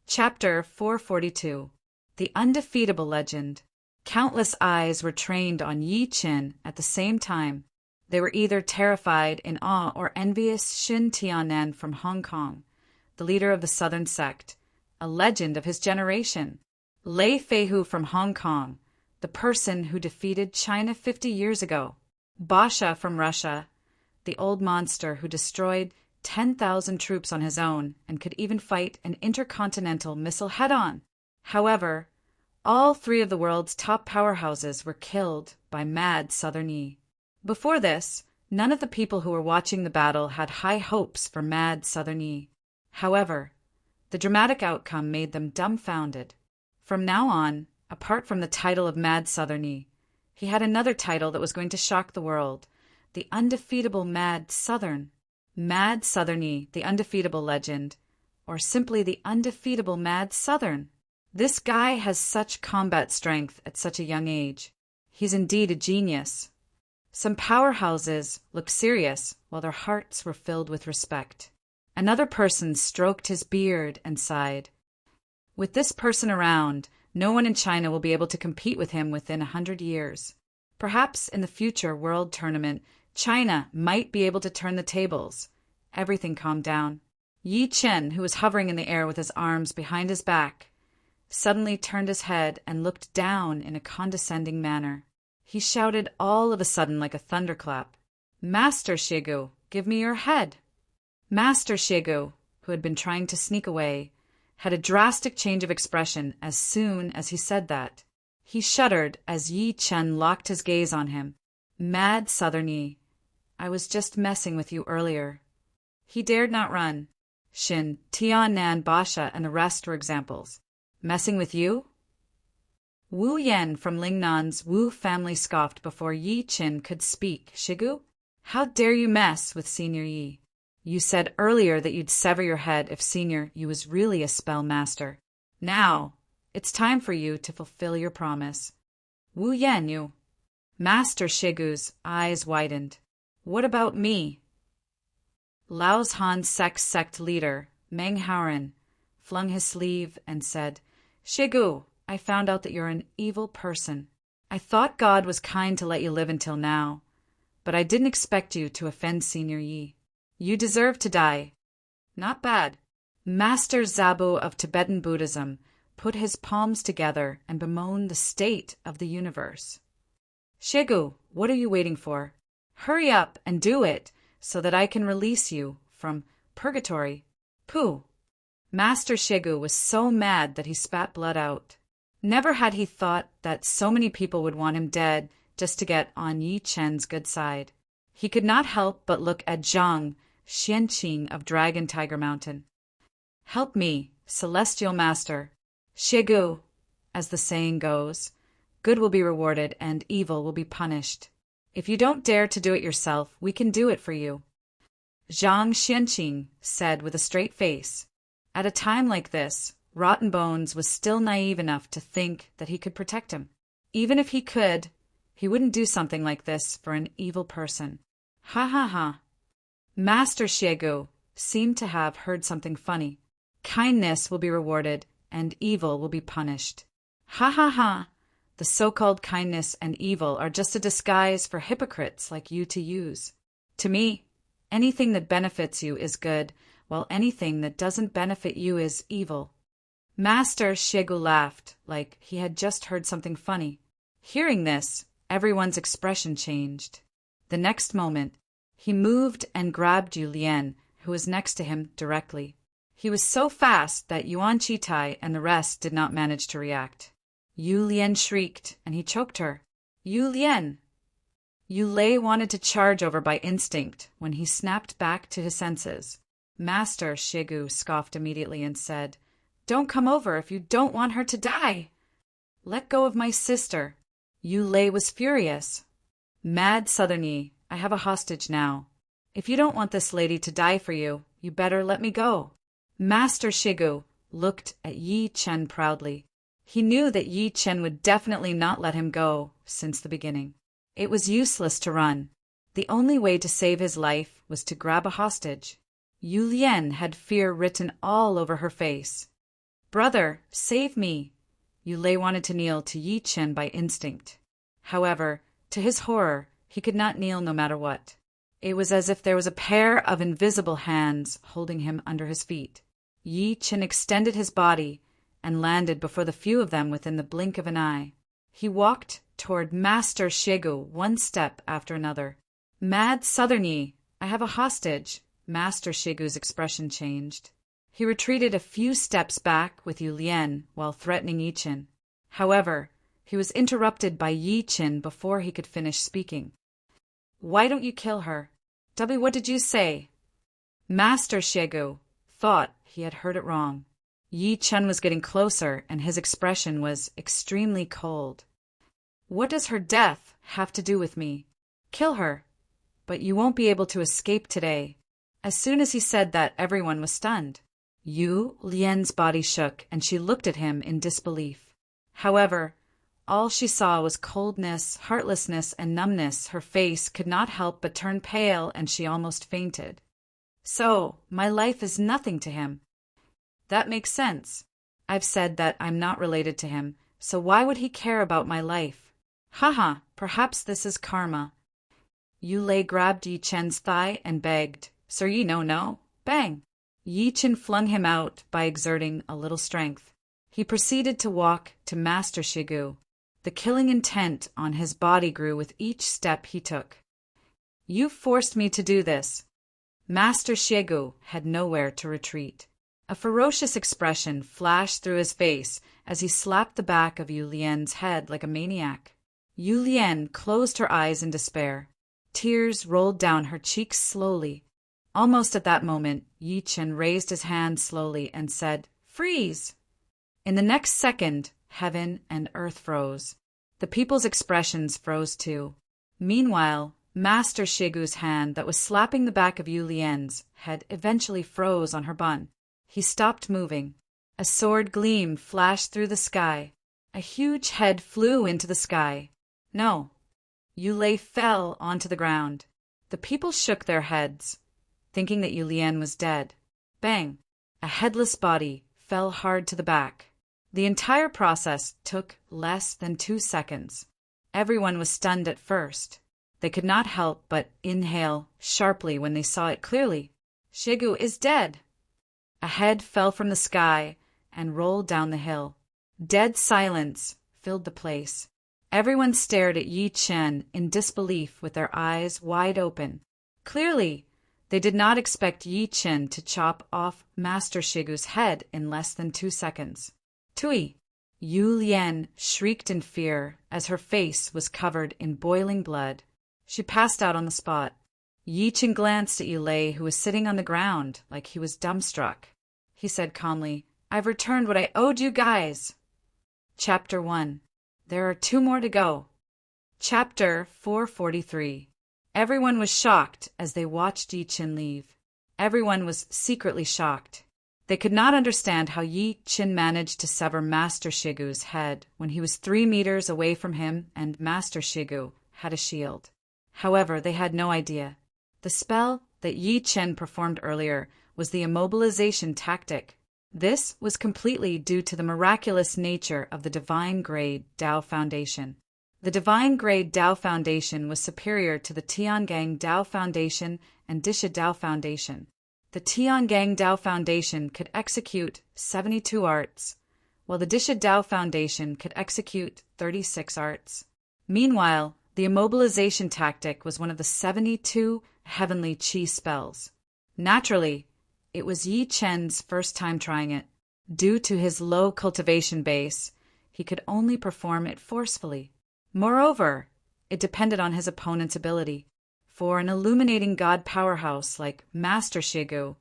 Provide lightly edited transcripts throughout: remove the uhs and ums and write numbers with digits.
Chapter 442. The Undefeatable Legend. Countless eyes were trained on Yi Qin at the same time. They were either terrified, in awe, or envious Xin Tianan from Hong Kong, the leader of the Southern sect, a legend of his generation. Lei Feihu from Hong Kong, the person who defeated China 50 years ago. Basha from Russia, the old monster who destroyed 10,000 troops on his own and could even fight an intercontinental missile head-on. However, all three of the world's top powerhouses were killed by Mad Southern Yi. Before this, none of the people who were watching the battle had high hopes for Mad Southern Yi. However, the dramatic outcome made them dumbfounded. From now on, apart from the title of Mad Southern Yi, he had another title that was going to shock the world: the undefeatable Mad Southern. Mad Southern Yi, the undefeatable legend, or simply the undefeatable Mad Southern. This guy has such combat strength at such a young age. He's indeed a genius. Some powerhouses looked serious while their hearts were filled with respect. Another person stroked his beard and sighed. With this person around, no one in China will be able to compete with him within 100 years. Perhaps in the future world tournament, China might be able to turn the tables. Everything calmed down. Yi Qin, who was hovering in the air with his arms behind his back, suddenly turned his head and looked down in a condescending manner. He shouted all of a sudden like a thunderclap, "Master Shigu, give me your head." Master Shigu, who had been trying to sneak away, had a drastic change of expression as soon as he said that. He shuddered as Yi Qin locked his gaze on him. "Mad Southern Yi, I was just messing with you earlier." He dared not run. Xin, Tianan, Basha, and the rest were examples. Messing with you? Wu Yan from Lingnan's Wu family scoffed before Yi Qin could speak. "Shigu? How dare you mess with Senior Yi? You said earlier that you'd sever your head if Senior Yi was really a spell master. Now, it's time for you to fulfill your promise." "Wu Yan, you." Master Shigu's eyes widened. "What about me?" Lao's Han sect leader, Meng Haoren, flung his sleeve and said, "Shigu, I found out that you're an evil person. I thought God was kind to let you live until now, but I didn't expect you to offend Senior Yi. You deserve to die." "Not bad." Master Zabu of Tibetan Buddhism put his palms together and bemoaned the state of the universe. "Shigu, what are you waiting for? Hurry up and do it so that I can release you from purgatory." "Pooh." Master Shigu was so mad that he spat blood out. Never had he thought that so many people would want him dead just to get on Yi Qin's good side. He could not help but look at Zhang Xianqing of Dragon Tiger Mountain. "Help me, Celestial Master. Shigu, as the saying goes, good will be rewarded and evil will be punished. If you don't dare to do it yourself, we can do it for you." Zhang Xianqing said with a straight face. At a time like this, Rotten Bones was still naive enough to think that he could protect him. Even if he could, he wouldn't do something like this for an evil person. Ha ha ha. Master Shigu seemed to have heard something funny. Kindness will be rewarded and evil will be punished. Ha ha ha. The so-called kindness and evil are just a disguise for hypocrites like you to use. To me, anything that benefits you is good, while anything that doesn't benefit you is evil. Master Shigu laughed like he had just heard something funny. Hearing this, everyone's expression changed. The next moment, he moved and grabbed Yu Lian, who was next to him, directly. He was so fast that Yuan Chitai and the rest did not manage to react. Yu Lian shrieked, and he choked her. "Yu Lian!" Yu Lei wanted to charge over by instinct when he snapped back to his senses. Master Shigu scoffed immediately and said, "Don't come over if you don't want her to die." "Let go of my sister." Yu Lei was furious. "Mad Southern Yi, I have a hostage now. If you don't want this lady to die for you, you better let me go." Master Shigu looked at Yi Qin proudly. He knew that Yi Qin would definitely not let him go since the beginning. It was useless to run. The only way to save his life was to grab a hostage. Yu Lian had fear written all over her face. "Brother, save me!" Yue wanted to kneel to Yi Chen by instinct. However, to his horror, he could not kneel no matter what. It was as if there was a pair of invisible hands holding him under his feet. Yi Chen extended his body and landed before the few of them within the blink of an eye. He walked toward Master Shegu one step after another. "Mad Southern Yi, I have a hostage." Master Shegu's expression changed. He retreated a few steps back with Yu Lian while threatening Yi Chen. However, he was interrupted by Yi Chen before he could finish speaking. "Why don't you kill her? What did you say?" Master Shegu thought he had heard it wrong. Yi Chen was getting closer, and his expression was extremely cold. "What does her death have to do with me? Kill her, but you won't be able to escape today." As soon as he said that, everyone was stunned. Yu Lian's body shook, and she looked at him in disbelief. However, all she saw was coldness, heartlessness, and numbness. Her face could not help but turn pale, and she almost fainted. "So, my life is nothing to him." "That makes sense. I've said that I'm not related to him, so why would he care about my life? Haha, perhaps this is karma." Yu grabbed Yi Chen's thigh and begged, "Sir Yi, no. Bang!" Yi Chen flung him out by exerting a little strength. He proceeded to walk to Master Shegu. The killing intent on his body grew with each step he took. "You forced me to do this." Master Shegu had nowhere to retreat. A ferocious expression flashed through his face as he slapped the back of Yu Lian's head like a maniac. Yu Lian closed her eyes in despair. Tears rolled down her cheeks slowly. Almost at that moment, Yi Chen raised his hand slowly and said, "Freeze!" In the next second, heaven and earth froze. The people's expressions froze too. Meanwhile, Master Shegu's hand that was slapping the back of Yu Lian's head eventually froze on her bun. He stopped moving. A sword gleam flashed through the sky. A huge head flew into the sky. No. Yu fell onto the ground. The people shook their heads, thinking that Yu Lian was dead. Bang! A headless body fell hard to the back. The entire process took less than 2 seconds. Everyone was stunned at first. They could not help but inhale sharply when they saw it clearly. Shegu is dead! A head fell from the sky and rolled down the hill. Dead silence filled the place. Everyone stared at Yi Chen in disbelief with their eyes wide open. Clearly, they did not expect Yi Chen to chop off Master Shegu's head in less than 2 seconds. "Tui!" Yu Lian shrieked in fear as her face was covered in boiling blood. She passed out on the spot. Yi Chen glanced at Yu who was sitting on the ground like he was dumbstruck. He said calmly, "I've returned what I owed you guys." Chapter 1. There are 2 more to go. Chapter 443. Everyone was shocked as they watched Yi Chen leave. Everyone was secretly shocked. They could not understand how Yi Chen managed to sever Master Shegu's head when he was 3 meters away from him and Master Shegu had a shield. However, they had no idea. The spell that Yi Chen performed earlier was the immobilization tactic. This was completely due to the miraculous nature of the Divine Grade Dao Foundation. The Divine Grade Dao Foundation was superior to the Tiangang Dao Foundation and Disha Dao Foundation. The Tiangang Dao Foundation could execute 72 arts, while the Disha Dao Foundation could execute 36 arts. Meanwhile, the immobilization tactic was one of the 72 heavenly qi spells. Naturally, it was Yi Chen's first time trying it. Due to his low cultivation base, he could only perform it forcefully. Moreover, it depended on his opponent's ability. For an illuminating god powerhouse like Master Shegu,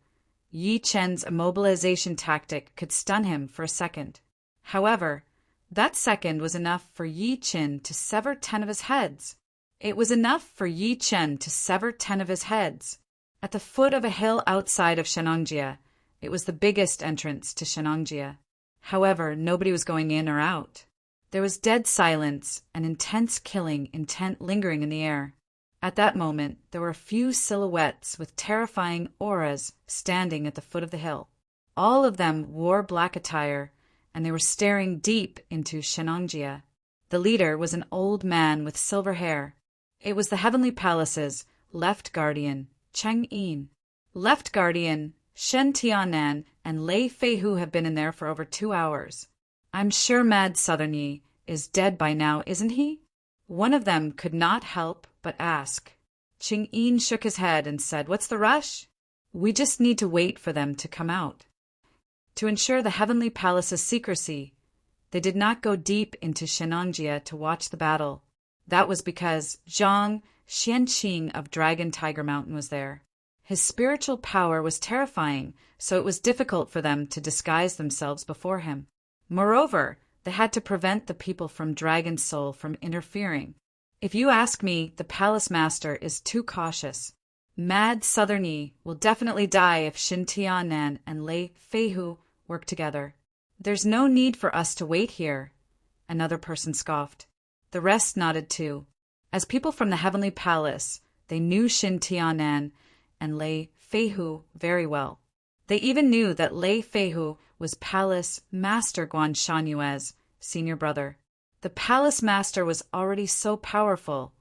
Yi Chen's immobilization tactic could stun him for a second. However, that second was enough for Yi Chen to sever 10 of his heads. It was enough for Yi Chen to sever 10 of his heads. At the foot of a hill outside of Shenangjia, it was the biggest entrance to Shenangjia. However, nobody was going in or out. There was dead silence and intense killing intent lingering in the air. At that moment, there were a few silhouettes with terrifying auras standing at the foot of the hill. All of them wore black attire, and they were staring deep into Shenangjia. The leader was an old man with silver hair. It was the Heavenly Palace's left guardian, Cheng Yin. Left guardian, Shen Tianan and Lei Feihu have been in there for over 2 hours. I'm sure Mad Southern Yi is dead by now, isn't he? One of them could not help but ask. Cheng Yin shook his head and said, What's the rush? We just need to wait for them to come out. To ensure the Heavenly Palace's secrecy, they did not go deep into Shenangjia to watch the battle. That was because Zhang Xianqing of Dragon Tiger Mountain was there. His spiritual power was terrifying, so it was difficult for them to disguise themselves before him. Moreover, they had to prevent the people from Dragon Soul from interfering. If you ask me, the Palace Master is too cautious. Mad Southern Yi will definitely die if Shin Tianan and Lei Feihu work together. There's no need for us to wait here, another person scoffed. The rest nodded too. As people from the Heavenly Palace, they knew Shin Tianan and Lei Feihu very well. They even knew that Lei Feihu was Palace Master Guan Shanyue's senior brother. The Palace Master was already so powerful,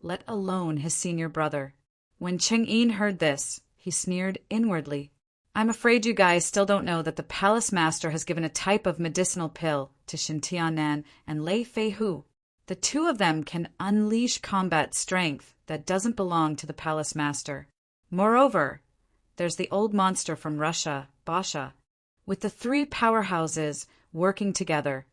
let alone his senior brother. When Cheng Yin heard this, he sneered inwardly. I'm afraid you guys still don't know that the Palace Master has given a type of medicinal pill to Shin Tianan and Lei Feihu. The two of them can unleash combat strength that doesn't belong to the Palace Master. Moreover, there's the old monster from Russia, Basha. With the 3 powerhouses working together,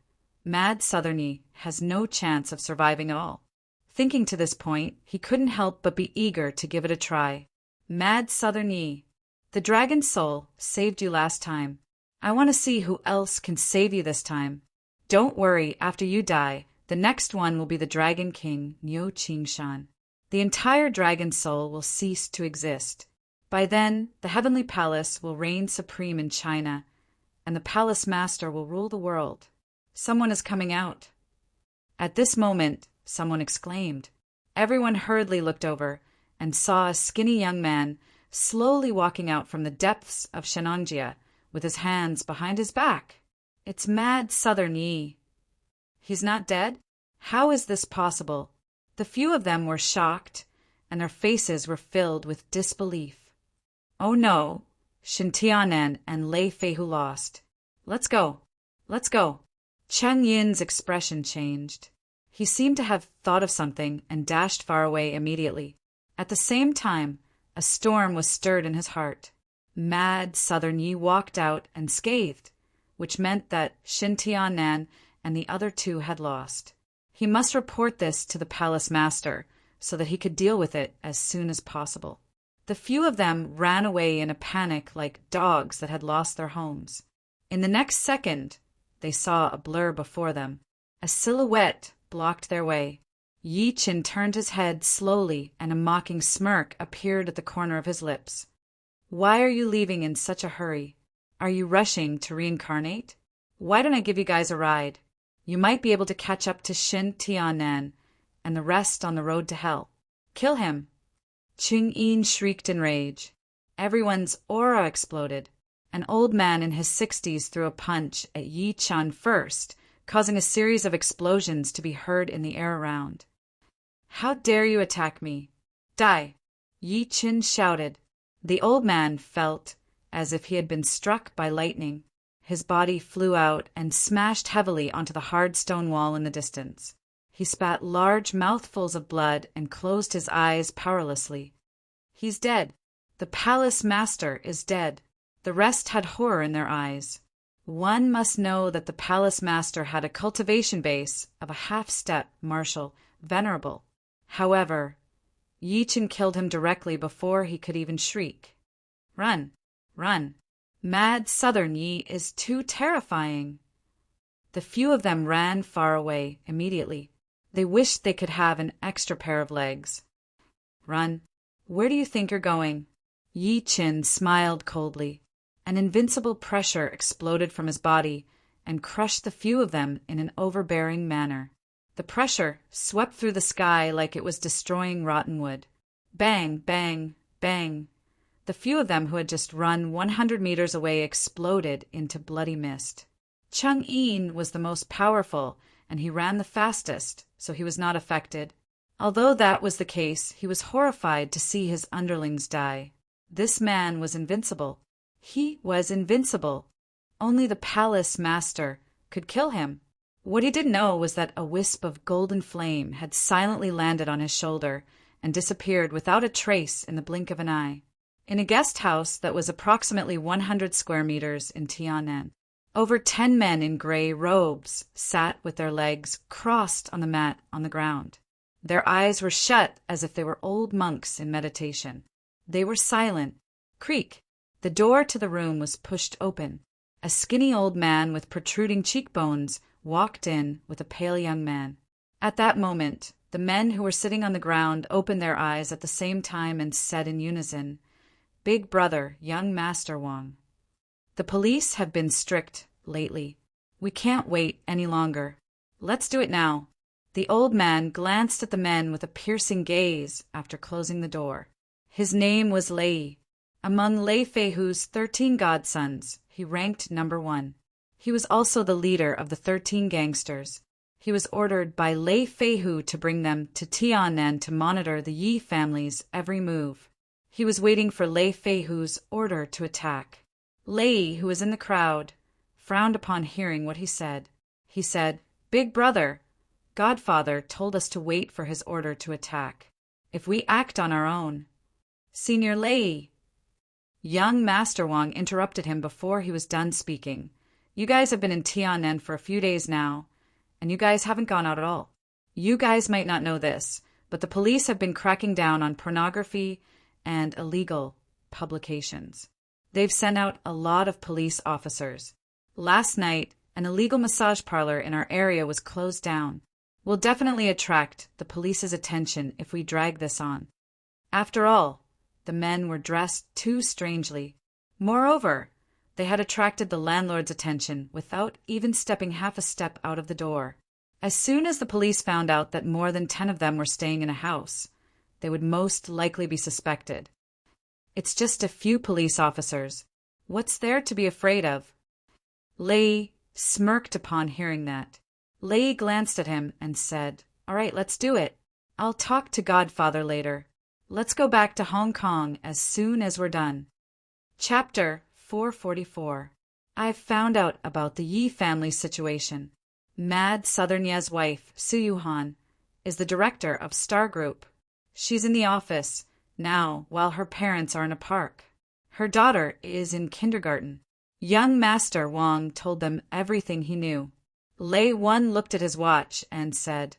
Mad Southern Yi has no chance of surviving at all. Thinking to this point, he couldn't help but be eager to give it a try. Mad Southern Yi, the Dragon Soul saved you last time. I want to see who else can save you this time. Don't worry, after you die, the next one will be the Dragon King, Niu Qingshan. The entire Dragon Soul will cease to exist. By then, the Heavenly Palace will reign supreme in China, and the Palace Master will rule the world. Someone is coming out. At this moment, someone exclaimed. Everyone hurriedly looked over and saw a skinny young man slowly walking out from the depths of Shenangjia with his hands behind his back. It's Mad Southern Yi. He's not dead? How is this possible? The few of them were shocked, and their faces were filled with disbelief. Oh no, Shin Tianan and Lei Feihu lost. Let's go. Let's go. Cheng Yin's expression changed. He seemed to have thought of something and dashed far away immediately. At the same time, a storm was stirred in his heart. Mad Southern Yi walked out and scathed, which meant that Shin Tianan and the other 2 had lost. He must report this to the Palace Master so that he could deal with it as soon as possible. The few of them ran away in a panic like dogs that had lost their homes. In the next second, they saw a blur before them. A silhouette blocked their way. Yi Qin turned his head slowly, and a mocking smirk appeared at the corner of his lips. Why are you leaving in such a hurry? Are you rushing to reincarnate? Why don't I give you guys a ride? You might be able to catch up to Shin Tianan and the rest on the road to hell. Kill him. Cheng Yin shrieked in rage. Everyone's aura exploded. An old man in his 60s threw a punch at Yi Chan first, causing a series of explosions to be heard in the air around. How dare you attack me? Die! Yi Chin shouted. The old man felt as if he had been struck by lightning. His body flew out and smashed heavily onto the hard stone wall in the distance. He spat large mouthfuls of blood and closed his eyes powerlessly. He's dead. The Palace Master is dead. The rest had horror in their eyes. One must know that the Palace Master had a cultivation base of a half-step martial venerable. However, Yi Chen killed him directly before he could even shriek. Run! Run! Mad Southern Yi is too terrifying. The few of them ran far away immediately. They wished they could have an extra pair of legs. Run. Where do you think you're going? Yi Chen smiled coldly. An invincible pressure exploded from his body and crushed the few of them in an overbearing manner. The pressure swept through the sky like it was destroying rotten wood. Bang, bang, bang. The few of them who had just run 100 meters away exploded into bloody mist. Chung-een was the most powerful, and he ran the fastest, so he was not affected. Although that was the case, he was horrified to see his underlings die. This man was invincible. He was invincible. Only the palace master could kill him. What he didn't know was that a wisp of golden flame had silently landed on his shoulder and disappeared without a trace in the blink of an eye. In a guest house that was approximately 100 square meters in Tian'an, over 10 men in gray robes sat with their legs crossed on the mat on the ground. Their eyes were shut as if they were old monks in meditation. They were silent. Creak! The door to the room was pushed open. A skinny old man with protruding cheekbones walked in with a pale young man. At that moment, the men who were sitting on the ground opened their eyes at the same time and said in unison, "Big brother, young Master Wang." "The police have been strict lately. We can't wait any longer. Let's do it now." The old man glanced at the men with a piercing gaze after closing the door. His name was Lei. Among Lei Feihu's 13 godsons, he ranked number 1. He was also the leader of the 13 gangsters. He was ordered by Lei Feihu to bring them to Tian'an to monitor the Yi family's every move. He was waiting for Lei Feihu's order to attack. Lei, who was in the crowd, frowned upon hearing what he said. He said, "Big brother, Godfather told us to wait for his order to attack. If we act on our own—" "Senior Lei." Young Master Wang interrupted him before he was done speaking. "You guys have been in Tian'an for a few days now, and you guys haven't gone out at all. You guys might not know this, but the police have been cracking down on pornography and illegal publications. They've sent out a lot of police officers. Last night, an illegal massage parlor in our area was closed down. We'll definitely attract the police's attention if we drag this on. After all, the men were dressed too strangely. Moreover, they had attracted the landlord's attention without even stepping half a step out of the door. As soon as the police found out that more than 10 of them were staying in a house, they would most likely be suspected. It's just a few police officers. What's there to be afraid of?" Lei smirked upon hearing that. Lei glanced at him and said, "All right, let's do it. I'll talk to Godfather later. Let's go back to Hong Kong as soon as we're done." Chapter 444. I've found out about the Yi family situation. Mad Southern Ye's wife, Su Yuhan, is the director of Star Group. She's in the office now while her parents are in a park. Her daughter is in kindergarten. Young Master Wang told them everything he knew. Lei One looked at his watch and said,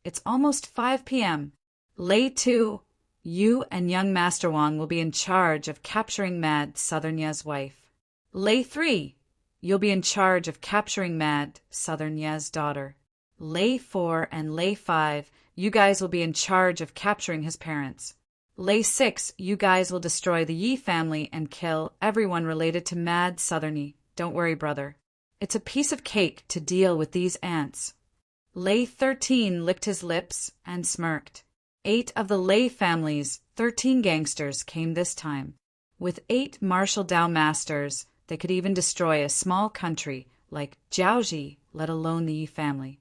"It's almost 5 p.m. Lei Two, you and young Master Wang will be in charge of capturing Mad Southern Ye's wife. Lei Three, you'll be in charge of capturing Mad Southern Ye's daughter. Lei 4 and Lei 5, you guys will be in charge of capturing his parents. Lei 6, you guys will destroy the Yi family and kill everyone related to Mad Southerny. Don't worry, brother. It's a piece of cake to deal with these ants." Lei 13 licked his lips and smirked. 8 of the Lei family's 13 gangsters came this time. With 8 martial Dao masters, they could even destroy a small country like Jiaoji, let alone the Yi family.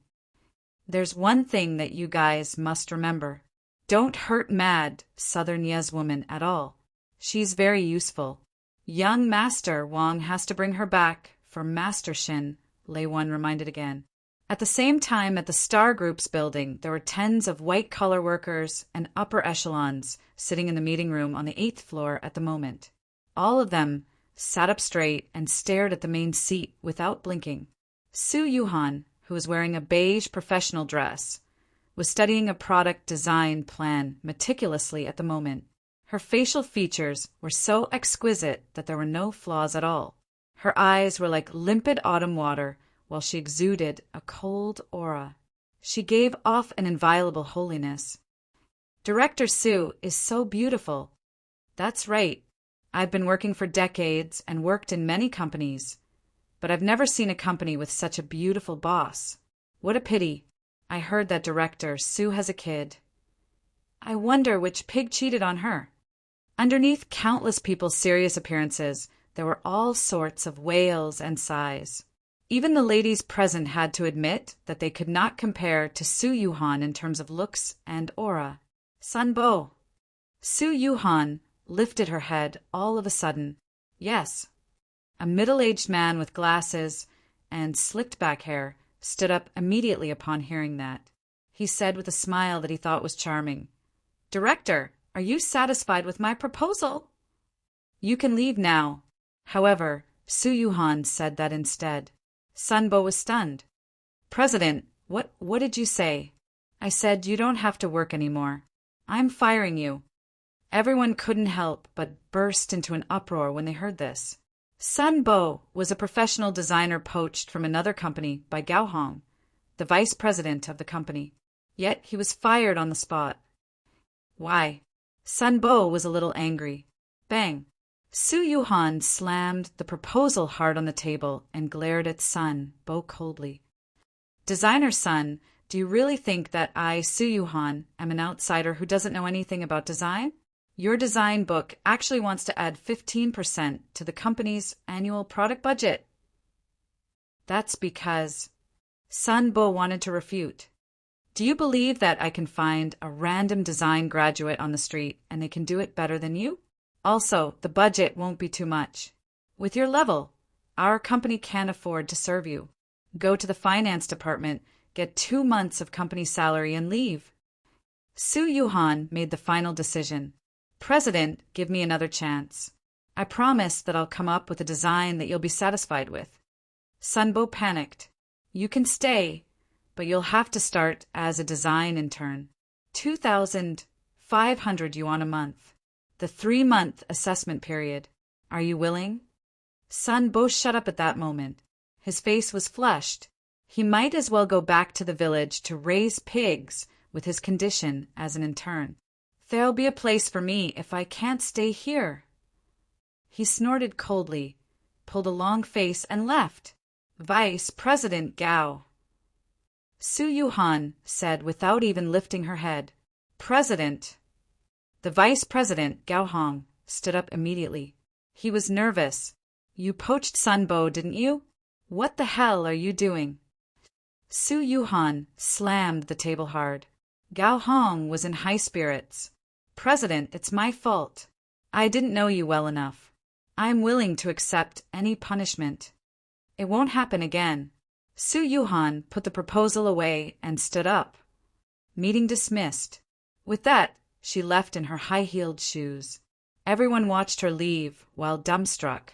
There's one thing that you guys must remember. Don't hurt Mad Southern Ye's woman at all. She's very useful. Young Master Wang has to bring her back for Master Shin, Lei One reminded again. At the same time, at the Star Group's building, there were tens of white-collar workers and upper echelons sitting in the meeting room on the 8th floor at the moment. All of them sat up straight and stared at the main seat without blinking. Su Yuhan, who was wearing a beige professional dress, was studying a product design plan meticulously at the moment. Her facial features were so exquisite that there were no flaws at all. Her eyes were like limpid autumn water, while she exuded a cold aura. She gave off an inviolable holiness. "Director Su is so beautiful." "That's right. I've been working for decades and worked in many companies, but I've never seen a company with such a beautiful boss. What a pity. I heard that Director Su has a kid. I wonder which pig cheated on her." Underneath countless people's serious appearances, there were all sorts of wails and sighs. Even the ladies present had to admit that they could not compare to Su Yuhan in terms of looks and aura. Sunbo. Su Yuhan lifted her head all of a sudden. Yes. A middle-aged man with glasses and slicked-back hair stood up immediately upon hearing that. He said with a smile that he thought was charming, "Director, are you satisfied with my proposal?" "You can leave now." However, Su Yuhan said that instead. Sunbo was stunned. "President, what did you say?" "I said you don't have to work anymore. I'm firing you." Everyone couldn't help but burst into an uproar when they heard this. Sunbo was a professional designer poached from another company by Gao Hong, the vice president of the company. Yet he was fired on the spot. Why? Sunbo was a little angry. Bang! Su Yuhan slammed the proposal hard on the table and glared at Sunbo coldly. "Designer Sun, do you really think that I, Su Yuhan, am an outsider who doesn't know anything about design? Your design book actually wants to add 15% to the company's annual product budget." "That's because..." Sunbo wanted to refute. "Do you believe that I can find a random design graduate on the street and they can do it better than you? Also, the budget won't be too much. With your level, our company can't afford to serve you. Go to the finance department, get 2 months of company salary and leave." Su Yuhan made the final decision. "President, give me another chance. I promise that I'll come up with a design that you'll be satisfied with." Sunbo panicked. "You can stay, but you'll have to start as a design intern. 2,500 yuan a month. The 3-month assessment period. Are you willing?" Sunbo shut up at that moment. His face was flushed. He might as well go back to the village to raise pigs with his condition as an intern. "There'll be a place for me if I can't stay here." He snorted coldly, pulled a long face, and left. Vice President Gao. Su Yuhan said without even lifting her head, "President." The vice president, Gao Hong, stood up immediately. He was nervous. "You poached Sunbo, didn't you? What the hell are you doing?" Su Yuhan slammed the table hard. Gao Hong was in high spirits. "President, it's my fault. I didn't know you well enough. I'm willing to accept any punishment. It won't happen again." Su Yuhan put the proposal away and stood up. Meeting dismissed. With that, she left in her high-heeled shoes. Everyone watched her leave, while dumbstruck.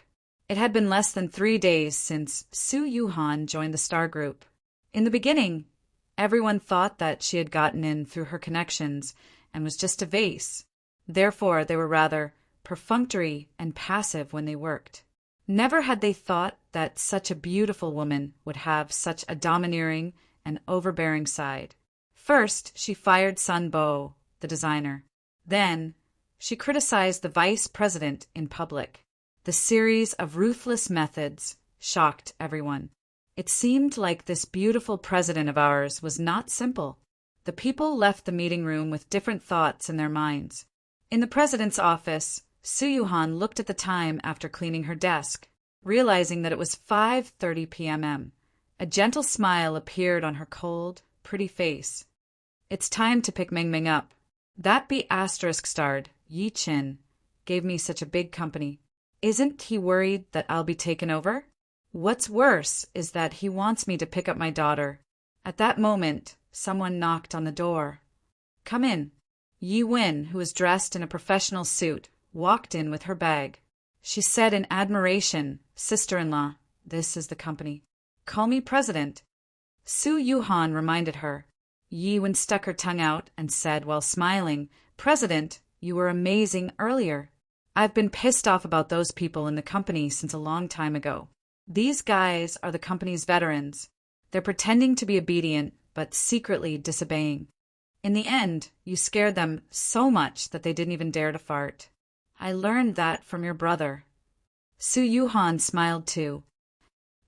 It had been less than 3 days since Su Yuhan joined the Star Group. In the beginning, everyone thought that she had gotten in through her connections and was just a vase. Therefore, they were rather perfunctory and passive when they worked. Never had they thought that such a beautiful woman would have such a domineering and overbearing side. First, she fired Sunbo, the designer. Then, she criticized the vice president in public. The series of ruthless methods shocked everyone. It seemed like this beautiful president of ours was not simple. The people left the meeting room with different thoughts in their minds. In the president's office, Su Yuhan looked at the time after cleaning her desk, realizing that it was 5:30 p.m. A gentle smile appeared on her cold, pretty face. "It's time to pick Ming Ming up. That B***starred, Yi Qin, gave me such a big company. Isn't he worried that I'll be taken over? What's worse is that he wants me to pick up my daughter." At that moment, someone knocked on the door. "Come in." Yi Wen, who was dressed in a professional suit, walked in with her bag. She said in admiration, "Sister-in-law, this is the company. Call me president." Su Yuhan reminded her. Yi Wen stuck her tongue out and said while smiling, "President, you were amazing earlier. I've been pissed off about those people in the company since a long time ago. These guys are the company's veterans. They're pretending to be obedient, but secretly disobeying. In the end, you scared them so much that they didn't even dare to fart. I learned that from your brother." Su Yuhan smiled too.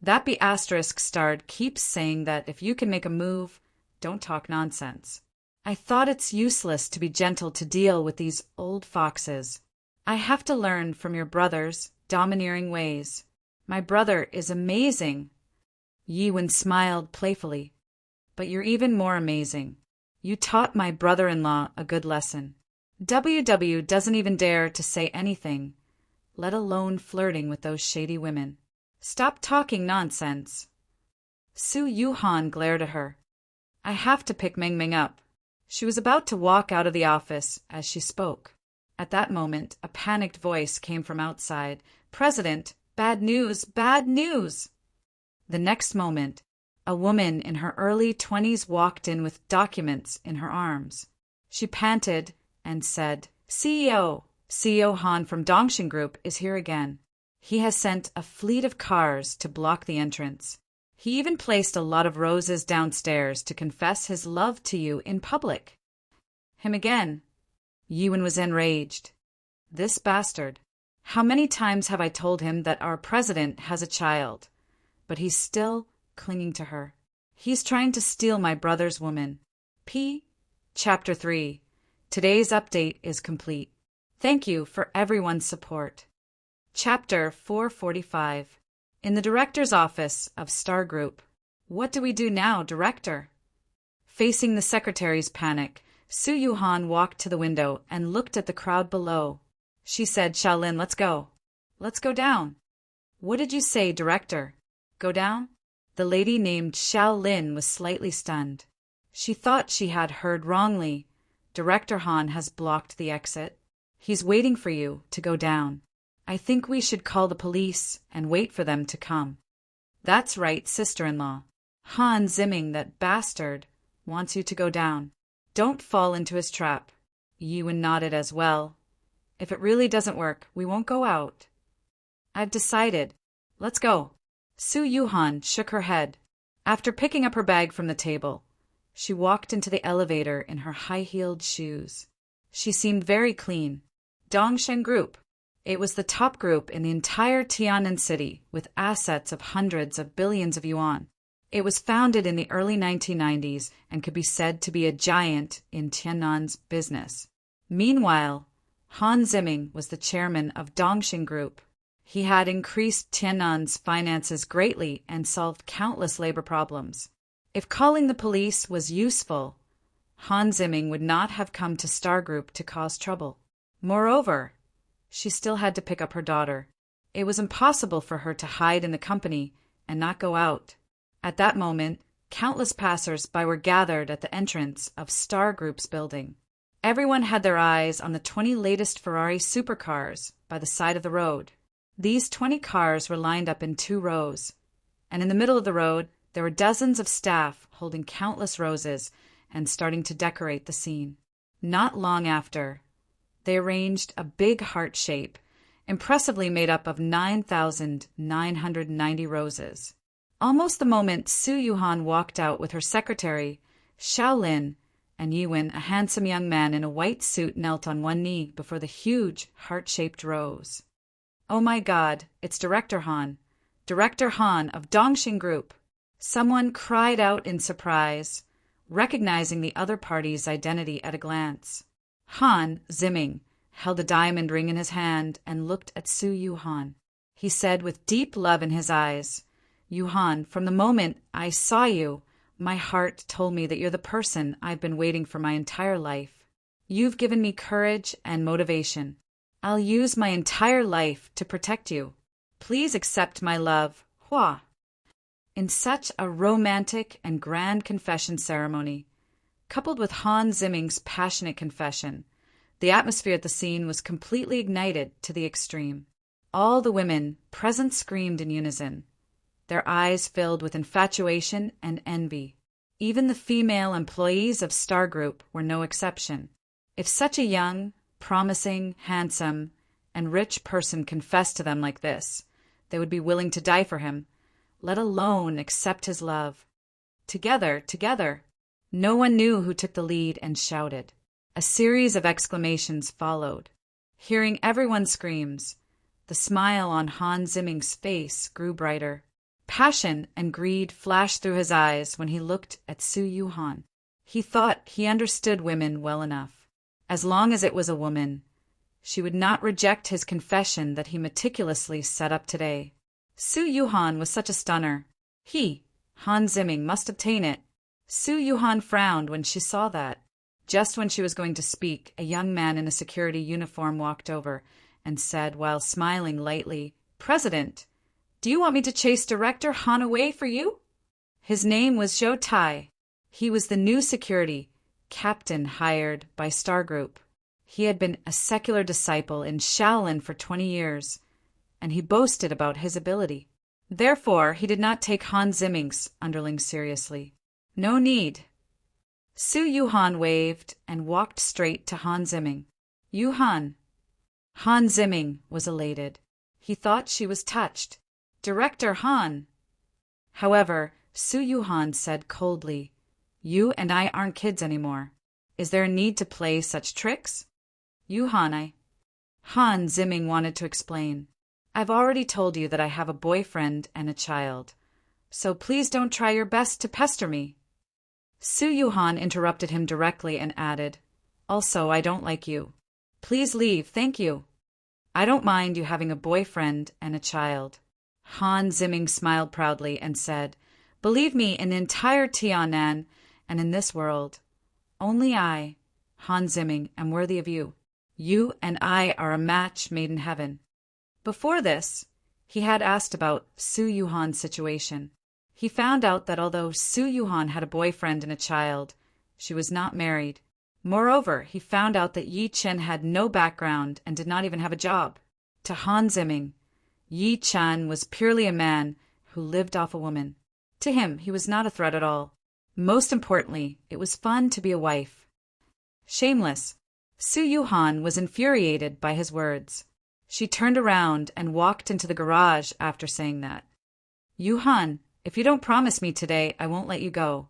"That B***starred keeps saying that if you can make a move, don't talk nonsense. I thought it's useless to be gentle to deal with these old foxes. I have to learn from your brother's domineering ways. My brother is amazing." Yiwen smiled playfully. But you're even more amazing. You taught my brother-in-law a good lesson. WW doesn't even dare to say anything, let alone flirting with those shady women. Stop talking nonsense. Su Yuhan glared at her. I have to pick Ming Ming up. She was about to walk out of the office as she spoke. At that moment, a panicked voice came from outside. President, bad news, bad news! The next moment, a woman in her early 20s walked in with documents in her arms. She panted and said, CEO Han from Dongxing Group is here again. He has sent a fleet of cars to block the entrance. He even placed a lot of roses downstairs to confess his love to you in public. Him again. Yiwen was enraged. This bastard. How many times have I told him that our president has a child? But he's still clinging to her. He's trying to steal my brother's woman. Chapter 3. Today's update is complete. Thank you for everyone's support. Chapter 445. In the director's office of Star Group. What do we do now, director? Facing the secretary's panic, Su Yuhan walked to the window and looked at the crowd below. She said, Shaolin, let's go. Let's go down. What did you say, director? Go down? The lady named Shaolin was slightly stunned. She thought she had heard wrongly. Director Han has blocked the exit. He's waiting for you to go down. I think we should call the police and wait for them to come. That's right, sister-in-law. Han Zimming, that bastard, wants you to go down. Don't fall into his trap. Yiwen nodded as well. If it really doesn't work, we won't go out. I've decided. Let's go. Su Yuhan shook her head. After picking up her bag from the table, she walked into the elevator in her high-heeled shoes. She seemed very clean. Dongxing Group. It was the top group in the entire Tian'an city, with assets of hundreds of billions of yuan. It was founded in the early 1990s and could be said to be a giant in Tiannan's business. Meanwhile, Han Zimming was the chairman of Dongxing Group. He had increased Tiannan's finances greatly and solved countless labor problems. If calling the police was useful, Han Zimming would not have come to Star Group to cause trouble. Moreover, she still had to pick up her daughter. It was impossible for her to hide in the company and not go out. At that moment, countless passers-by were gathered at the entrance of Star Group's building. Everyone had their eyes on the 20 latest Ferrari supercars by the side of the road. These 20 cars were lined up in 2 rows, and in the middle of the road there were dozens of staff holding countless roses and starting to decorate the scene. Not long after, they arranged a big heart shape, impressively made up of 9,990 roses. Almost the moment Su Yuhan walked out with her secretary, Shaolin, and Yiwen, a handsome young man in a white suit, knelt on one knee before the huge heart-shaped rose. Oh my God, it's Director Han of Dongxing Group. Someone cried out in surprise, recognizing the other party's identity at a glance. Han Zimming held a diamond ring in his hand and looked at Su Yuhan. He said with deep love in his eyes, Yuhan, from the moment I saw you, my heart told me that you're the person I've been waiting for my entire life. You've given me courage and motivation. I'll use my entire life to protect you. Please accept my love, Hua. In such a romantic and grand confession ceremony, coupled with Han Zimming's passionate confession, the atmosphere at the scene was completely ignited to the extreme. All the women present screamed in unison, their eyes filled with infatuation and envy. Even the female employees of Star Group were no exception. If such a young, promising, handsome, and rich person confessed to them like this, they would be willing to die for him, let alone accept his love. Together, together. No one knew who took the lead and shouted. A series of exclamations followed. Hearing everyone's screams, the smile on Han Zimming's face grew brighter. Passion and greed flashed through his eyes when he looked at Su Yuhan. He thought he understood women well enough. As long as it was a woman, she would not reject his confession that he meticulously set up today. Su Yuhan was such a stunner. He, Han Zimming must obtain it. Su Yuhan frowned when she saw that. Just when she was going to speak, a young man in a security uniform walked over and said, while smiling lightly, "President, do you want me to chase Director Han away for you?" His name was Zhou Tai. He was the new security captain hired by Star Group. He had been a secular disciple in Shaolin for 20 years, and he boasted about his ability. Therefore, he did not take Han Zimming's underling seriously. No need. Su Yuhan waved and walked straight to Han Zimming. "Yuhan." Han Zimming was elated. He thought she was touched. "Director Han." However, Su Yuhan said coldly, "You and I aren't kids anymore. Is there a need to play such tricks?" "Yuhan, Han Zimming wanted to explain. "I've already told you that I have a boyfriend and a child, so please don't try your best to pester me." Su Yuhan interrupted him directly and added, "Also, I don't like you. Please leave, thank you." "I don't mind you having a boyfriend and a child." Han Zimming smiled proudly and said, "Believe me, in the entire Tianan and in this world, only I, Han Zimming, am worthy of you. You and I are a match made in heaven." Before this, he had asked about Su Yuhan's situation. He found out that although Su Yuhan had a boyfriend and a child, she was not married. Moreover, he found out that Yi Chen had no background and did not even have a job. To Han Zimming, Yi Chen was purely a man who lived off a woman. To him, he was not a threat at all. Most importantly, it was fun to be a wife. Shameless. Su Yuhan was infuriated by his words. She turned around and walked into the garage after saying that. "Yuhan, if you don't promise me today, I won't let you go."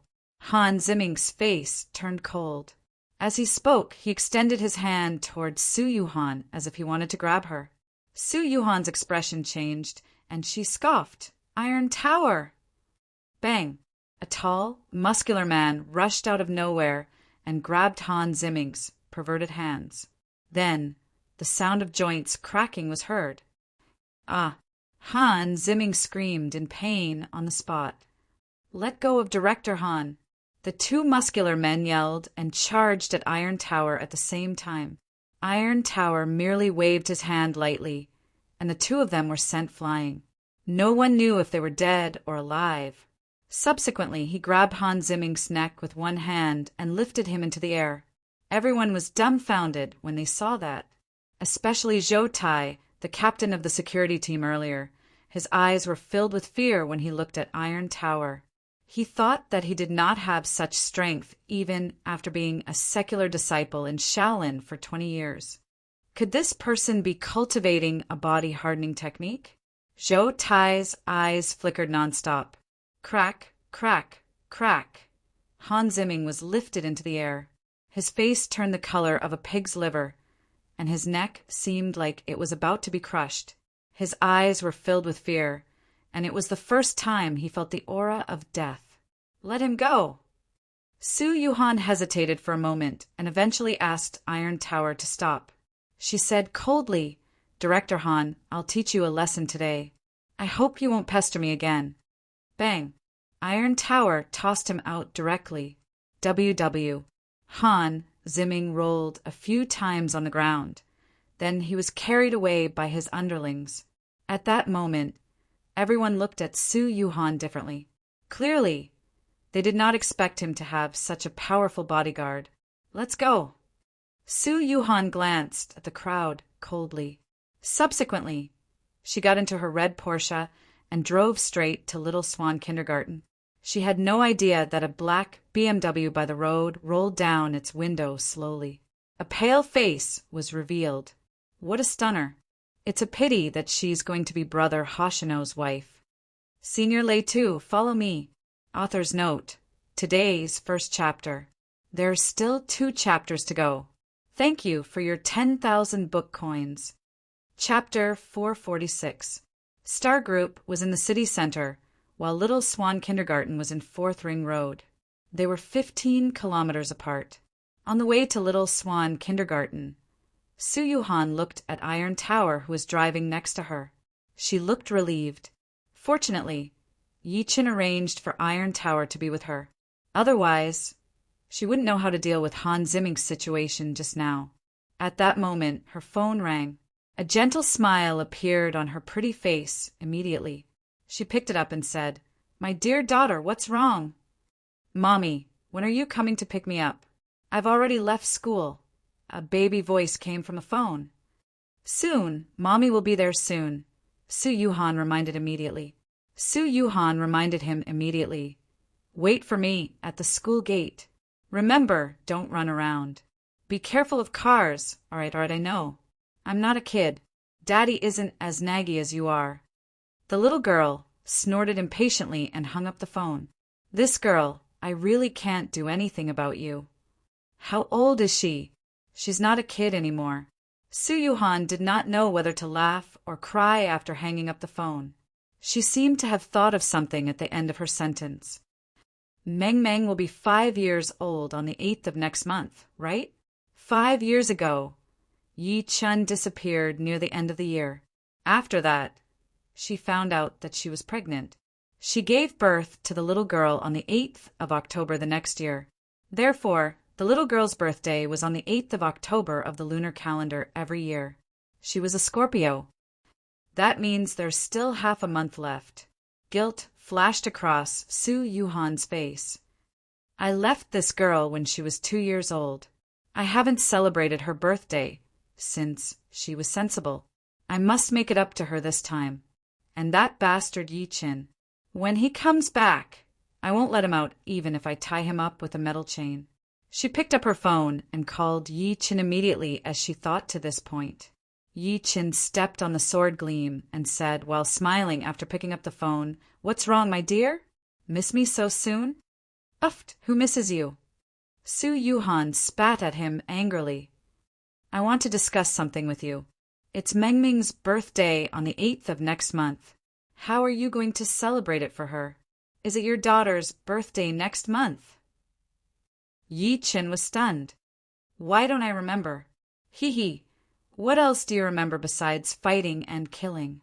Han Zimming's face turned cold. As he spoke, he extended his hand toward Su Yuhan as if he wanted to grab her. Su Yuhan's expression changed, and she scoffed. "Iron Tower!" Bang! A tall, muscular man rushed out of nowhere and grabbed Han Zimming's perverted hands. Then, the sound of joints cracking was heard. "Ah!" Han Zimming screamed in pain on the spot. "Let go of Director Han!" The two muscular men yelled and charged at Iron Tower at the same time. Iron Tower merely waved his hand lightly, and the two of them were sent flying. No one knew if they were dead or alive. Subsequently, he grabbed Han Zimming's neck with one hand and lifted him into the air. Everyone was dumbfounded when they saw that, especially Zhou Tai, the captain of the security team earlier. His eyes were filled with fear when he looked at Iron Tower. He thought that he did not have such strength even after being a secular disciple in Shaolin for 20 years. Could this person be cultivating a body-hardening technique? Zhou Tai's eyes flickered nonstop. Crack, crack, crack. Han Zimming was lifted into the air. His face turned the color of a pig's liver, and his neck seemed like it was about to be crushed. His eyes were filled with fear, and it was the first time he felt the aura of death. "Let him go!" Su Yuhan hesitated for a moment and eventually asked Iron Tower to stop. She said coldly, "Director Han, I'll teach you a lesson today. I hope you won't pester me again." Bang! Iron Tower tossed him out directly. WW. Han Zimming rolled a few times on the ground. Then he was carried away by his underlings. At that moment, everyone looked at Su Yuhan differently. Clearly, they did not expect him to have such a powerful bodyguard. "Let's go." Su Yuhan glanced at the crowd coldly. Subsequently, she got into her red Porsche and drove straight to Little Swan Kindergarten. She had no idea that a black BMW by the road rolled down its window slowly. A pale face was revealed. What a stunner. It's a pity that she's going to be Brother Hoshino's wife. Senior Lei-Tu, follow me. Author's note. Today's first chapter. There are still 2 chapters to go. Thank you for your 10,000 book coins. Chapter 446. Star Group was in the city center, while Little Swan Kindergarten was in 4th Ring Road. They were 15 kilometers apart. On the way to Little Swan Kindergarten, Su Yuhan looked at Iron Tower, who was driving next to her. She looked relieved. Fortunately, Yi Chen arranged for Iron Tower to be with her. Otherwise, she wouldn't know how to deal with Han Zimming's situation just now. At that moment, her phone rang. A gentle smile appeared on her pretty face immediately. She picked it up and said, "My dear daughter, what's wrong?" "Mommy, when are you coming to pick me up? I've already left school." A baby voice came from the phone. "Soon. Mommy will be there soon," Su Yuhan reminded him immediately. "Wait for me at the school gate. Remember, don't run around. Be careful of cars." All right, I know. I'm not a kid. Daddy isn't as naggy as you are." The little girl snorted impatiently and hung up the phone. "This girl, I really can't do anything about you." "How old is she?" "She's not a kid anymore." Su Yuhan did not know whether to laugh or cry after hanging up the phone. She seemed to have thought of something at the end of her sentence. "Meng Meng will be 5 years old on the 8th of next month, right?" 5 years ago, Yi Chen disappeared near the end of the year. After that, she found out that she was pregnant. She gave birth to the little girl on the 8th of October the next year. Therefore, the little girl's birthday was on the 8th of October of the lunar calendar every year. She was a Scorpio. That means there's still half a month left. Guilt flashed across Su Yuhan's face. "I left this girl when she was 2 years old. I haven't celebrated her birthday since she was sensible. I must make it up to her this time. And that bastard Yi Chen. When he comes back, I won't let him out even if I tie him up with a metal chain." She picked up her phone and called Yi Chen immediately as she thought to this point. Yi Chen stepped on the sword gleam and said, while smiling after picking up the phone, "What's wrong, my dear? Miss me so soon?" "Uft, who misses you?" Su Yuhan spat at him angrily. "I want to discuss something with you. It's Meng Ming's birthday on the 8th of next month. How are you going to celebrate it for her? Is it your daughter's birthday next month?" Yi Chen was stunned. "Why don't I remember? Hee hee. What else do you remember besides fighting and killing?"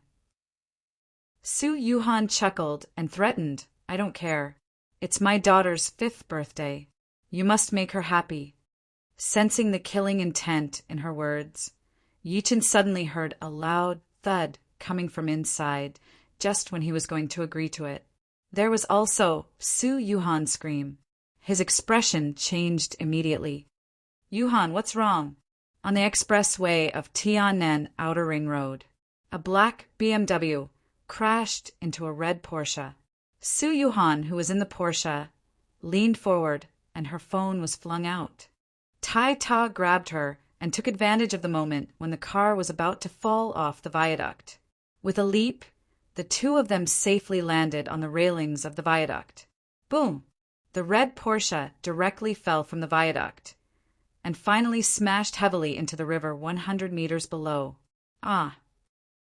Su Yuhan chuckled and threatened, "I don't care. It's my daughter's 5th birthday. You must make her happy." Sensing the killing intent in her words, Yi Chen suddenly heard a loud thud coming from inside, just when he was going to agree to it. There was also Su Yuhan's scream. His expression changed immediately. "Yuhan, what's wrong?" On the expressway of Tiannan Outer Ring Road, a black BMW crashed into a red Porsche. Su Yuhan, who was in the Porsche, leaned forward and her phone was flung out. Tai Ta grabbed her and took advantage of the moment when the car was about to fall off the viaduct. With a leap, the two of them safely landed on the railings of the viaduct. Boom! The red Porsche directly fell from the viaduct and finally smashed heavily into the river 100 meters below. "Ah!"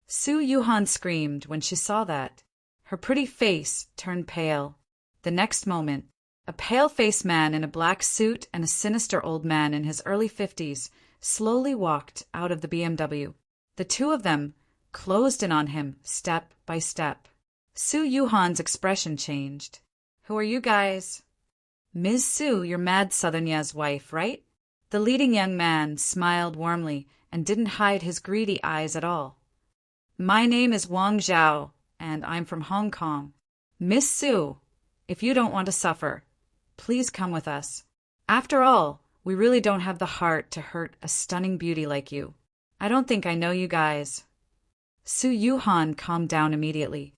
Su Yuhan screamed when she saw that. Her pretty face turned pale. The next moment, a pale-faced man in a black suit and a sinister old man in his early 50s slowly walked out of the BMW. The two of them closed in on him step by step. Su Yuhan's expression changed. "Who are you guys?" "Ms. Su, your mad Southernya's wife, right?" The leading young man smiled warmly and didn't hide his greedy eyes at all. "My name is Wang Zhao, and I'm from Hong Kong. Miss Su, if you don't want to suffer, please come with us. After all, we really don't have the heart to hurt a stunning beauty like you. I don't think I know you guys." Su Yuhan calmed down immediately.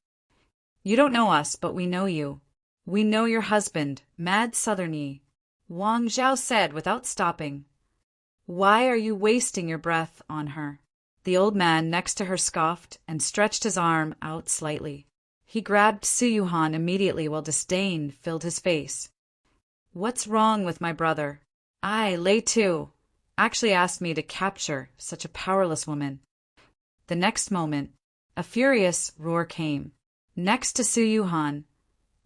"You don't know us, but we know you. We know your husband, Mad Southerny," Wang Zhao said without stopping. "Why are you wasting your breath on her?" The old man next to her scoffed and stretched his arm out slightly. He grabbed Su Yuhan immediately while disdain filled his face. "What's wrong with my brother? I, Lei Tu, actually asked me to capture such a powerless woman." The next moment, a furious roar came. Next to Su Yuhan,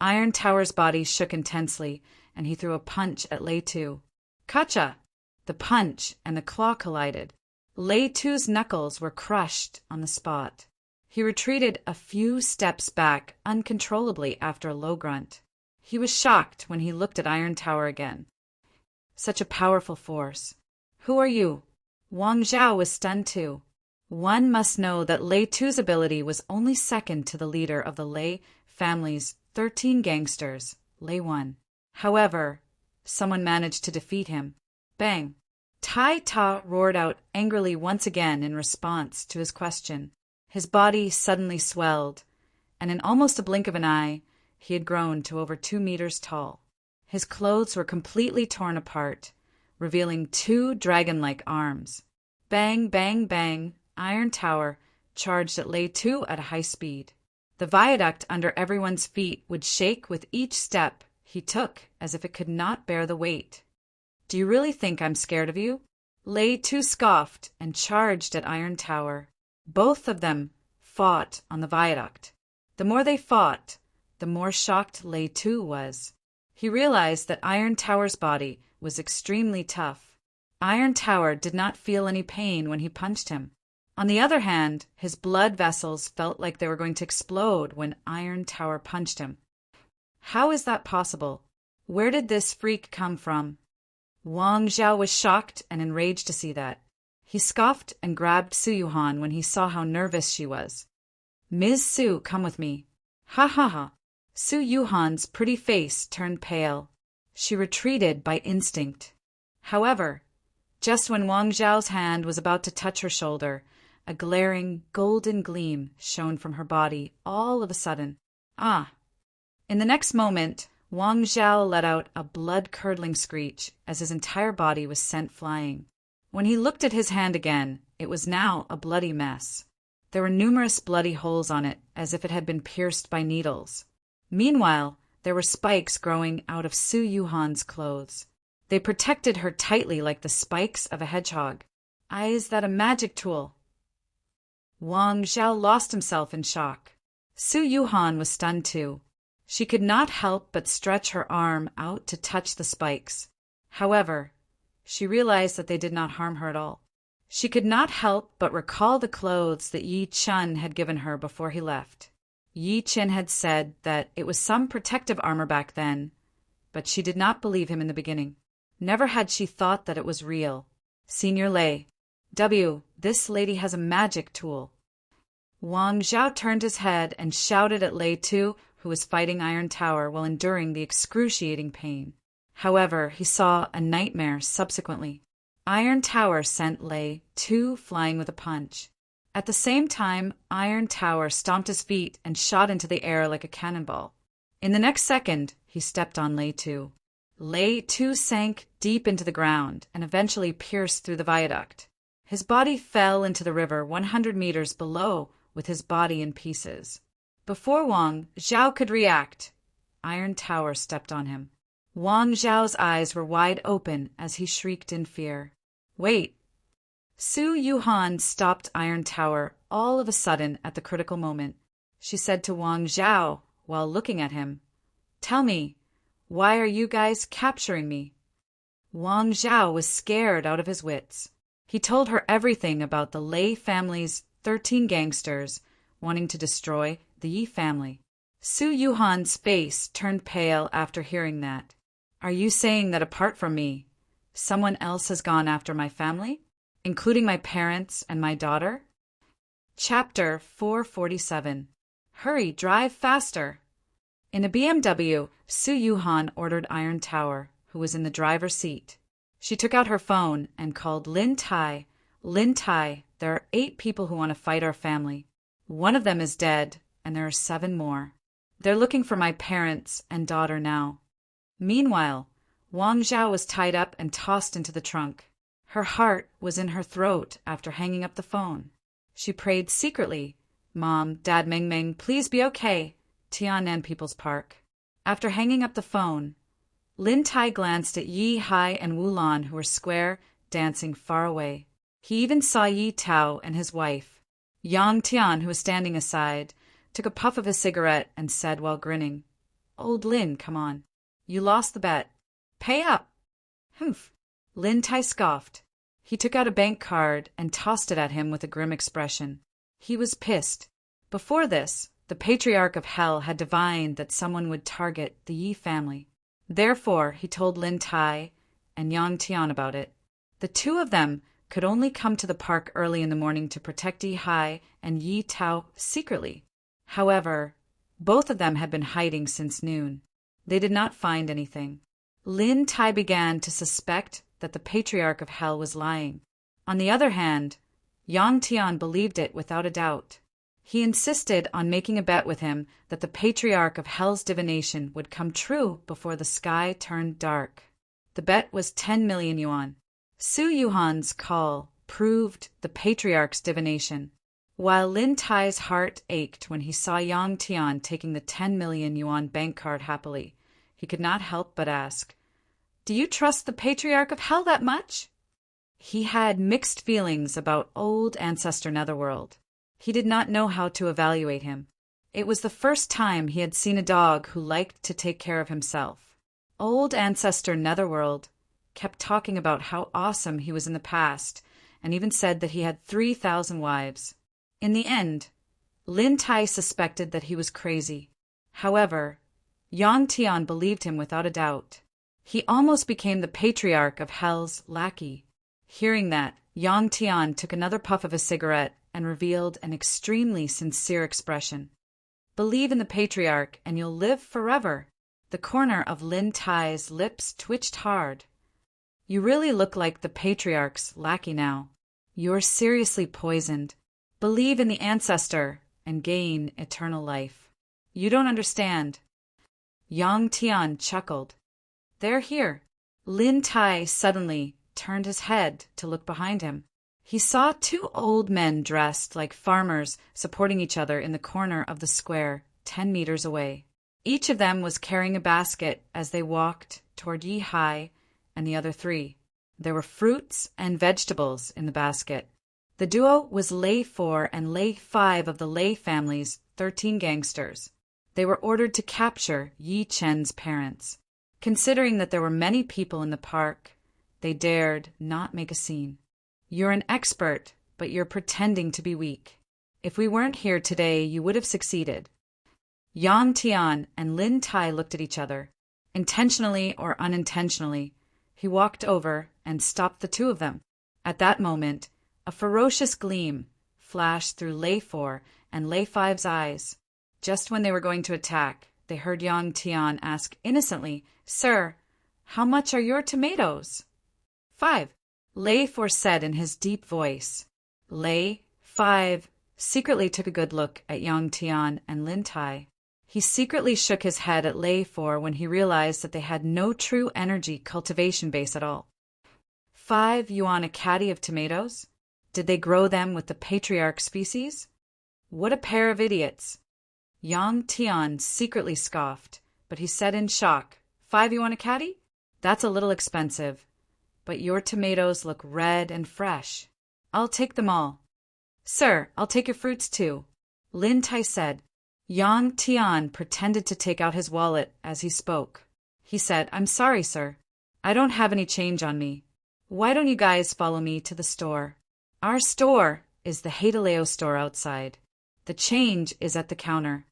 Iron Tower's body shook intensely, and he threw a punch at Lei Tu. Kacha! The punch and the claw collided. Lei Tu's knuckles were crushed on the spot. He retreated a few steps back uncontrollably after a low grunt. He was shocked when he looked at Iron Tower again. Such a powerful force. Who are you? Wang Zhao was stunned too. One must know that Lei Tu's ability was only second to the leader of the Lei family's 13 gangsters, Lei 1. However, someone managed to defeat him. Bang! Tai Ta roared out angrily once again in response to his question. His body suddenly swelled, and in almost a blink of an eye, he had grown to over 2 meters tall. His clothes were completely torn apart, revealing 2 dragon-like arms. Bang, bang, bang, Iron Tower charged at Lei Tu at a high speed. The viaduct under everyone's feet would shake with each step he took as if it could not bear the weight. Do you really think I'm scared of you? Lei Tu scoffed and charged at Iron Tower. Both of them fought on the viaduct. The more they fought, the more shocked Lei Tu was. He realized that Iron Tower's body was extremely tough. Iron Tower did not feel any pain when he punched him. On the other hand, his blood vessels felt like they were going to explode when Iron Tower punched him. How is that possible? Where did this freak come from? Wang Zhao was shocked and enraged to see that. He scoffed and grabbed Su Yuhan when he saw how nervous she was. Ms. Su, come with me. Ha ha ha. Su Yuhan's pretty face turned pale. She retreated by instinct. However, just when Wang Zhao's hand was about to touch her shoulder, a glaring golden gleam shone from her body all of a sudden. Ah! In the next moment, Wang Zhao let out a blood-curdling screech as his entire body was sent flying. When he looked at his hand again, it was now a bloody mess. There were numerous bloody holes on it, as if it had been pierced by needles. Meanwhile, there were spikes growing out of Su Yuhan's clothes. They protected her tightly like the spikes of a hedgehog. Is that a magic tool? Wang Zhao lost himself in shock. Su Yuhan was stunned too. She could not help but stretch her arm out to touch the spikes. However, she realized that they did not harm her at all. She could not help but recall the clothes that Yi Chun had given her before he left. Yi Chun had said that it was some protective armor back then, but she did not believe him in the beginning. Never had she thought that it was real. Senior Lei, this lady has a magic tool. Wang Zhao turned his head and shouted at Lei Tu, who was fighting Iron Tower while enduring the excruciating pain. However, he saw a nightmare subsequently. Iron Tower sent Lei Tu flying with a punch. At the same time, Iron Tower stomped his feet and shot into the air like a cannonball. In the next second, he stepped on Lei Tu. Lei Tu sank deep into the ground and eventually pierced through the viaduct. His body fell into the river 100 meters below with his body in pieces. Before Wang Zhao could react, Iron Tower stepped on him. Wang Zhao's eyes were wide open as he shrieked in fear. Wait! Su Yuhan stopped Iron Tower all of a sudden at the critical moment. She said to Wang Zhao while looking at him, "Tell me, why are you guys capturing me?" Wang Zhao was scared out of his wits. He told her everything about the Lei family's 13 gangsters wanting to destroy the Yi family. Su Yuhan's face turned pale after hearing that. Are you saying that apart from me, someone else has gone after my family, including my parents and my daughter? Chapter 447. Hurry, drive faster. In a BMW, Su Yuhan ordered Iron Tower, who was in the driver's seat. She took out her phone and called Lin Tai. Lin Tai, there are 8 people who want to fight our family. One of them is dead, and there are 7 more. They're looking for my parents and daughter now. Meanwhile, Wang Zhao was tied up and tossed into the trunk. Her heart was in her throat after hanging up the phone. She prayed secretly, "Mom, Dad Ming Ming, please be okay," Tiannan People's Park. After hanging up the phone, Lin Tai glanced at Yi Hai and Wu Lan, who were square, dancing far away. He even saw Yi Tao and his wife. Yang Tian, who was standing aside, took a puff of his cigarette and said while grinning, "Old Lin, come on. You lost the bet. Pay up." Humph. Lin Tai scoffed. He took out a bank card and tossed it at him with a grim expression. He was pissed. Before this, the Patriarch of Hell had divined that someone would target the Yi family. Therefore, he told Lin Tai and Yang Tian about it. The two of them could only come to the park early in the morning to protect Yi Hai and Yi Tao secretly. However, both of them had been hiding since noon. They did not find anything. Lin Tai began to suspect that the Patriarch of Hell was lying. On the other hand, Yang Tian believed it without a doubt. He insisted on making a bet with him that the Patriarch of Hell's divination would come true before the sky turned dark. The bet was 10 million yuan. Su Yuhan's call proved the Patriarch's divination. While Lin Tai's heart ached when he saw Yang Tian taking the 10 million yuan bank card happily, he could not help but ask, "Do you trust the Patriarch of Hell that much?" He had mixed feelings about old Ancestor Netherworld. He did not know how to evaluate him. It was the first time he had seen a dog who liked to take care of himself. Old Ancestor Netherworld kept talking about how awesome he was in the past, and even said that he had 3,000 wives. In the end, Lin Tai suspected that he was crazy. However, Yang Tian believed him without a doubt. He almost became the Patriarch of Hell's lackey. Hearing that, Yang Tian took another puff of his cigarette and revealed an extremely sincere expression. "Believe in the Patriarch and you'll live forever." The corner of Lin Tai's lips twitched hard. "You really look like the Patriarch's lackey now. You're seriously poisoned. Believe in the Ancestor and gain eternal life." "You don't understand." Yang Tian chuckled. "They're here." Lin Tai suddenly turned his head to look behind him. He saw two old men dressed like farmers supporting each other in the corner of the square 10 meters away. Each of them was carrying a basket as they walked toward Yi Hai and the other three. There were fruits and vegetables in the basket. The duo was Lei 4 and Lei 5 of the Lei family's 13 gangsters. They were ordered to capture Yi Chen's parents. Considering that there were many people in the park, they dared not make a scene. "You're an expert, but you're pretending to be weak. If we weren't here today, you would have succeeded." Yang Tian and Lin Tai looked at each other. Intentionally or unintentionally, he walked over and stopped the two of them. At that moment, a ferocious gleam flashed through Lei 4 and Lei 5's eyes. Just when they were going to attack, they heard Yang Tian ask innocently, "Sir, how much are your tomatoes?" "5. Lei 4 said in his deep voice. Lei 5 secretly took a good look at Yang Tian and Lin Tai. He secretly shook his head at Lei 4 when he realized that they had no true energy cultivation base at all. 5 yuan a caddy of tomatoes? Did they grow them with the Patriarch species? What a pair of idiots. Yang Tian secretly scoffed, but he said in shock, 5 yuan a caddy? That's a little expensive. But your tomatoes look red and fresh. I'll take them all." "Sir, I'll take your fruits too," Lin Tai said. Yang Tian pretended to take out his wallet as he spoke. He said, "I'm sorry, sir. I don't have any change on me. Why don't you guys follow me to the store? Our store is the Heideleo store outside. The change is at the counter."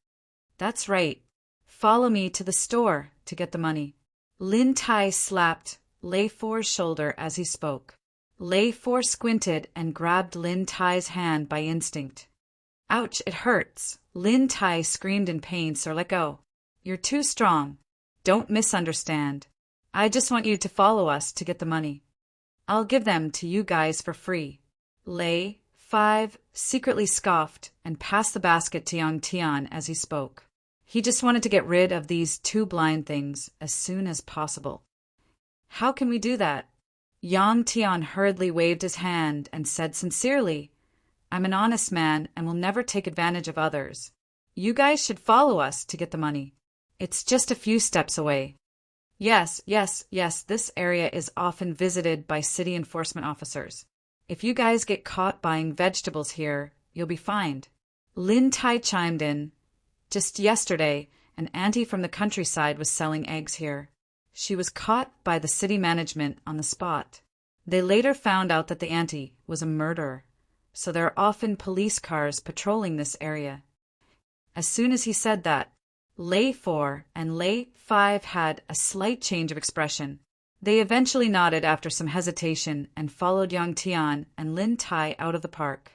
"That's right. Follow me to the store to get the money." Lin Tai slapped Lei 4's shoulder as he spoke. Lei 4 squinted and grabbed Lin Tai's hand by instinct. "Ouch, it hurts." Lin Tai screamed in pain, "Sir, let go. You're too strong. Don't misunderstand. I just want you to follow us to get the money. I'll give them to you guys for free." Lei 5 secretly scoffed and passed the basket to Yang Tian as he spoke. He just wanted to get rid of these two blind things as soon as possible. "How can we do that?" Yang Tian hurriedly waved his hand and said sincerely, "I'm an honest man and will never take advantage of others. You guys should follow us to get the money. It's just a few steps away." Yes, this area is often visited by city enforcement officers. If you guys get caught buying vegetables here, you'll be fined." Lin Tai chimed in. "Just yesterday, an auntie from the countryside was selling eggs here. She was caught by the city management on the spot. They later found out that the auntie was a murderer, so there are often police cars patrolling this area. As soon as he said that, Lei 4 and Lei 5 had a slight change of expression. They eventually nodded after some hesitation and followed Yang Tian and Lin Tai out of the park.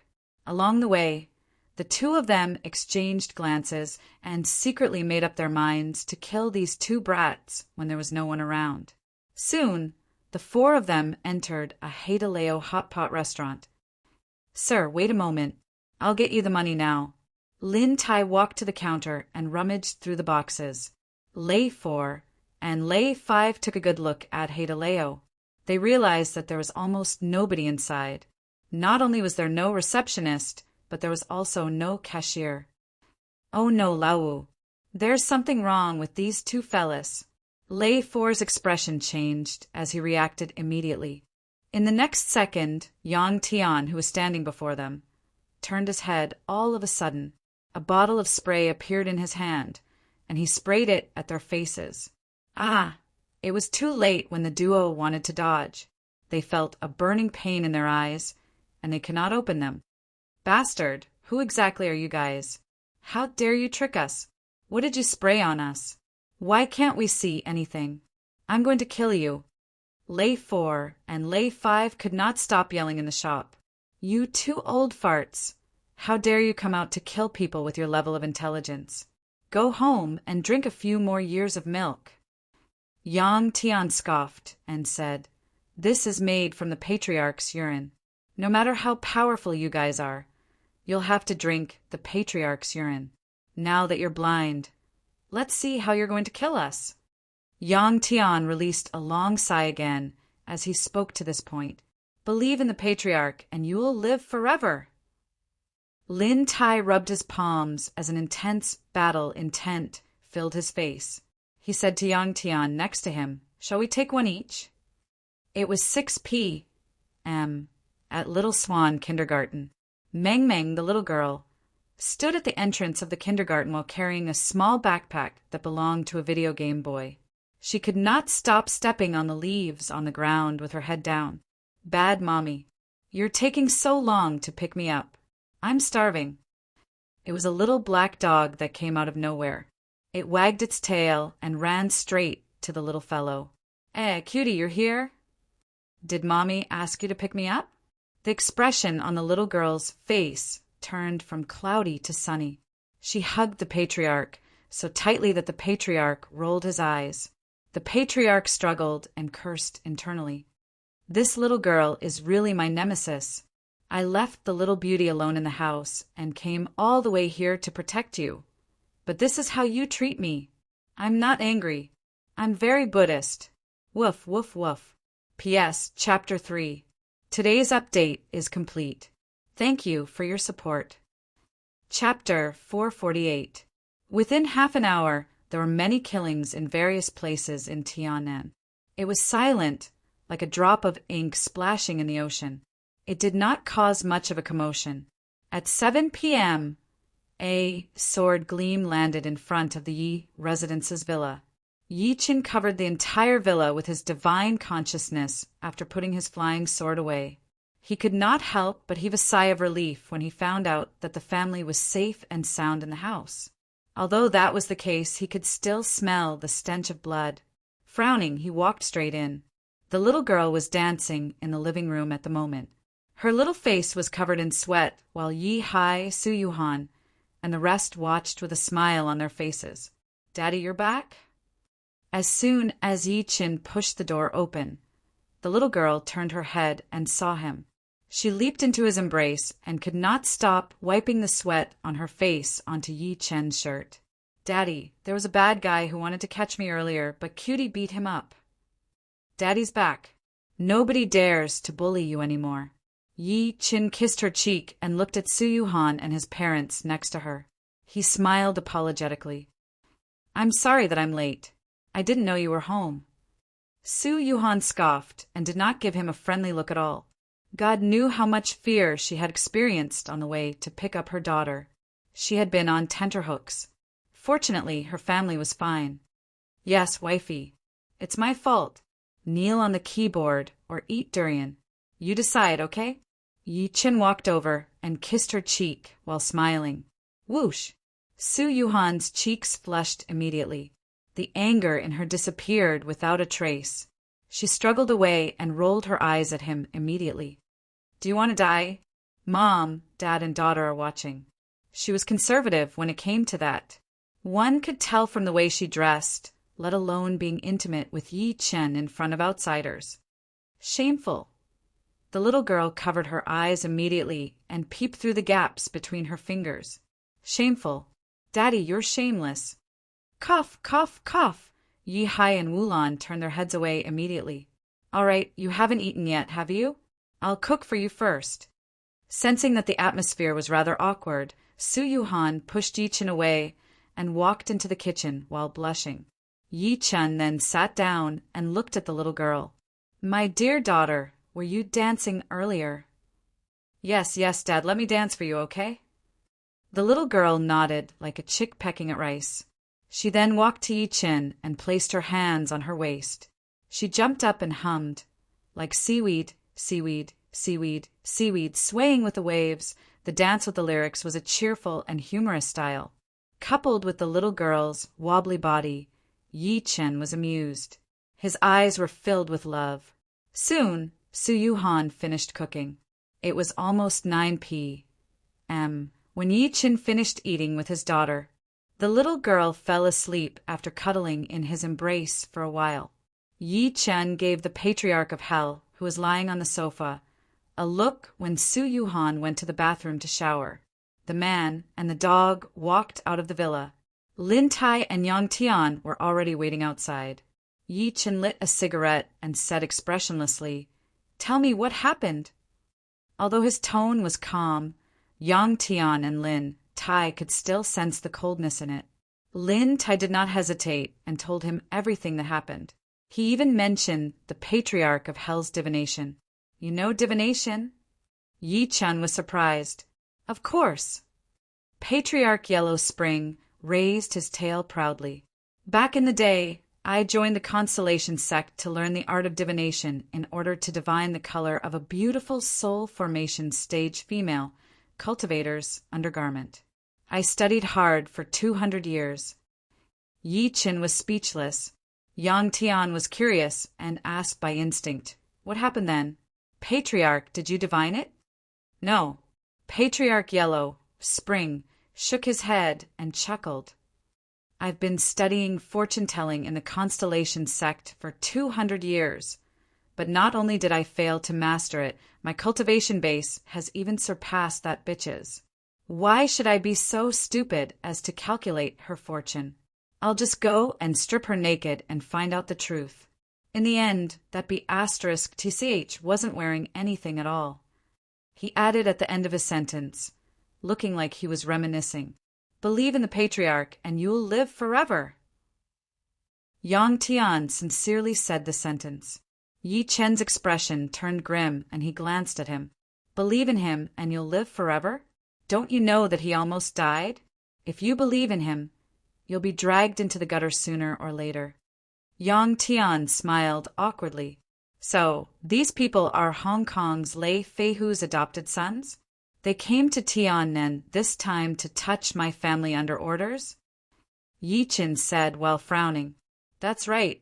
Along the way, the two of them exchanged glances and secretly made up their minds to kill these two brats when there was no one around. Soon, the four of them entered a Haidaleo hot pot restaurant. "Sir, wait a moment. I'll get you the money now." Lin Tai walked to the counter and rummaged through the boxes. Lei 4 and Lei 5 took a good look at Haidaleo. They realized that there was almost nobody inside. Not only was there no receptionist, but there was also no cashier. "Oh no, Lao. There's something wrong with these two fellas." Lei 4's expression changed as he reacted immediately. In the next second, Yang Tian, who was standing before them, turned his head all of a sudden. A bottle of spray appeared in his hand, and he sprayed it at their faces. It was too late when the duo wanted to dodge. They felt a burning pain in their eyes, and they could not open them. "Bastard, who exactly are you guys? How dare you trick us? What did you spray on us? Why can't we see anything? I'm going to kill you." Lei 4 and Lei 5 could not stop yelling in the shop. "You two old farts. How dare you come out to kill people with your level of intelligence? Go home and drink a few more years of milk." Yang Tian scoffed and said, "This is made from the patriarch's urine. No matter how powerful you guys are, you'll have to drink the patriarch's urine. Now that you're blind, let's see how you're going to kill us." Yang Tian released a long sigh again as he spoke to this point. "Believe in the patriarch and you will live forever." Lin Tai rubbed his palms as an intense battle intent filled his face. He said to Yang Tian next to him, "Shall we take one each?" It was 6 p.m. at Little Swan Kindergarten. Meng Meng, the little girl, stood at the entrance of the kindergarten while carrying a small backpack that belonged to a video game boy. She could not stop stepping on the leaves on the ground with her head down. "Bad mommy. You're taking so long to pick me up. I'm starving." It was a little black dog that came out of nowhere. It wagged its tail and ran straight to the little fellow. Cutie, you're here? Did mommy ask you to pick me up?" The expression on the little girl's face turned from cloudy to sunny. She hugged the patriarch so tightly that the patriarch rolled his eyes. The patriarch struggled and cursed internally. "This little girl is really my nemesis. I left the little beauty alone in the house and came all the way here to protect you. But this is how you treat me. I'm not angry. I'm very Buddhist. Woof, woof, woof." P.S. Chapter 3. Today's update is complete. Thank you for your support. Chapter 448. Within half an hour, there were many killings in various places in Tiannan. It was silent, like a drop of ink splashing in the ocean. It did not cause much of a commotion. At 7 p.m., a sword gleam landed in front of the Yi residence's villa. Yi Qin covered the entire villa with his divine consciousness after putting his flying sword away. He could not help but heave a sigh of relief when he found out that the family was safe and sound in the house. Although that was the case, he could still smell the stench of blood. Frowning, he walked straight in. The little girl was dancing in the living room at the moment. Her little face was covered in sweat, while Yi Hai, Su Yuhan, and the rest watched with a smile on their faces. "Daddy, you're back?" As soon as Yi Qin pushed the door open, the little girl turned her head and saw him. She leaped into his embrace and could not stop wiping the sweat on her face onto Yi Chen's shirt. "Daddy, there was a bad guy who wanted to catch me earlier, but Cutie beat him up. Daddy's back. Nobody dares to bully you anymore." Yi Qin kissed her cheek and looked at Su Yuhan and his parents next to her. He smiled apologetically. "I'm sorry that I'm late. I didn't know you were home." Su Yuhan scoffed and did not give him a friendly look at all. God knew how much fear she had experienced on the way to pick up her daughter. She had been on tenterhooks. Fortunately, her family was fine. "Yes, wifey. It's my fault. Kneel on the keyboard or eat durian. You decide, okay?" Yi Qin walked over and kissed her cheek while smiling. Whoosh! Su Yuhan's cheeks flushed immediately. The anger in her disappeared without a trace. She struggled away and rolled her eyes at him immediately. Do you want to die? Mom, Dad, and daughter are watching. She was conservative when it came to that. One could tell from the way she dressed, let alone being intimate with Yi Chen in front of outsiders. Shameful. The little girl covered her eyes immediately and peeped through the gaps between her fingers. Shameful. Daddy, you're shameless. Cough, cough, cough. Yi Hai and Wulan turned their heads away immediately. All right, you haven't eaten yet, have you? I'll cook for you first. Sensing that the atmosphere was rather awkward, Su Yuhan pushed Yi Chen away and walked into the kitchen while blushing. Yi Chen then sat down and looked at the little girl. My dear daughter, were you dancing earlier? Yes, yes, Dad, let me dance for you, okay? The little girl nodded like a chick pecking at rice. She then walked to Yi Chen and placed her hands on her waist. She jumped up and hummed, like seaweed, seaweed, seaweed, seaweed, swaying with the waves. The dance with the lyrics was a cheerful and humorous style. Coupled with the little girl's wobbly body, Yi Chen was amused. His eyes were filled with love. Soon, Su Yuhan finished cooking. It was almost 9 p.m. when Yi Chen finished eating with his daughter. The little girl fell asleep after cuddling in his embrace for a while. Yi Chen gave the patriarch of hell, who was lying on the sofa, a look when Su Yuhan went to the bathroom to shower. The man and the dog walked out of the villa. Lin Tai and Yang Tian were already waiting outside. Yi Chen lit a cigarette and said expressionlessly, Tell me what happened. Although his tone was calm, Yang Tian and Lin Tai could still sense the coldness in it. Lin Tai did not hesitate and told him everything that happened. He even mentioned the patriarch of hell's divination. You know divination? Yi Chen was surprised. Of course. Patriarch Yellow Spring raised his tail proudly. Back in the day, I joined the Constellation sect to learn the art of divination in order to divine the color of a beautiful soul formation stage female, Cultivator's undergarment. I studied hard for 200 years. Yi Chen was speechless. Yang Tian was curious and asked by instinct, What happened then? Patriarch, did you divine it? No. Patriarch Yellow Spring shook his head and chuckled. I've been studying fortune-telling in the Constellation sect for 200 years. But not only did I fail to master it, my cultivation base has even surpassed that bitch's. Why should I be so stupid as to calculate her fortune? I'll just go and strip her naked and find out the truth. In the end, that *TCH wasn't wearing anything at all. He added at the end of his sentence, looking like he was reminiscing, Believe in the patriarch and you'll live forever. Yang Tian sincerely said the sentence. Yi Chen's expression turned grim and he glanced at him. Believe in him and you'll live forever? Don't you know that he almost died? If you believe in him, you'll be dragged into the gutter sooner or later. Yang Tian smiled awkwardly. So, these people are Hong Kong's Lei Feihu's adopted sons? They came to Tiananmen this time to touch my family under orders? Yi Chen said while frowning. That's right.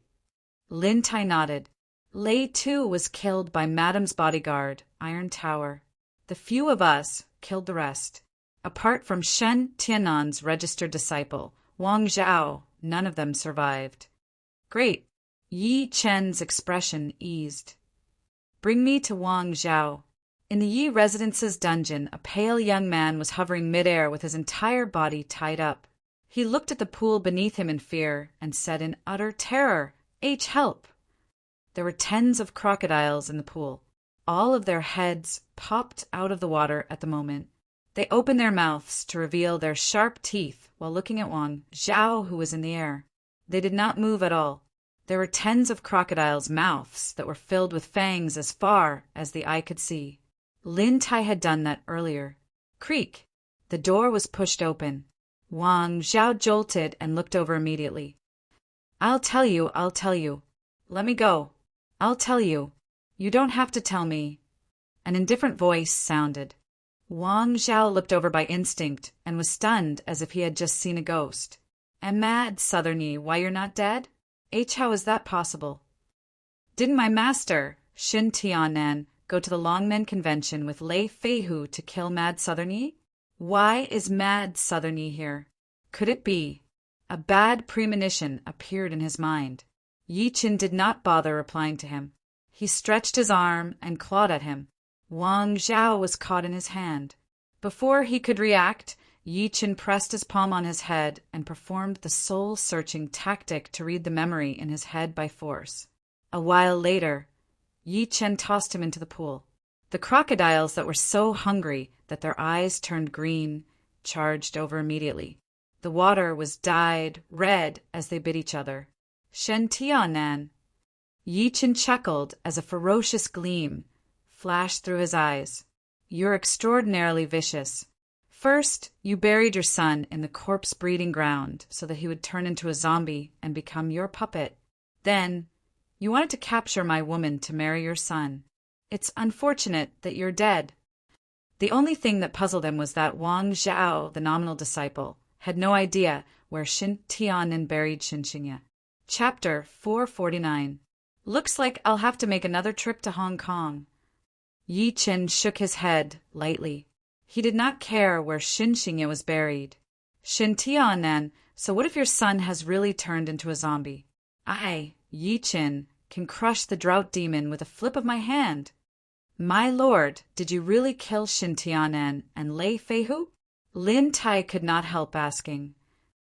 Lin Tai nodded. Lei too was killed by Madame's bodyguard, Iron Tower. The few of us killed the rest. Apart from Shen Tiannan's registered disciple, Wang Zhao, none of them survived. Great. Yi Chen's expression eased. Bring me to Wang Zhao. In the Yi residence's dungeon, a pale young man was hovering midair with his entire body tied up. He looked at the pool beneath him in fear and said in utter terror, H, help! There were tens of crocodiles in the pool. All of their heads popped out of the water at the moment. They opened their mouths to reveal their sharp teeth while looking at Wang Zhao, who was in the air. They did not move at all. There were tens of crocodiles' mouths that were filled with fangs as far as the eye could see. Lin Tai had done that earlier. Creak! The door was pushed open. Wang Zhao jolted and looked over immediately. I'll tell you. Let me go. I'll tell you. You don't have to tell me. An indifferent voice sounded. Wang Zhao looked over by instinct and was stunned as if he had just seen a ghost. "Am mad, Southern Yi, why you're not dead? How is that possible? Didn't my master, Shin Tianan, go to the Longmen Convention with Lei Feihu to kill mad Southern Yi? Why is mad Southern Yi here? Could it be?" A bad premonition appeared in his mind. Yi Qin did not bother replying to him. He stretched his arm and clawed at him. Wang Zhao was caught in his hand. Before he could react, Yi Qin pressed his palm on his head and performed the soul-searching tactic to read the memory in his head by force. A while later, Yi Qin tossed him into the pool. The crocodiles that were so hungry that their eyes turned green charged over immediately. The water was dyed red as they bit each other. "Shen Tianan." Yi Qin chuckled as a ferocious gleam flashed through his eyes. "You're extraordinarily vicious. First, you buried your son in the corpse breeding ground so that he would turn into a zombie and become your puppet. Then, you wanted to capture my woman to marry your son. It's unfortunate that you're dead." The only thing that puzzled him was that Wang Zhao, the nominal disciple, had no idea where Shin Tianan buried Xinxingye. Chapter 449. Looks like I'll have to make another trip to Hong Kong. Yi Qin shook his head lightly. He did not care where Xinxingye was buried. "Shin Tianan, so what if your son has really turned into a zombie? I, Yi Qin, can crush the drought demon with a flip of my hand. My lord, did you really kill Shin Tianan and Lei Feihu?" Lin Tai could not help asking.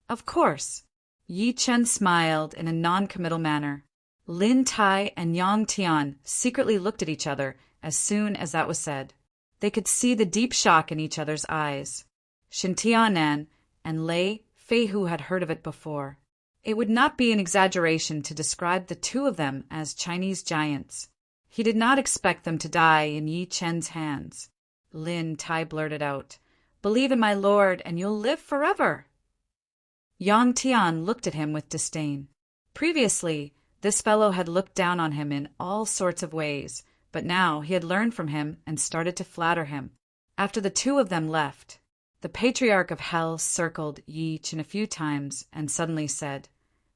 "Of course." Yi Chen smiled in a non-committal manner. Lin Tai and Yang Tian secretly looked at each other as soon as that was said. They could see the deep shock in each other's eyes. Shin Tianan and Lei Feihu had heard of it before. It would not be an exaggeration to describe the two of them as Chinese giants. He did not expect them to die in Yi Chen's hands. Lin Tai blurted out, "Believe in my lord and you'll live forever." Yang Tian looked at him with disdain. Previously, this fellow had looked down on him in all sorts of ways, but now he had learned from him and started to flatter him. After the two of them left, the Patriarch of Hell circled Yi Qin a few times and suddenly said,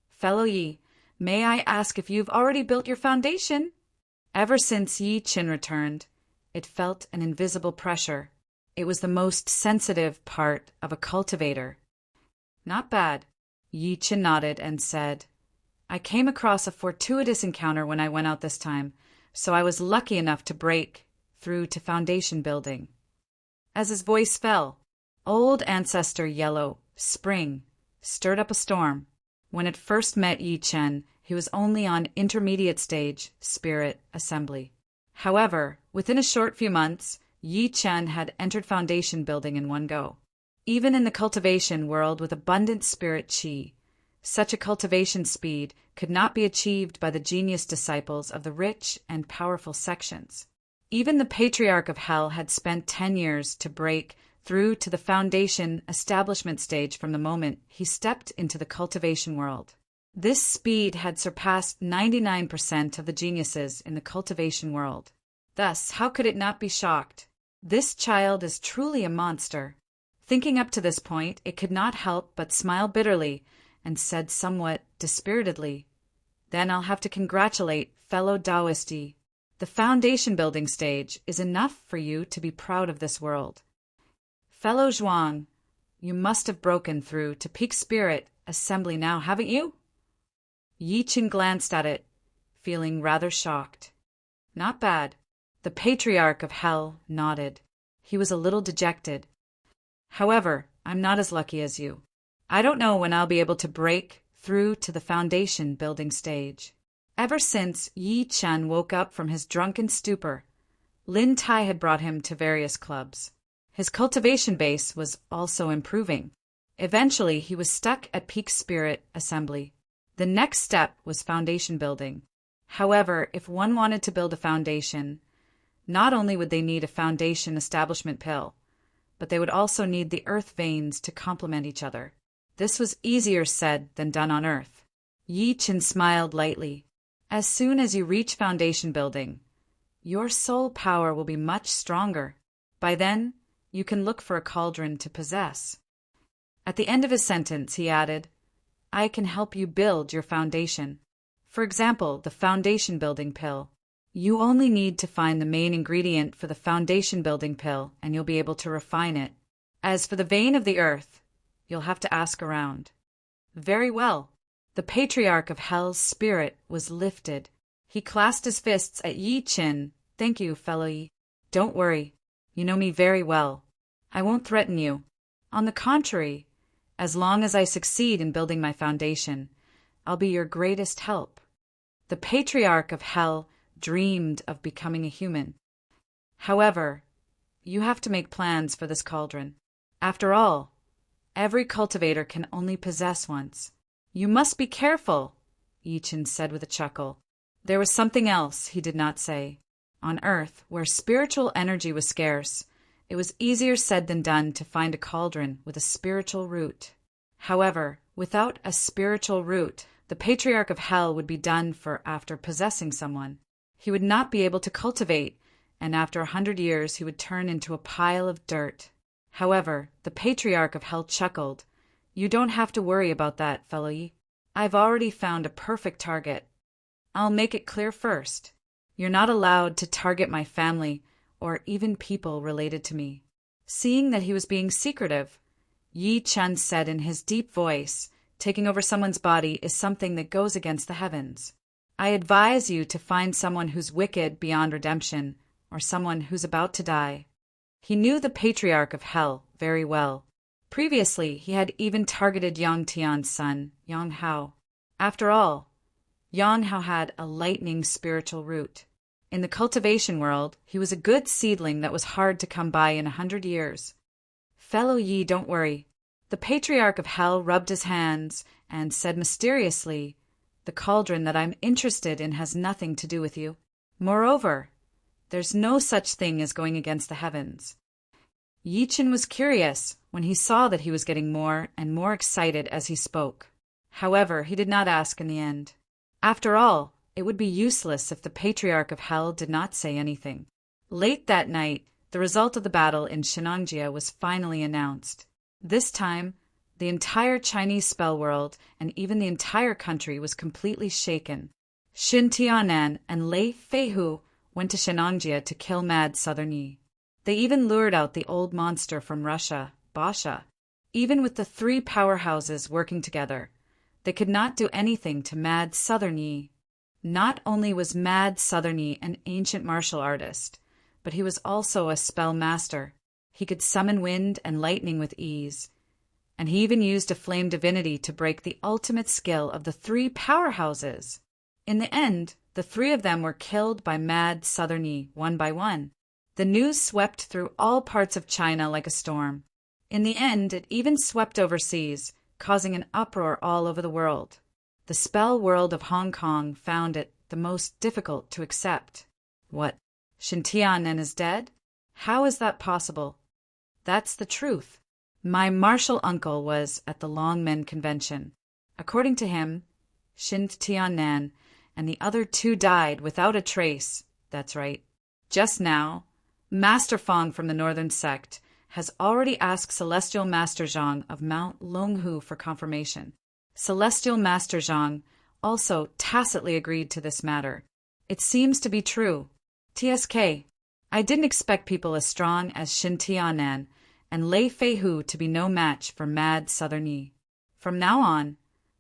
"Fellow Yi, may I ask if you've already built your foundation?" Ever since Yi Qin returned, it felt an invisible pressure. It was the most sensitive part of a cultivator. "Not bad." Yi Qin nodded and said, "I came across a fortuitous encounter when I went out this time, so I was lucky enough to break through to foundation building." As his voice fell, old ancestor Yellow, Spring, stirred up a storm. When it first met Yi Chen, he was only on intermediate stage, Spirit, Assembly. However, within a short few months, Yi Chen had entered foundation building in one go. Even in the cultivation world with abundant spirit qi, such a cultivation speed could not be achieved by the genius disciples of the rich and powerful sections. Even the Patriarch of Hell had spent 10 years to break through to the foundation establishment stage from the moment he stepped into the cultivation world. This speed had surpassed 99% of the geniuses in the cultivation world. Thus, how could it not be shocked? This child is truly a monster. Thinking up to this point, it could not help but smile bitterly and said somewhat dispiritedly, "Then I'll have to congratulate fellow Taoist Yi. The foundation building stage is enough for you to be proud of this world. Fellow Zhuang, you must have broken through to peak spirit assembly now, haven't you?" Yi Qin glanced at it, feeling rather shocked. "Not bad." The Patriarch of Hell nodded. He was a little dejected. "However, I'm not as lucky as you. I don't know when I'll be able to break through to the foundation building stage." Ever since Yi Chen woke up from his drunken stupor, Lin Tai had brought him to various clubs. His cultivation base was also improving. Eventually, he was stuck at peak spirit assembly. The next step was foundation building. However, if one wanted to build a foundation, not only would they need a foundation establishment pill, but they would also need the earth veins to complement each other. This was easier said than done on Earth. Yi Qin smiled lightly. "As soon as you reach foundation building, your soul power will be much stronger. By then, you can look for a cauldron to possess. At the end of his sentence, he added, I can help you build your foundation. For example, the foundation building pill. You only need to find the main ingredient for the foundation building pill, and you'll be able to refine it. As for the vein of the earth, you'll have to ask around. Very well. The patriarch of Hell's spirit was lifted. He clasped his fists at Yi Qin. Thank you, fellow Yi. Don't worry. You know me very well. I won't threaten you. On the contrary, as long as I succeed in building my foundation, I'll be your greatest help. The patriarch of Hell dreamed of becoming a human. However, you have to make plans for this cauldron. After all, every cultivator can only possess once. You must be careful, Yi Qin said with a chuckle. There was something else he did not say. On Earth, where spiritual energy was scarce, it was easier said than done to find a cauldron with a spiritual root. However, without a spiritual root, the patriarch of Hell would be done for after possessing someone. He would not be able to cultivate, and after 100 years he would turn into a pile of dirt. However, the patriarch of Hell chuckled. You don't have to worry about that, fellow Yi. I've already found a perfect target. I'll make it clear first. You're not allowed to target my family or even people related to me. Seeing that he was being secretive, Yi Qin said in his deep voice, taking over someone's body is something that goes against the heavens. I advise you to find someone who's wicked beyond redemption or someone who's about to die. He knew the patriarch of Hell very well. Previously, he had even targeted Yang Tian's son, Yang Hao. After all, Yang Hao had a lightning spiritual root. In the cultivation world, he was a good seedling that was hard to come by in 100 years. Fellow Yi, don't worry. The patriarch of Hell rubbed his hands and said mysteriously, the cauldron that I'm interested in has nothing to do with you. Moreover, there's no such thing as going against the heavens. Yi Qin was curious when he saw that he was getting more and more excited as he spoke. However, he did not ask in the end. After all, it would be useless if the patriarch of Hell did not say anything. Late that night, the result of the battle in Shenangjia was finally announced. This time, the entire Chinese spell world and even the entire country was completely shaken. Xin Tianan and Lei Feihu went to Shenangjia to kill Mad Southern Yi. They even lured out the old monster from Russia, Basha. Even with the 3 powerhouses working together, they could not do anything to Mad Southern Yi. Not only was Mad Southern Yi an ancient martial artist, but he was also a spell master. He could summon wind and lightning with ease, and he even used a flame divinity to break the ultimate skill of the 3 powerhouses. In the end, the 3 of them were killed by Mad Southern Yi, one by one. The news swept through all parts of China like a storm. In the end, it even swept overseas, causing an uproar all over the world. The spell world of Hong Kong found it the most difficult to accept. What? Xin Tianan is dead? How is that possible? That's the truth. My martial uncle was at the Longmen Convention. According to him, Xin Tianan and the other 2 died without a trace. That's right. Just now, Master Fong from the Northern Sect has already asked Celestial Master Zhang of Mount Longhu for confirmation. Celestial Master Zhang also tacitly agreed to this matter. It seems to be true. TSK, I didn't expect people as strong as Xin Tianan and Lei Feihu to be no match for Mad Southern Yi. From now on,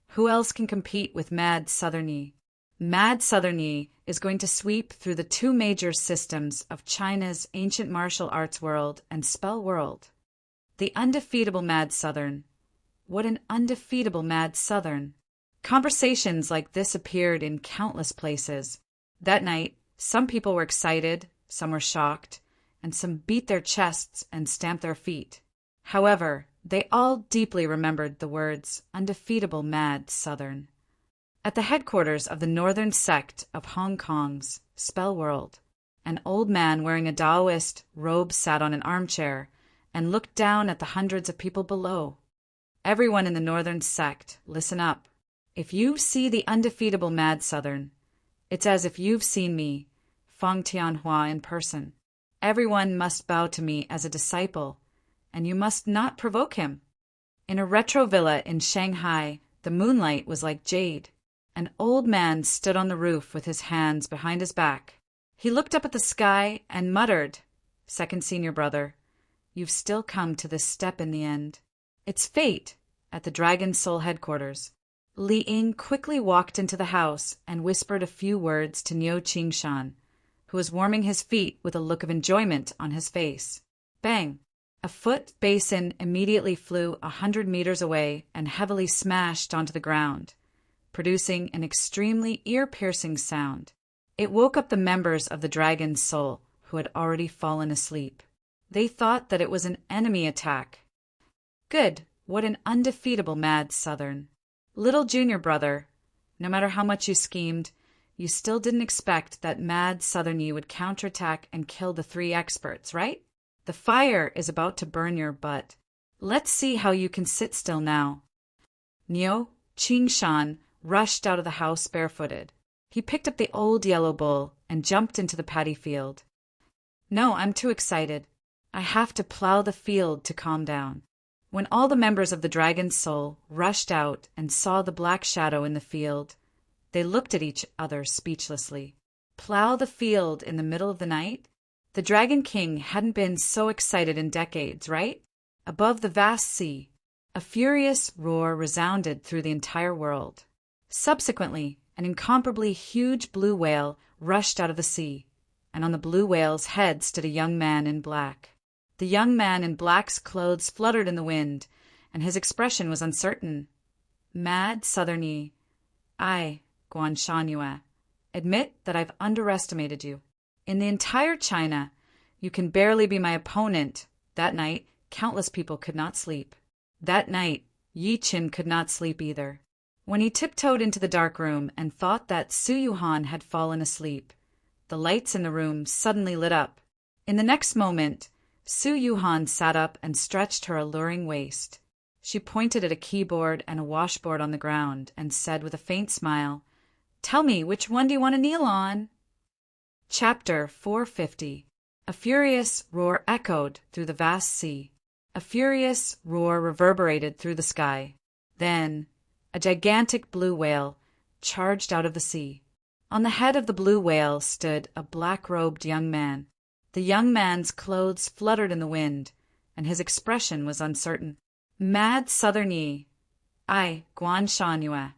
who else can compete with Mad Southern Yi? Mad Southern Yi is going to sweep through the 2 major systems of China's ancient martial arts world and spell world. The undefeatable Mad Southern. What an undefeatable Mad Southern. Conversations like this appeared in countless places. That night, some people were excited, some were shocked, and some beat their chests and stamped their feet. However, they all deeply remembered the words, undefeatable Mad Southern. At the headquarters of the Northern Sect of Hong Kong's spell world, an old man wearing a Taoist robe sat on an armchair and looked down at the hundreds of people below. Everyone in the Northern Sect, listen up. If you see the undefeatable Mad Southern, it's as if you've seen me, Fong Tianhua, in person. Everyone must bow to me as a disciple and you must not provoke him. In a retro villa in Shanghai, the moonlight was like jade. An old man stood on the roof with his hands behind his back. He looked up at the sky and muttered, "Second senior brother, you've still come to this step in the end. It's fate." At the Dragon Soul headquarters, Li Ying quickly walked into the house and whispered a few words to Niu Qingshan, who was warming his feet with a look of enjoyment on his face. Bang! A foot basin immediately flew 100 meters away and heavily smashed onto the ground, producing an extremely ear-piercing sound. It woke up the members of the Dragon's Soul, who had already fallen asleep. They thought that it was an enemy attack. Good, what an undefeatable Mad Southern. Little junior brother, no matter how much you schemed, you still didn't expect that Mad Southern Yi would counterattack and kill the 3 experts, right? The fire is about to burn your butt. Let's see how you can sit still now. Niu Qingshan rushed out of the house barefooted. He picked up the old yellow bull and jumped into the paddy field. No, I'm too excited. I have to plow the field to calm down. When all the members of the Dragon's Soul rushed out and saw the black shadow in the field, they looked at each other speechlessly. Plow the field in the middle of the night? The Dragon King hadn't been so excited in decades, right? Above the vast sea, a furious roar resounded through the entire world. Subsequently, an incomparably huge blue whale rushed out of the sea, and on the blue whale's head stood a young man in black. The young man in black's clothes fluttered in the wind, and his expression was uncertain. Mad Southern Yi, I, Guan Shangyue, admit that I've underestimated you. In the entire China, you can barely be my opponent. That night, countless people could not sleep. That night, Yi Qin could not sleep either. When he tiptoed into the dark room and thought that Su Yuhan had fallen asleep, the lights in the room suddenly lit up. In the next moment, Su Yuhan sat up and stretched her alluring waist. She pointed at a keyboard and a washboard on the ground and said with a faint smile, "Tell me, which one do you want to kneel on?" Chapter 450. A furious roar echoed through the vast sea. A furious roar reverberated through the sky. Then, a gigantic blue whale charged out of the sea. On the head of the blue whale stood a black-robed young man. The young man's clothes fluttered in the wind, and his expression was uncertain. Mad Southern Yi, I, Guan Shangyue,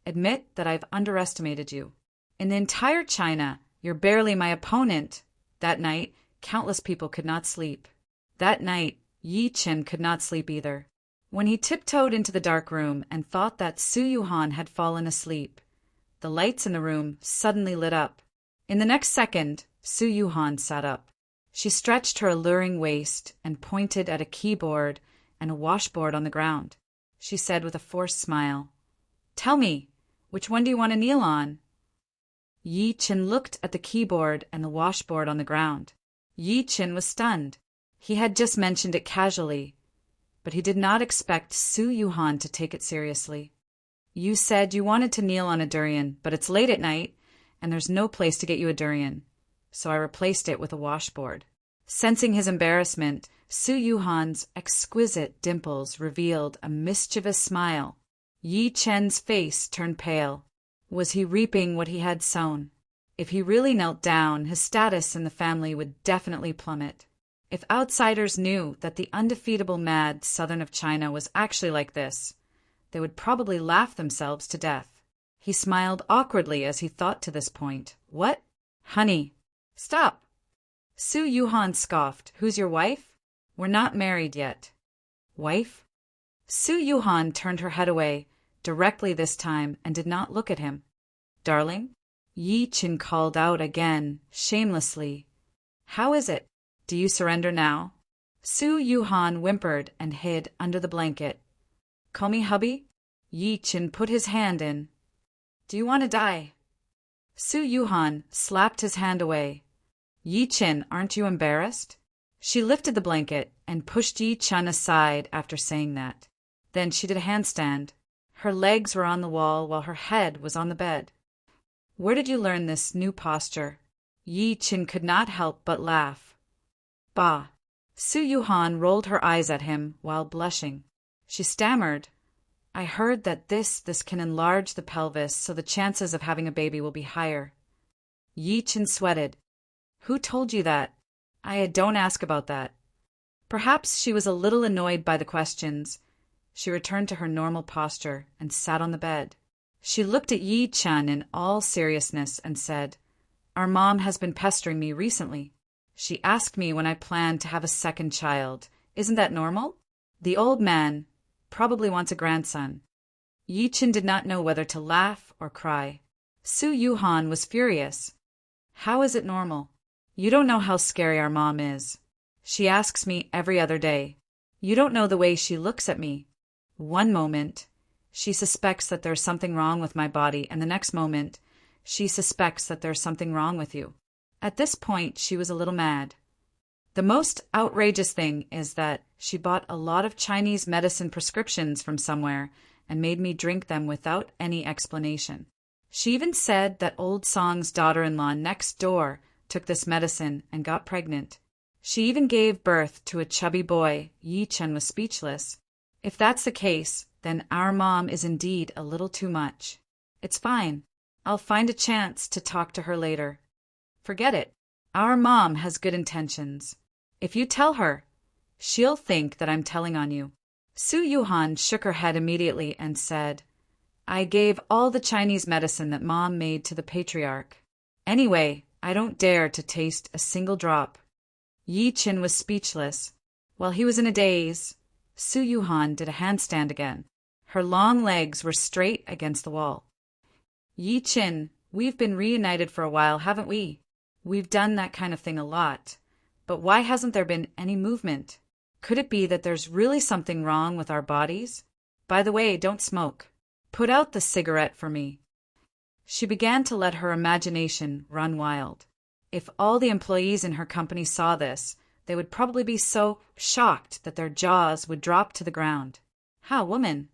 admit that I've underestimated you. In the entire China, you're barely my opponent. That night, countless people could not sleep. That night, Yi Qin could not sleep either. When he tiptoed into the dark room and thought that Su Yuhan had fallen asleep, the lights in the room suddenly lit up. In the next second, Su Yuhan sat up. She stretched her alluring waist and pointed at a keyboard and a washboard on the ground. She said with a forced smile, "Tell me, which one do you want to kneel on?" Yi Qin looked at the keyboard and the washboard on the ground. Yi Qin was stunned. He had just mentioned it casually, but he did not expect Su Yuhan to take it seriously. "You said you wanted to kneel on a durian, but it's late at night, and there's no place to get you a durian, so I replaced it with a washboard." Sensing his embarrassment, Su Yuhan's exquisite dimples revealed a mischievous smile. Yi Chen's face turned pale. Was he reaping what he had sown? If he really knelt down, his status in the family would definitely plummet. If outsiders knew that the undefeatable Mad Southern of China was actually like this, they would probably laugh themselves to death. He smiled awkwardly as he thought to this point. "What? Honey, stop." Su Yuhan scoffed. "Who's your wife?" "We're not married yet." "Wife?" Su Yuhan turned her head away, directly this time, and did not look at him. "Darling?" Yi Qin called out again, shamelessly. "How is it? Do you surrender now?" Su Yuhan whimpered and hid under the blanket. "Call me hubby?" Yi Qin put his hand in. "Do you want to die?" Su Yuhan slapped his hand away. "Yi Qin, aren't you embarrassed?" She lifted the blanket and pushed Yi Qin aside after saying that. Then she did a handstand. Her legs were on the wall while her head was on the bed. "Where did you learn this new posture?" Yi Qin could not help but laugh. "Bah." Su Yuhan rolled her eyes at him while blushing. She stammered, I heard that this can enlarge the pelvis so the chances of having a baby will be higher. Yi Chen sweated. Who told you that? Don't ask about that. Perhaps she was a little annoyed by the questions. She returned to her normal posture and sat on the bed. She looked at Yi Chen in all seriousness and said, Our mom has been pestering me recently. She asked me when I planned to have a second child. Isn't that normal? The old man probably wants a grandson. Yi Chen did not know whether to laugh or cry. Su Yuhan was furious. How is it normal? You don't know how scary our mom is. She asks me every other day. You don't know the way she looks at me. One moment, she suspects that there's something wrong with my body, and the next moment, she suspects that there's something wrong with you. At this point, she was a little mad. The most outrageous thing is that she bought a lot of Chinese medicine prescriptions from somewhere and made me drink them without any explanation. She even said that Old Song's daughter-in-law next door took this medicine and got pregnant. She even gave birth to a chubby boy. Yi Chen was speechless. If that's the case, then our mom is indeed a little too much. It's fine. I'll find a chance to talk to her later. Forget it. Our mom has good intentions. If you tell her, she'll think that I'm telling on you. Su Yuhan shook her head immediately and said, I gave all the Chinese medicine that Mom made to the patriarch. Anyway, I don't dare to taste a single drop. Yi Chen was speechless. While he was in a daze, Su Yuhan did a handstand again. Her long legs were straight against the wall. Yi Chen, we've been reunited for a while, haven't we? We've done that kind of thing a lot. But why hasn't there been any movement? Could it be that there's really something wrong with our bodies? By the way, don't smoke. Put out the cigarette for me. She began to let her imagination run wild. If all the employees in her company saw this, they would probably be so shocked that their jaws would drop to the ground. How, woman?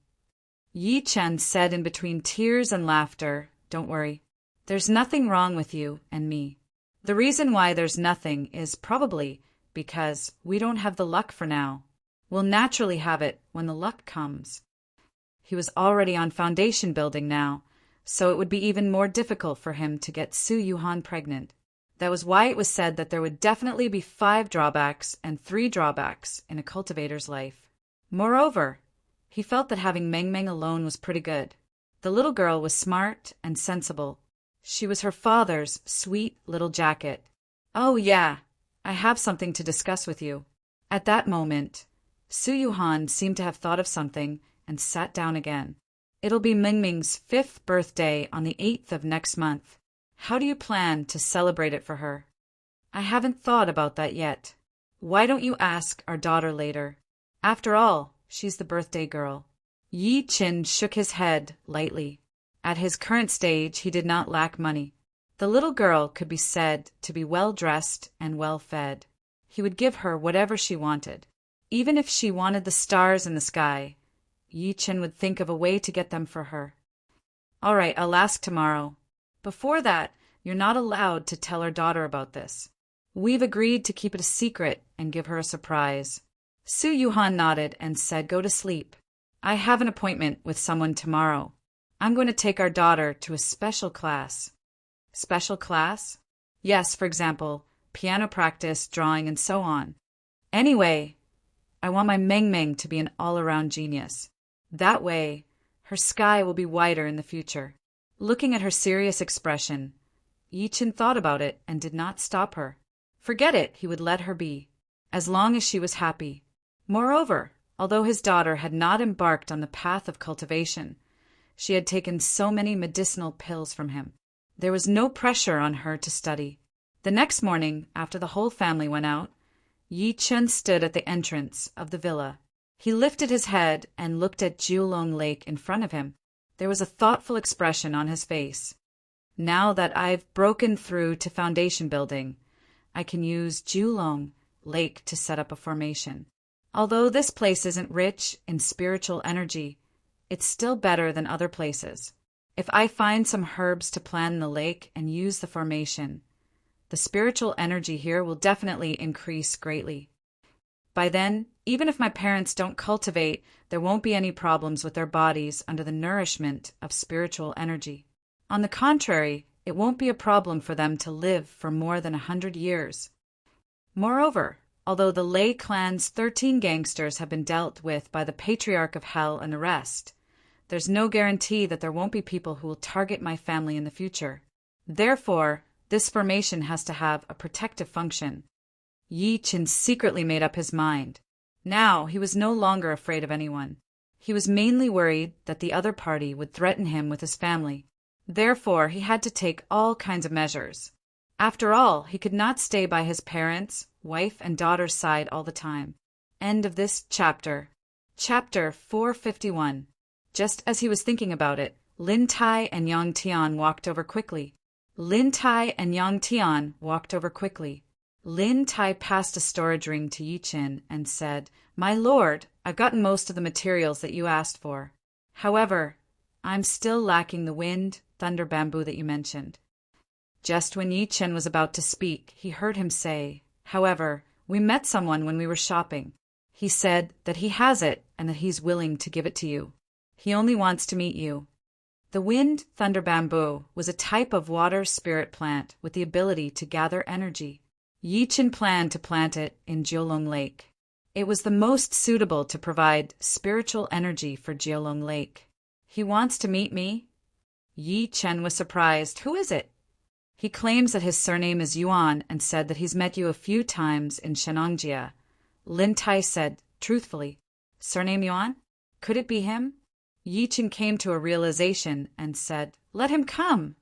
Yi Chen said in between tears and laughter, Don't worry. There's nothing wrong with you and me. The reason why there's nothing is probably because we don't have the luck for now. We'll naturally have it when the luck comes. He was already on foundation building now, so it would be even more difficult for him to get Su Yuhan pregnant. That was why it was said that there would definitely be 5 drawbacks and 3 drawbacks in a cultivator's life. Moreover, he felt that having Meng Meng alone was pretty good. The little girl was smart and sensible. She was her father's sweet little jacket. Oh yeah, I have something to discuss with you. At that moment, Su Yuhan seemed to have thought of something and sat down again. It'll be Meng Meng's 5th birthday on the 8th of next month. How do you plan to celebrate it for her? I haven't thought about that yet. Why don't you ask our daughter later? After all, she's the birthday girl. Yi Chen shook his head lightly. At his current stage, he did not lack money. The little girl could be said to be well-dressed and well-fed. He would give her whatever she wanted. Even if she wanted the stars in the sky, Yi Chen would think of a way to get them for her. All right, I'll ask tomorrow. Before that, you're not allowed to tell our daughter about this. We've agreed to keep it a secret and give her a surprise. Su Yuhan nodded and said, Go to sleep. I have an appointment with someone tomorrow. I'm going to take our daughter to a special class. Special class? Yes, for example, piano practice, drawing, and so on. Anyway, I want my Meng Meng to be an all-around genius. That way, her sky will be wider in the future. Looking at her serious expression, Yi Chen thought about it and did not stop her. Forget it, he would let her be, as long as she was happy. Moreover, although his daughter had not embarked on the path of cultivation, she had taken so many medicinal pills from him. There was no pressure on her to study. The next morning, after the whole family went out, Yi Chen stood at the entrance of the villa. He lifted his head and looked at Jiulong Lake in front of him. There was a thoughtful expression on his face. Now that I've broken through to foundation building, I can use Jiulong Lake to set up a formation. Although this place isn't rich in spiritual energy, it's still better than other places. If I find some herbs to plant in the lake and use the formation, the spiritual energy here will definitely increase greatly. By then, even if my parents don't cultivate, there won't be any problems with their bodies under the nourishment of spiritual energy. On the contrary, it won't be a problem for them to live for more than 100 years. Moreover, although the Lei clan's 13 gangsters have been dealt with by the Patriarch of Hell and the rest, there's no guarantee that there won't be people who will target my family in the future. Therefore, this formation has to have a protective function. Yi Qin secretly made up his mind. Now he was no longer afraid of anyone. He was mainly worried that the other party would threaten him with his family. Therefore, he had to take all kinds of measures. After all, he could not stay by his parents, wife, and daughter's side all the time. End of this chapter. Chapter 451. Just as he was thinking about it, Lin Tai and Yang Tian walked over quickly. Lin Tai passed a storage ring to Yi Qin and said, "My lord, I've gotten most of the materials that you asked for. However, I'm still lacking the wind, thunder bamboo that you mentioned." Just when Yi Qin was about to speak, he heard him say, "However, we met someone when we were shopping. He said that he has it and that he's willing to give it to you. He only wants to meet you." The wind thunder bamboo was a type of water spirit plant with the ability to gather energy. Yi Qin planned to plant it in Jiulong Lake. It was the most suitable to provide spiritual energy for Jiulong Lake. "He wants to meet me?" Yi Qin was surprised. "Who is it?" "He claims that his surname is Yuan and said that he's met you a few times in Shenangjia." Lin Tai said, truthfully, "Surname Yuan? Could it be him?" Yi Qin came to a realization and said, "Let him come."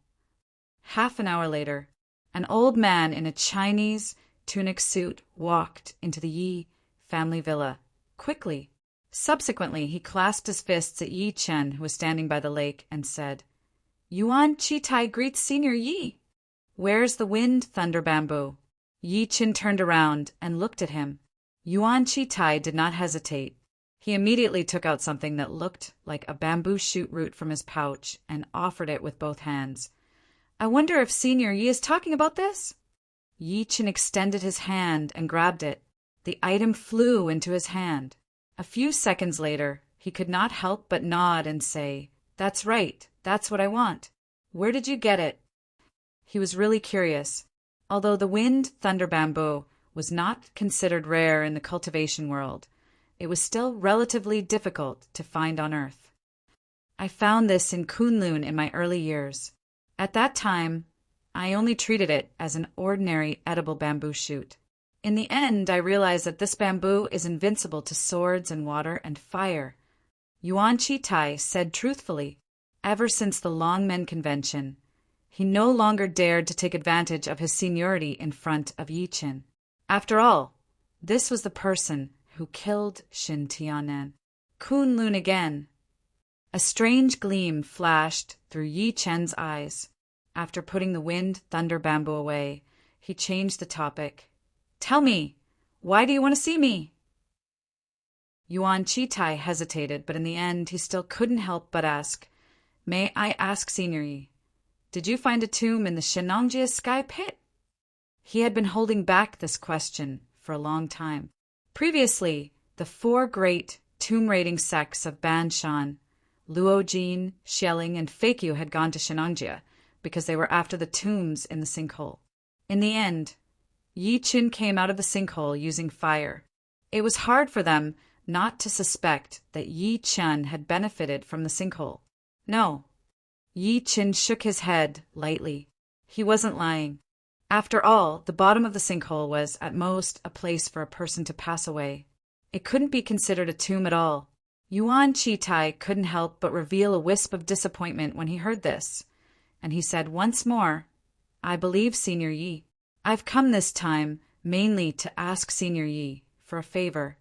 Half an hour later, an old man in a Chinese tunic suit walked into the Yi family villa, quickly. Subsequently, he clasped his fists at Yi Qin, who was standing by the lake, and said, "Yuan Chi-Tai greets Senior Yi. Where's the wind thunder bamboo?" Yi Qin turned around and looked at him. Yuan Chi-Tai did not hesitate. He immediately took out something that looked like a bamboo shoot root from his pouch and offered it with both hands. "I wonder if Senior Yi is talking about this?" Yi Qin extended his hand and grabbed it. The item flew into his hand. A few seconds later, he could not help but nod and say, "That's right, that's what I want. Where did you get it?" He was really curious. Although the wind thunder bamboo was not considered rare in the cultivation world, it was still relatively difficult to find on Earth. "I found this in Kunlun in my early years. At that time, I only treated it as an ordinary edible bamboo shoot. In the end, I realized that this bamboo is invincible to swords and water and fire." Yuan Chi-Tai said truthfully, ever since the Longmen Convention, he no longer dared to take advantage of his seniority in front of Yi Qin. After all, this was the person who killed Shin Tianan. Kunlun again. A strange gleam flashed through Yi Qin's eyes. After putting the wind thunder bamboo away, he changed the topic. "Tell me, why do you want to see me?" Yuan Chi-Tai hesitated, but in the end he still couldn't help but ask, "May I ask, Senior Yi, did you find a tomb in the Shenangjia sky pit?" He had been holding back this question for a long time. Previously, the four great tomb-raiding sects of Banshan, Luojin, Xialing, and Feikyu had gone to Shenangjia because they were after the tombs in the sinkhole. In the end, Yi Qin came out of the sinkhole using fire. It was hard for them not to suspect that Yi Qin had benefited from the sinkhole. No. Yi Qin shook his head lightly. He wasn't lying. After all, the bottom of the sinkhole was, at most, a place for a person to pass away. It couldn't be considered a tomb at all. Yuan Chi-Tai couldn't help but reveal a wisp of disappointment when he heard this, and he said once more, "I believe, Senior Yi. I've come this time mainly to ask Senior Yi for a favor."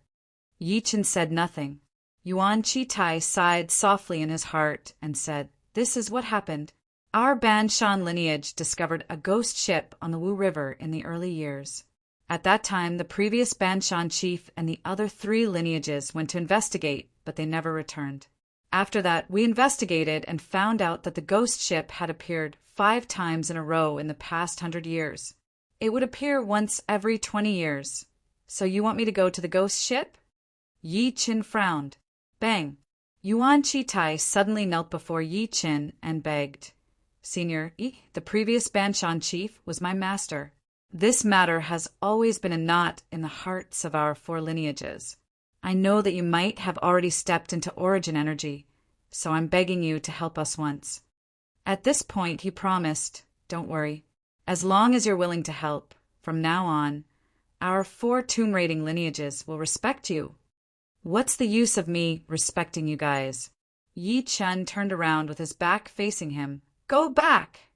Yi Qin said nothing. Yuan Chi-Tai sighed softly in his heart and said, "This is what happened. Our Banshan lineage discovered a ghost ship on the Wu River in the early years. At that time, the previous Banshan chief and the other 3 lineages went to investigate, but they never returned. After that, we investigated and found out that the ghost ship had appeared 5 times in a row in the past 100 years. It would appear once every 20 years. So you want me to go to the ghost ship? Yi Qin frowned. Bang! Yuan Chitai suddenly knelt before Yi Qin and begged. Senior Yi, the previous Banshan chief, was my master. This matter has always been a knot in the hearts of our four lineages. I know that you might have already stepped into origin energy, so I'm begging you to help us once. At this point he promised, don't worry, as long as you're willing to help, from now on, our four tomb raiding lineages will respect you. What's the use of me respecting you guys? Yi Chen turned around with his back facing him. Go back!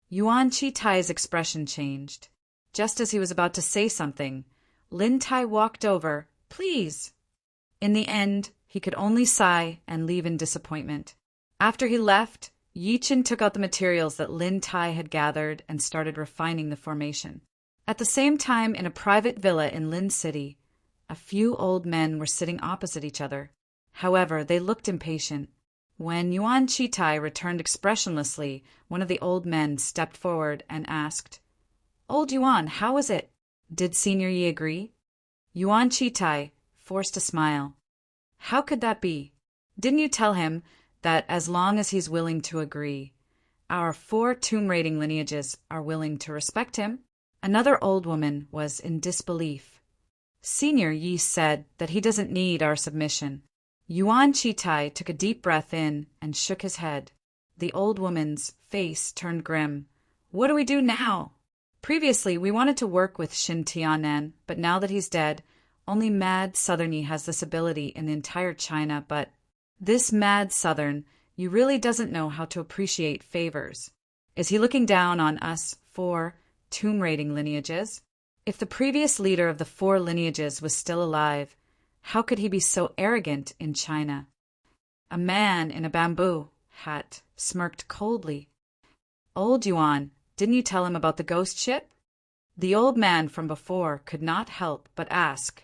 Yuan Chitai's expression changed. Just as he was about to say something, Lin Tai walked over. Please! In the end, he could only sigh and leave in disappointment. After he left, Yi Chen took out the materials that Lin Tai had gathered and started refining the formation. At the same time, in a private villa in Lin City, a few old men were sitting opposite each other. However, they looked impatient. When Yuan Chitai returned expressionlessly, one of the old men stepped forward and asked, Old Yuan, how is it? Did Senior Yi agree? Yuan Chitai forced a smile. How could that be? Didn't you tell him that as long as he's willing to agree, our four tomb raiding lineages are willing to respect him? Another old woman was in disbelief. Senior Yi said that he doesn't need our submission. Yuan Chitai took a deep breath in and shook his head. The old woman's face turned grim. What do we do now? Previously, we wanted to work with Shin Tianan, but now that he's dead, only Mad Southern Yi has this ability in the entire China, but this Mad Southern Yi really doesn't know how to appreciate favors. Is he looking down on us four tomb raiding lineages? If the previous leader of the four lineages was still alive, how could he be so arrogant in China? A man in a bamboo hat smirked coldly. Old Yuan, didn't you tell him about the ghost ship? The old man from before could not help but ask.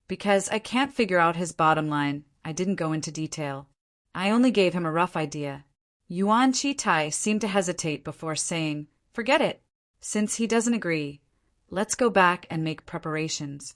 Because I can't figure out his bottom line, I didn't go into detail. I only gave him a rough idea. Yuan Chitai seemed to hesitate before saying, Forget it. Since he doesn't agree, let's go back and make preparations.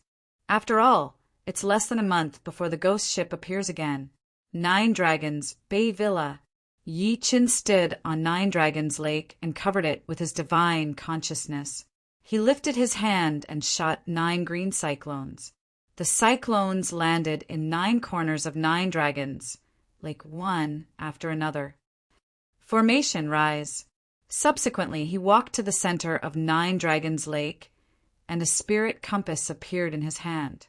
After all, it's less than a month before the ghost ship appears again. 9 Dragons, Bay Villa. Yi Qin stood on 9 Dragons Lake and covered it with his divine consciousness. He lifted his hand and shot 9 green cyclones. The cyclones landed in 9 corners of 9 dragons, like one after another. Formation rise. Subsequently, he walked to the center of 9 Dragons Lake, and a spirit compass appeared in his hand.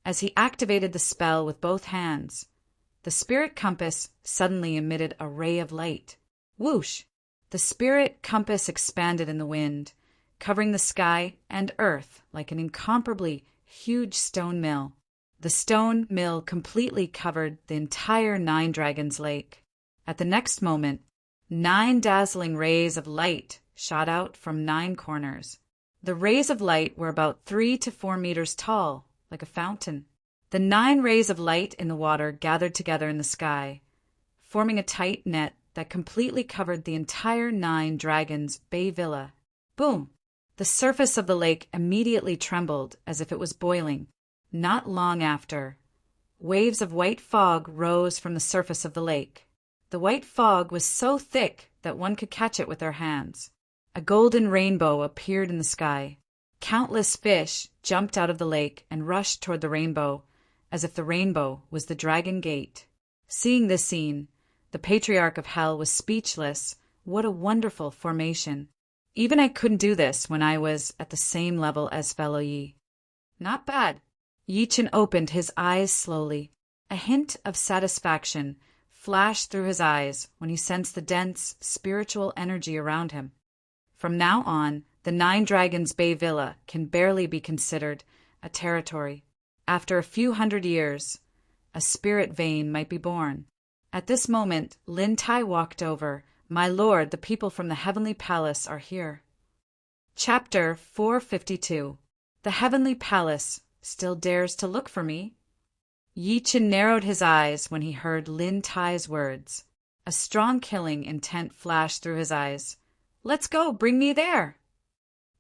As he activated the spell with both hands, the spirit compass suddenly emitted a ray of light. Whoosh! The spirit compass expanded in the wind, covering the sky and earth like an incomparably huge stone mill. The stone mill completely covered the entire 9 Dragons Lake. At the next moment, 9 dazzling rays of light shot out from 9 corners. The rays of light were about 3 to 4 meters tall, like a fountain. The 9 rays of light in the water gathered together in the sky, forming a tight net that completely covered the entire 9 Dragons Bay Villa. Boom! The surface of the lake immediately trembled as if it was boiling. Not long after, waves of white fog rose from the surface of the lake. The white fog was so thick that one could catch it with their hands. A golden rainbow appeared in the sky. Countless fish jumped out of the lake and rushed toward the rainbow, as if the rainbow was the Dragon Gate. Seeing this scene, the Patriarch of Hell was speechless. What a wonderful formation. Even I couldn't do this when I was at the same level as fellow Yi. Not bad. Yi Chen opened his eyes slowly. A hint of satisfaction flashed through his eyes when he sensed the dense spiritual energy around him. From now on, the 9 Dragons Bay Villa can barely be considered a territory. After a few hundred years, a spirit vein might be born. At this moment, Lin Tai walked over. My lord, the people from the Heavenly Palace are here. Chapter 452. The Heavenly Palace still dares to look for me? Yi Chen narrowed his eyes when he heard Lin Tai's words. A strong killing intent flashed through his eyes. Let's go, bring me there.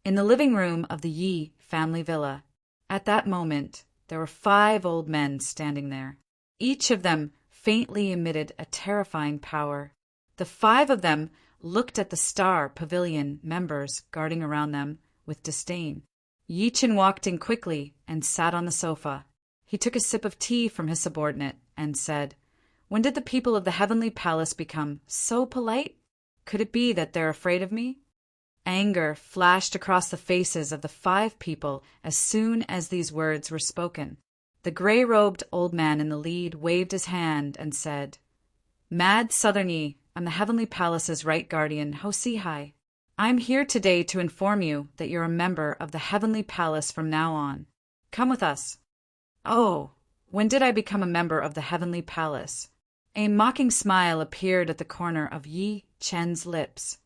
In the living room of the Yi family villa, At that moment, there were 5 old men standing there. Each of them faintly emitted a terrifying power. The 5 of them looked at the Star Pavilion members guarding around them with disdain. Yi Chen walked in quickly and sat on the sofa. He took a sip of tea from his subordinate and said, "When did the people of the Heavenly Palace become so polite? Could it be that they're afraid of me?" Anger flashed across the faces of the 5 people as soon as these words were spoken. The gray-robed old man in the lead waved his hand and said, "Mad Southern Yi, I'm the Heavenly Palace's right guardian, Ho Si-hai. I'm here today to inform you that you're a member of the Heavenly Palace from now on. Come with us." "Oh, when did I become a member of the Heavenly Palace?" A mocking smile appeared at the corner of Yi Chen's lips.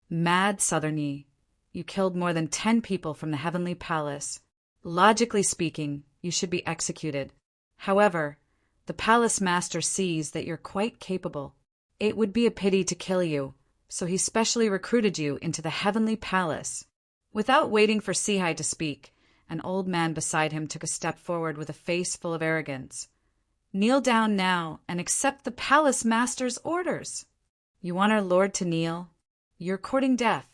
"Mad Southern Yi, you killed more than 10 people from the Heavenly Palace. Logically speaking, you should be executed. However, the Palace Master sees that you're quite capable. It would be a pity to kill you, so he specially recruited you into the Heavenly Palace." Without waiting for Si-hai to speak, an old man beside him took a step forward with a face full of arrogance. "Kneel down now and accept the Palace Master's orders." "You want our lord to kneel? You're courting death."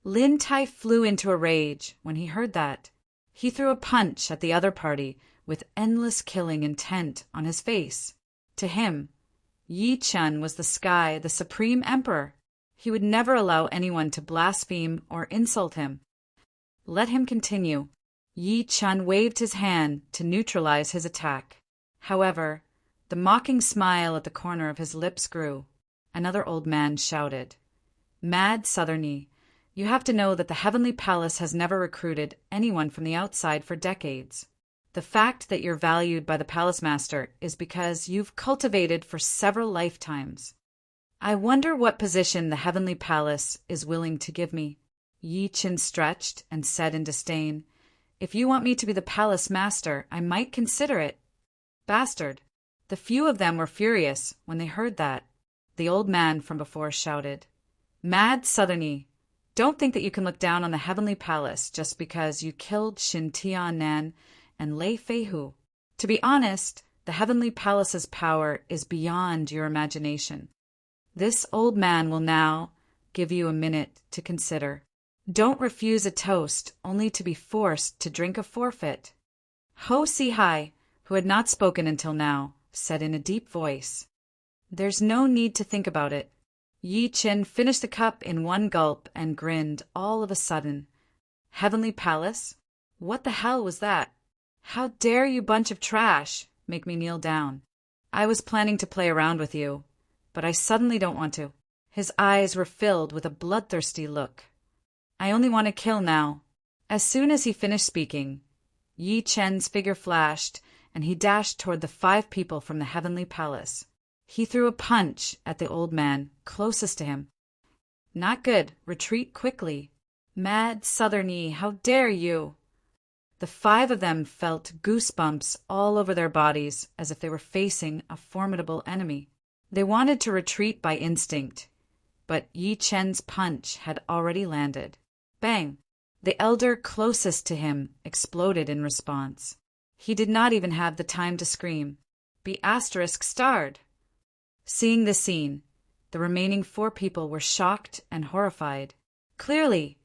Lin Tai flew into a rage when he heard that. He threw a punch at the other party with endless killing intent on his face. To him, Yi Chen was the sky, the supreme emperor. He would never allow anyone to blaspheme or insult him. Let him continue. Yi Chen waved his hand to neutralize his attack. However, the mocking smile at the corner of his lips grew. Another old man shouted, "Mad Southern Yi, you have to know that the Heavenly Palace has never recruited anyone from the outside for decades. The fact that you're valued by the Palace Master is because you've cultivated for several lifetimes. I wonder what position the Heavenly Palace is willing to give me." Yi Chen stretched and said in disdain, "If you want me to be the Palace Master, I might consider it." "Bastard!" The few of them were furious when they heard that. The old man from before shouted, "Mad Southern Yi, don't think that you can look down on the Heavenly Palace just because you killed Shin Tian-nan and Lei Feihu. To be honest, the Heavenly Palace's power is beyond your imagination. This old man will now give you a minute to consider. Don't refuse a toast only to be forced to drink a forfeit." Ho Si-hai, who had not spoken until now, said in a deep voice, "There's no need to think about it." Yi Chen finished the cup in one gulp and grinned all of a sudden. "Heavenly Palace? What the hell was that? How dare you bunch of trash make me kneel down? I was planning to play around with you, but I suddenly don't want to." His eyes were filled with a bloodthirsty look. "I only want to kill now." As soon as he finished speaking, Yi Chen's figure flashed, and he dashed toward the 5 people from the Heavenly Palace. He threw a punch at the old man closest to him. "Not good. Retreat quickly." "Mad Southern Yi, how dare you!" The 5 of them felt goosebumps all over their bodies as if they were facing a formidable enemy. They wanted to retreat by instinct, but Yi Chen's punch had already landed. Bang! The elder closest to him exploded in response. He did not even have the time to scream. Be **starred. Seeing this scene, the remaining 4 people were shocked and horrified. Clearly,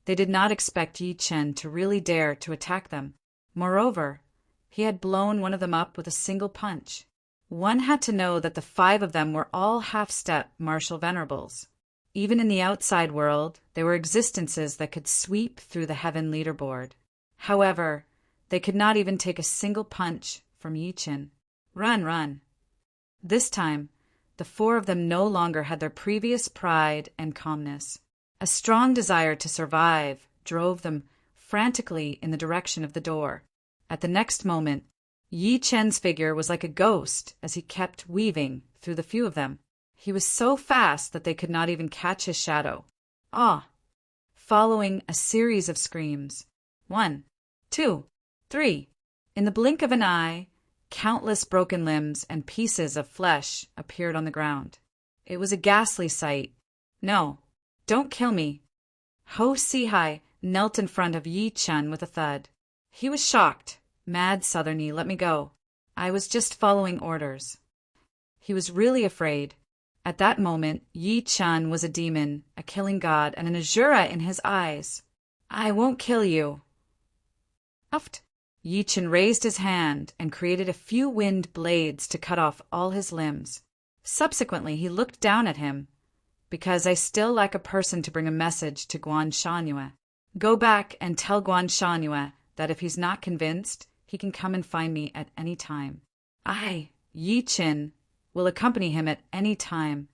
they did not expect Yi Chen to really dare to attack them. Moreover, he had blown one of them up with a single punch. One had to know that the 5 of them were all half-step martial venerables. Even in the outside world, they were existences that could sweep through the heaven leaderboard. However, they could not even take a single punch from Yi Chen. Run, run. This time, the 4 of them no longer had their previous pride and calmness. A strong desire to survive drove them frantically in the direction of the door. At the next moment, Yi Chen's figure was like a ghost as he kept weaving through the few of them. He was so fast that they could not even catch his shadow. Ah! Following a series of screams. 1, 2, 3. In the blink of an eye, countless broken limbs and pieces of flesh appeared on the ground. It was a ghastly sight. "No, don't kill me." Ho Si-hai knelt in front of Yi Chen with a thud. He was shocked. Mad Southerny, let me go. I was just following orders. He was really afraid. At that moment, Yi Chun was a demon, a killing god, and an Azura in his eyes. I won't kill you. Uft. Yi Chun raised his hand and created a few wind blades to cut off all his limbs. Subsequently, he looked down at him. Because I still lack a person to bring a message to Guan Shanyue. Go back and tell Guan Shanyue that if he's not convinced, he can come and find me at any time. I, Yi Chun, will accompany him at any time.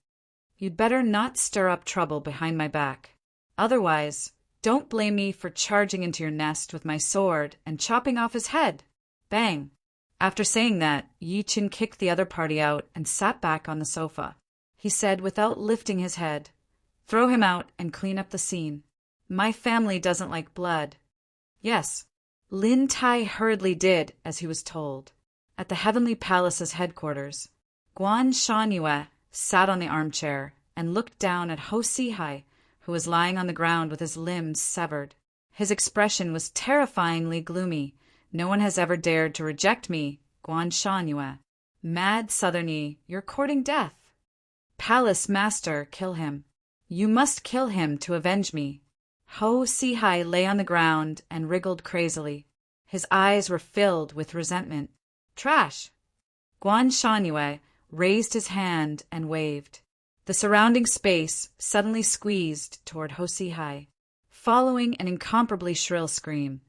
You'd better not stir up trouble behind my back. Otherwise, don't blame me for charging into your nest with my sword and chopping off his head. Bang! After saying that, Yi Chun kicked the other party out and sat back on the sofa. He said without lifting his head, "Throw him out and clean up the scene. My family doesn't like blood." Yes, Lin Tai hurriedly did as he was told. At the Heavenly Palace's headquarters, Guan Shanyue sat on the armchair and looked down at Ho Sihai, who was lying on the ground with his limbs severed. His expression was terrifyingly gloomy. No one has ever dared to reject me, Guan Shanyue. Mad Southerny, you're courting death. Palace Master, kill him. You must kill him to avenge me. Ho Sihai lay on the ground and wriggled crazily. His eyes were filled with resentment. Trash! Guan Shanyue raised his hand and waved. The surrounding space suddenly squeezed toward Ho Sihai. Following an incomparably shrill scream,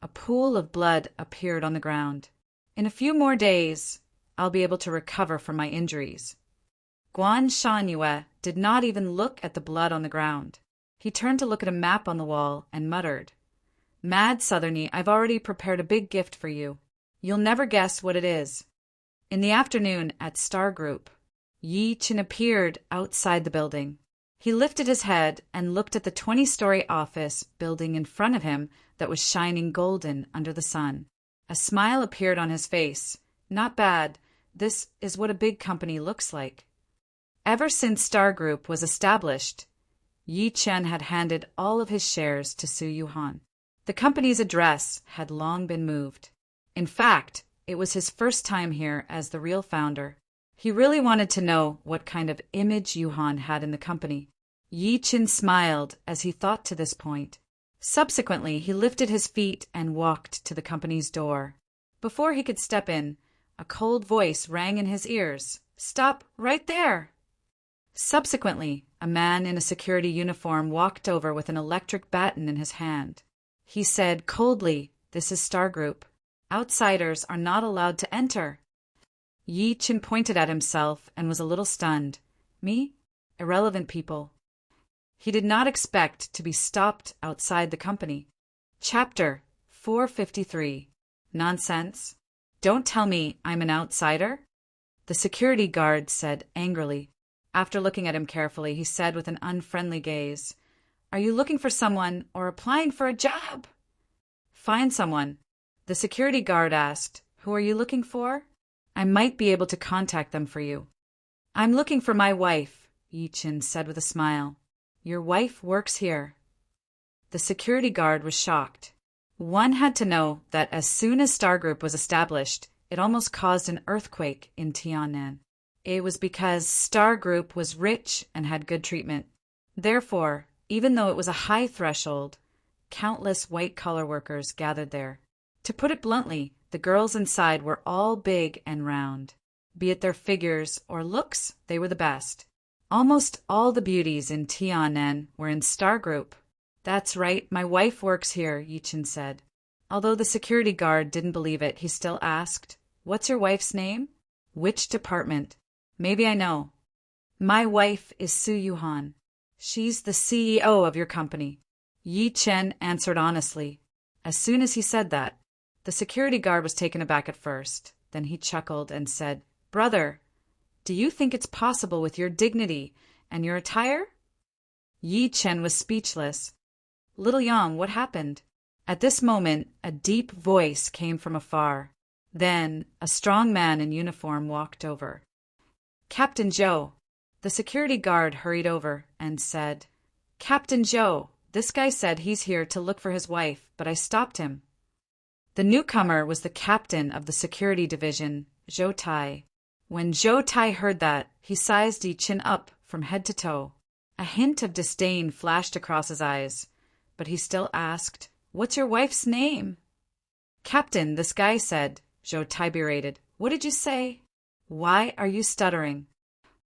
a pool of blood appeared on the ground. In a few more days, I'll be able to recover from my injuries. Guan Shanyue did not even look at the blood on the ground. He turned to look at a map on the wall and muttered, Mad Southerny, I've already prepared a big gift for you. You'll never guess what it is. In the afternoon at Star Group, Yi Chun appeared outside the building. He lifted his head and looked at the 20-story office building in front of him that was shining golden under the sun. A smile appeared on his face. Not bad. This is what a big company looks like. Ever since Star Group was established, Yi Chun had handed all of his shares to Su Yuhan. The company's address had long been moved. In fact, it was his first time here as the real founder. He really wanted to know what kind of image Yuhan had in the company. Yi Chun smiled as he thought to this point. Subsequently, he lifted his feet and walked to the company's door. Before he could step in, a cold voice rang in his ears. Stop right there! Subsequently, a man in a security uniform walked over with an electric baton in his hand. He said coldly, This is Star Group. Outsiders are not allowed to enter. Yi Chun pointed at himself and was a little stunned. Me? Irrelevant people. He did not expect to be stopped outside the company. Chapter 453. Nonsense. Don't tell me I'm an outsider. The security guard said angrily. After looking at him carefully, he said with an unfriendly gaze, Are you looking for someone or applying for a job? Find someone. The security guard asked, Who are you looking for? I might be able to contact them for you. I'm looking for my wife, Yi Chun said with a smile. Your wife works here. The security guard was shocked. One had to know that as soon as Star Group was established, it almost caused an earthquake in Tiannan. It was because Star Group was rich and had good treatment. Therefore, even though it was a high threshold, countless white-collar workers gathered there. To put it bluntly, the girls inside were all big and round. Be it their figures or looks, they were the best. Almost all the beauties in Tiannan were in Star Group. That's right, my wife works here, Yi Chun said. Although the security guard didn't believe it, he still asked, What's your wife's name? Which department? Maybe I know. My wife is Su Yuhan. She's the CEO of your company. Yi Chun answered honestly. As soon as he said that, the security guard was taken aback at first. Then he chuckled and said, Brother, do you think it's possible with your dignity and your attire? Yi Chun was speechless. Little Yang, what happened? At this moment, a deep voice came from afar. Then, a strong man in uniform walked over. Captain Zhou. The security guard hurried over and said, Captain Zhou, this guy said he's here to look for his wife, but I stopped him. The newcomer was the captain of the security division, Zhou Tai. When Zhou Tai heard that, he sized Yi Qin up from head to toe. A hint of disdain flashed across his eyes, but he still asked, "What's your wife's name?" "Captain, this guy said," Zhou Tai berated. "What did you say? Why are you stuttering?"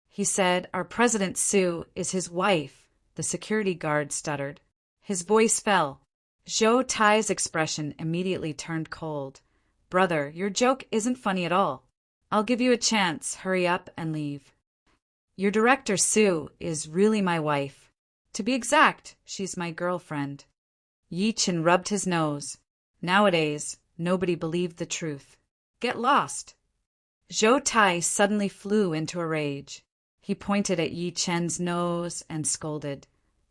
"He said our President Sue is his wife," the security guard stuttered. His voice fell. Zhou Tai's expression immediately turned cold. "Brother, your joke isn't funny at all. I'll give you a chance. Hurry up and leave. Your director, Sue, is really my wife. To be exact, she's my girlfriend." Yi Qin rubbed his nose. Nowadays, nobody believed the truth. "Get lost." Zhou Tai suddenly flew into a rage. He pointed at Yi Chen's nose and scolded.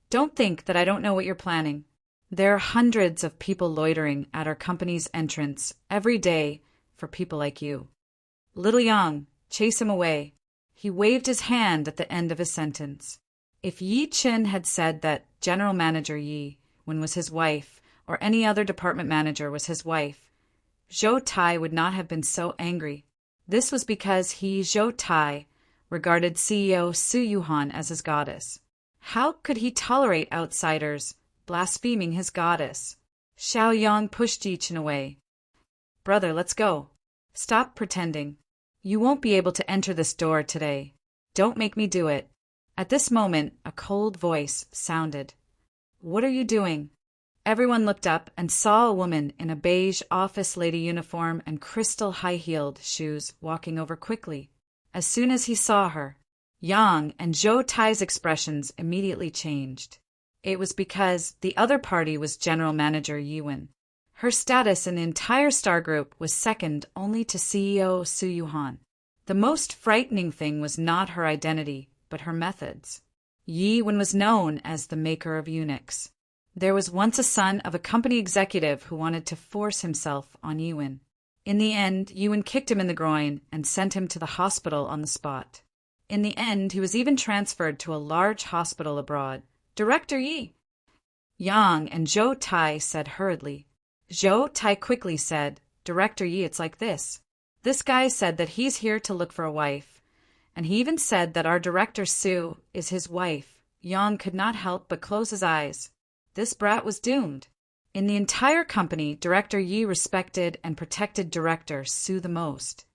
"Don't think that I don't know what you're planning. There are hundreds of people loitering at our company's entrance every day for people like you. Little Yang, chase him away." He waved his hand at the end of his sentence. If Yi Qin had said that General Manager Yi Wen was his wife, or any other department manager was his wife, Zhou Tai would not have been so angry. This was because he, Zhou Tai, regarded CEO Su Yuhan as his goddess. How could he tolerate outsiders blaspheming his goddess? Xiao Yang pushed Yi Qin away. "Brother, let's go. Stop pretending. You won't be able to enter this door today. Don't make me do it." At this moment, a cold voice sounded. "What are you doing?" Everyone looked up and saw a woman in a beige office lady uniform and crystal high-heeled shoes walking over quickly. As soon as he saw her, Yang and Zhou Tai's expressions immediately changed. It was because the other party was General Manager Yi Wen. Her status in the entire star group was second only to CEO Su Yuhan. The most frightening thing was not her identity, but her methods. Yi Wen was known as the maker of eunuchs. There was once a son of a company executive who wanted to force himself on Yi Wen. In the end, Yi Wen kicked him in the groin and sent him to the hospital on the spot. In the end, he was even transferred to a large hospital abroad. "Director Yi!" Yang and Zhou Tai said hurriedly. Zhou Tai quickly said, "Director Yi, it's like this. This guy said that he's here to look for a wife, and he even said that our director Sue is his wife." Yang could not help but close his eyes. This brat was doomed. In the entire company, Director Yi respected and protected Director Sue the most.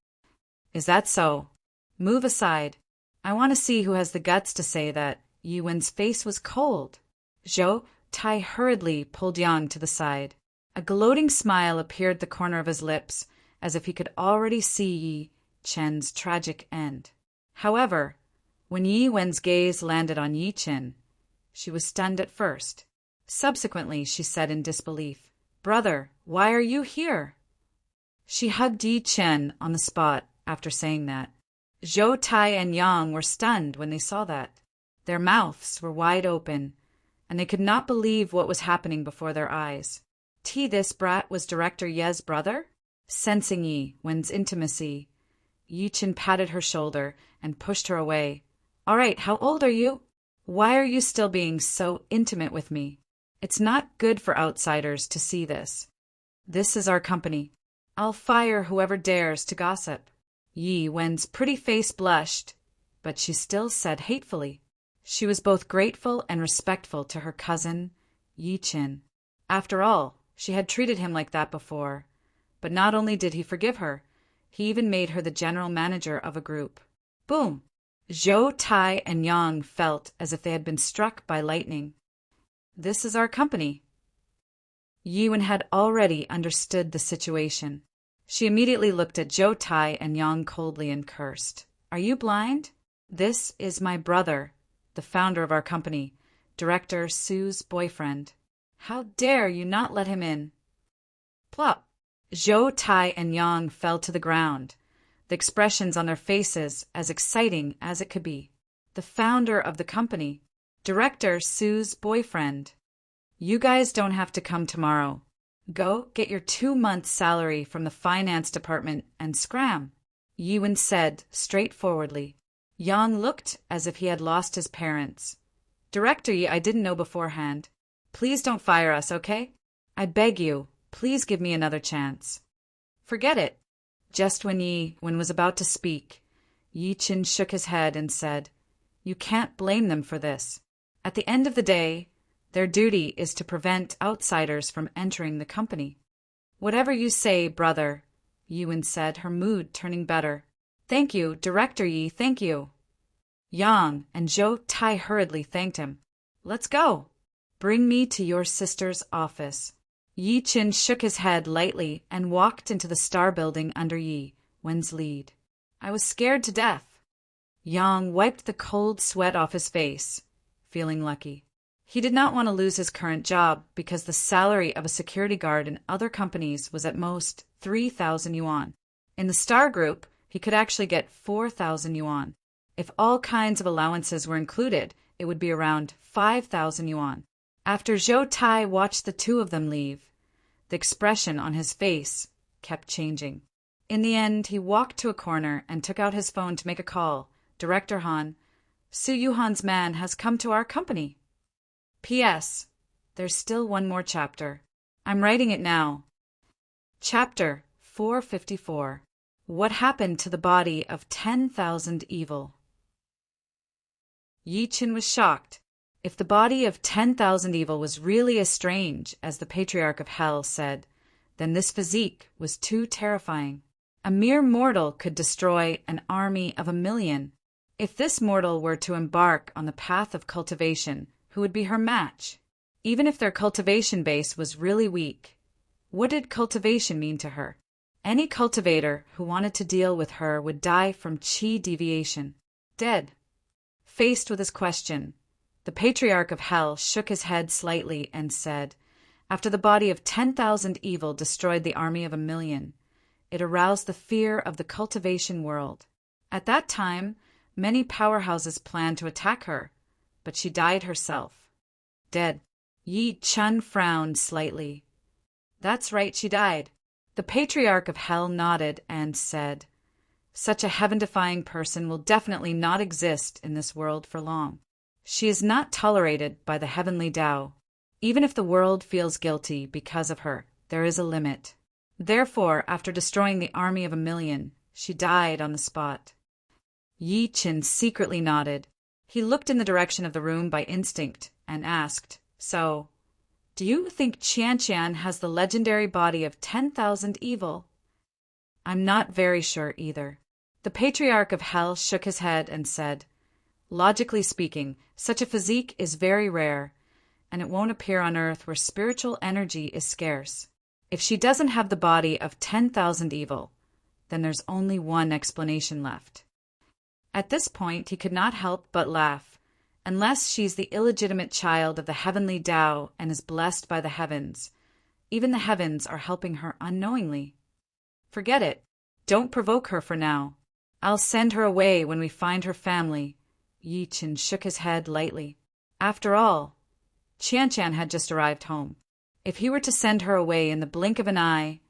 "Is that so? Move aside. I want to see who has the guts to say that." Yi Wen's face was cold. Zhou Tai hurriedly pulled Yang to the side. A gloating smile appeared at the corner of his lips, as if he could already see Yi Chen's tragic end. However, when Yi Wen's gaze landed on Yi Chen, she was stunned at first. Subsequently, she said in disbelief, "Brother, why are you here?" She hugged Yi Chen on the spot after saying that. Zhou Tai and Yang were stunned when they saw that. Their mouths were wide open, and they could not believe what was happening before their eyes. This brat was Director Ye's brother? Sensing Yi Wen's intimacy, Yi Chen patted her shoulder and pushed her away. "All right, how old are you? Why are you still being so intimate with me? It's not good for outsiders to see this. This is our company. I'll fire whoever dares to gossip." Yi Wen's pretty face blushed, but she still said hatefully. She was both grateful and respectful to her cousin, Yi Chen. After all, she had treated him like that before. But not only did he forgive her, he even made her the general manager of a group. Boom! Zhou Tai and Yang felt as if they had been struck by lightning. "This is our company." Yi Wen had already understood the situation. She immediately looked at Zhou Tai and Yang coldly and cursed. "Are you blind? This is my brother, the founder of our company, Director Sue's boyfriend. How dare you not let him in?" Plop! Zhou Tai and Yang fell to the ground, the expressions on their faces as exciting as it could be. The founder of the company, Director Sue's boyfriend. "You guys don't have to come tomorrow. Go get your 2 months' salary from the finance department and scram," Yi Wen said straightforwardly. Yang looked as if he had lost his parents. "Director Yi, I didn't know beforehand. Please don't fire us, okay? I beg you, Please give me another chance." "Forget it." Just when Yi Wen was about to speak, Yi Qin shook his head and said, "You can't blame them for this. At the end of the day, their duty is to prevent outsiders from entering the company." "Whatever you say, brother," Yi Wen said, her mood turning better. "Thank you, Director Yi, thank you." Yang and Zhou Tai hurriedly thanked him. "Let's go. Bring me to your sister's office." Yi Qin shook his head lightly and walked into the star building under Yi Wen's lead. "I was scared to death." Yang wiped the cold sweat off his face, feeling lucky. He did not want to lose his current job because the salary of a security guard in other companies was at most 3,000 yuan. In the Star Group, he could actually get 4,000 yuan. If all kinds of allowances were included, it would be around 5,000 yuan. After Zhou Tai watched the two of them leave, the expression on his face kept changing. In the end, he walked to a corner and took out his phone to make a call. "Director Han, Su Yuhan's man has come to our company. P.S. There's still one more chapter. I'm writing it now." Chapter 454. What happened to the body of 10,000 evil? Yi Qin was shocked. If the body of 10,000 evil was really as strange as the Patriarch of Hell said, then this physique was too terrifying. A mere mortal could destroy an army of 1,000,000. If this mortal were to embark on the path of cultivation, who would be her match? Even if their cultivation base was really weak, what did cultivation mean to her? Any cultivator who wanted to deal with her would die from chi deviation. Dead. Faced with his question, the Patriarch of Hell shook his head slightly and said, "After the body of 10,000 evil destroyed the army of 1,000,000, it aroused the fear of the cultivation world. At that time, many powerhouses planned to attack her, but she died herself." Dead. Yi Chun frowned slightly. "That's right, she died." The Patriarch of Hell nodded and said, "Such a heaven-defying person will definitely not exist in this world for long. She is not tolerated by the heavenly Tao. Even if the world feels guilty because of her, there is a limit. Therefore, after destroying the army of 1,000,000, she died on the spot." Yi Qin secretly nodded. He looked in the direction of the room by instinct and asked, "So, do you think Qianqian has the legendary body of 10,000 evil?" "I'm not very sure either." The Patriarch of Hell shook his head and said, "Logically speaking, such a physique is very rare, and it won't appear on Earth where spiritual energy is scarce. If she doesn't have the body of 10,000 evil, then there's only one explanation left." At this point, he could not help but laugh. Unless she's the illegitimate child of the heavenly Tao and is blessed by the heavens, even the heavens are helping her unknowingly. Forget it. Don't provoke her for now. I'll send her away when we find her family. Yi Qin shook his head lightly. After all, Qianqian had just arrived home. If he were to send her away in the blink of an eye,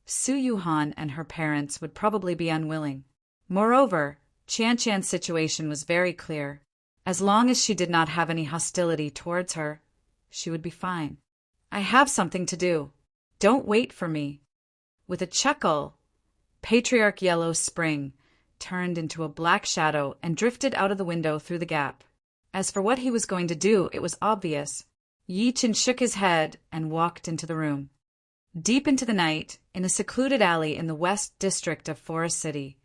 Su Yuhan and her parents would probably be unwilling. Moreover, Qianqian's situation was very clear. As long as she did not have any hostility towards her, she would be fine. "I have something to do. Don't wait for me." With a chuckle, Patriarch Yellow Spring turned into a black shadow and drifted out of the window through the gap. As for what he was going to do, it was obvious. Yi Qin shook his head and walked into the room. Deep into the night, in a secluded alley in the west district of Forest City,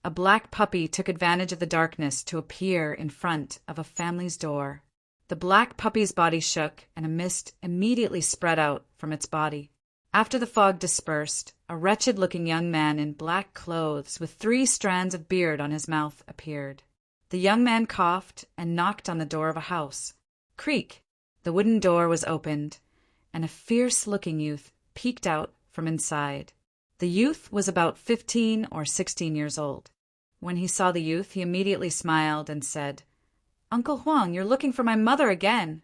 a black puppy took advantage of the darkness to appear in front of a family's door. The black puppy's body shook, and a mist immediately spread out from its body. After the fog dispersed, a wretched-looking young man in black clothes with 3 strands of beard on his mouth appeared. The young man coughed and knocked on the door of a house. Creak! The wooden door was opened, and a fierce-looking youth peeked out from inside. The youth was about 15 or 16 years old. When he saw the youth, he immediately smiled and said, "Uncle Huang, you're looking for my mother again."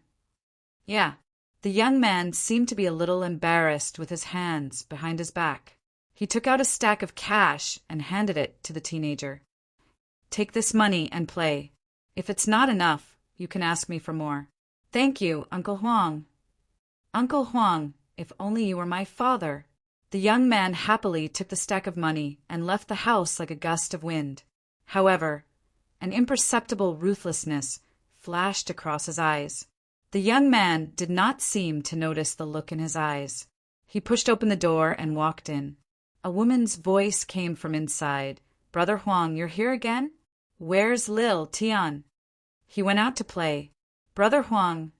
"Yeah." The young man seemed to be a little embarrassed with his hands behind his back. He took out a stack of cash and handed it to the teenager. "Take this money and play. If it's not enough, you can ask me for more." "Thank you, Uncle Huang." "Uncle Huang, If only you were my father." The young man happily took the stack of money and left the house like a gust of wind. However, an imperceptible ruthlessness flashed across his eyes. The young man did not seem to notice the look in his eyes. He pushed open the door and walked in. A woman's voice came from inside. "Brother Huang, you're here again? Where's Lil Tian?" He went out to play. "Brother Huang,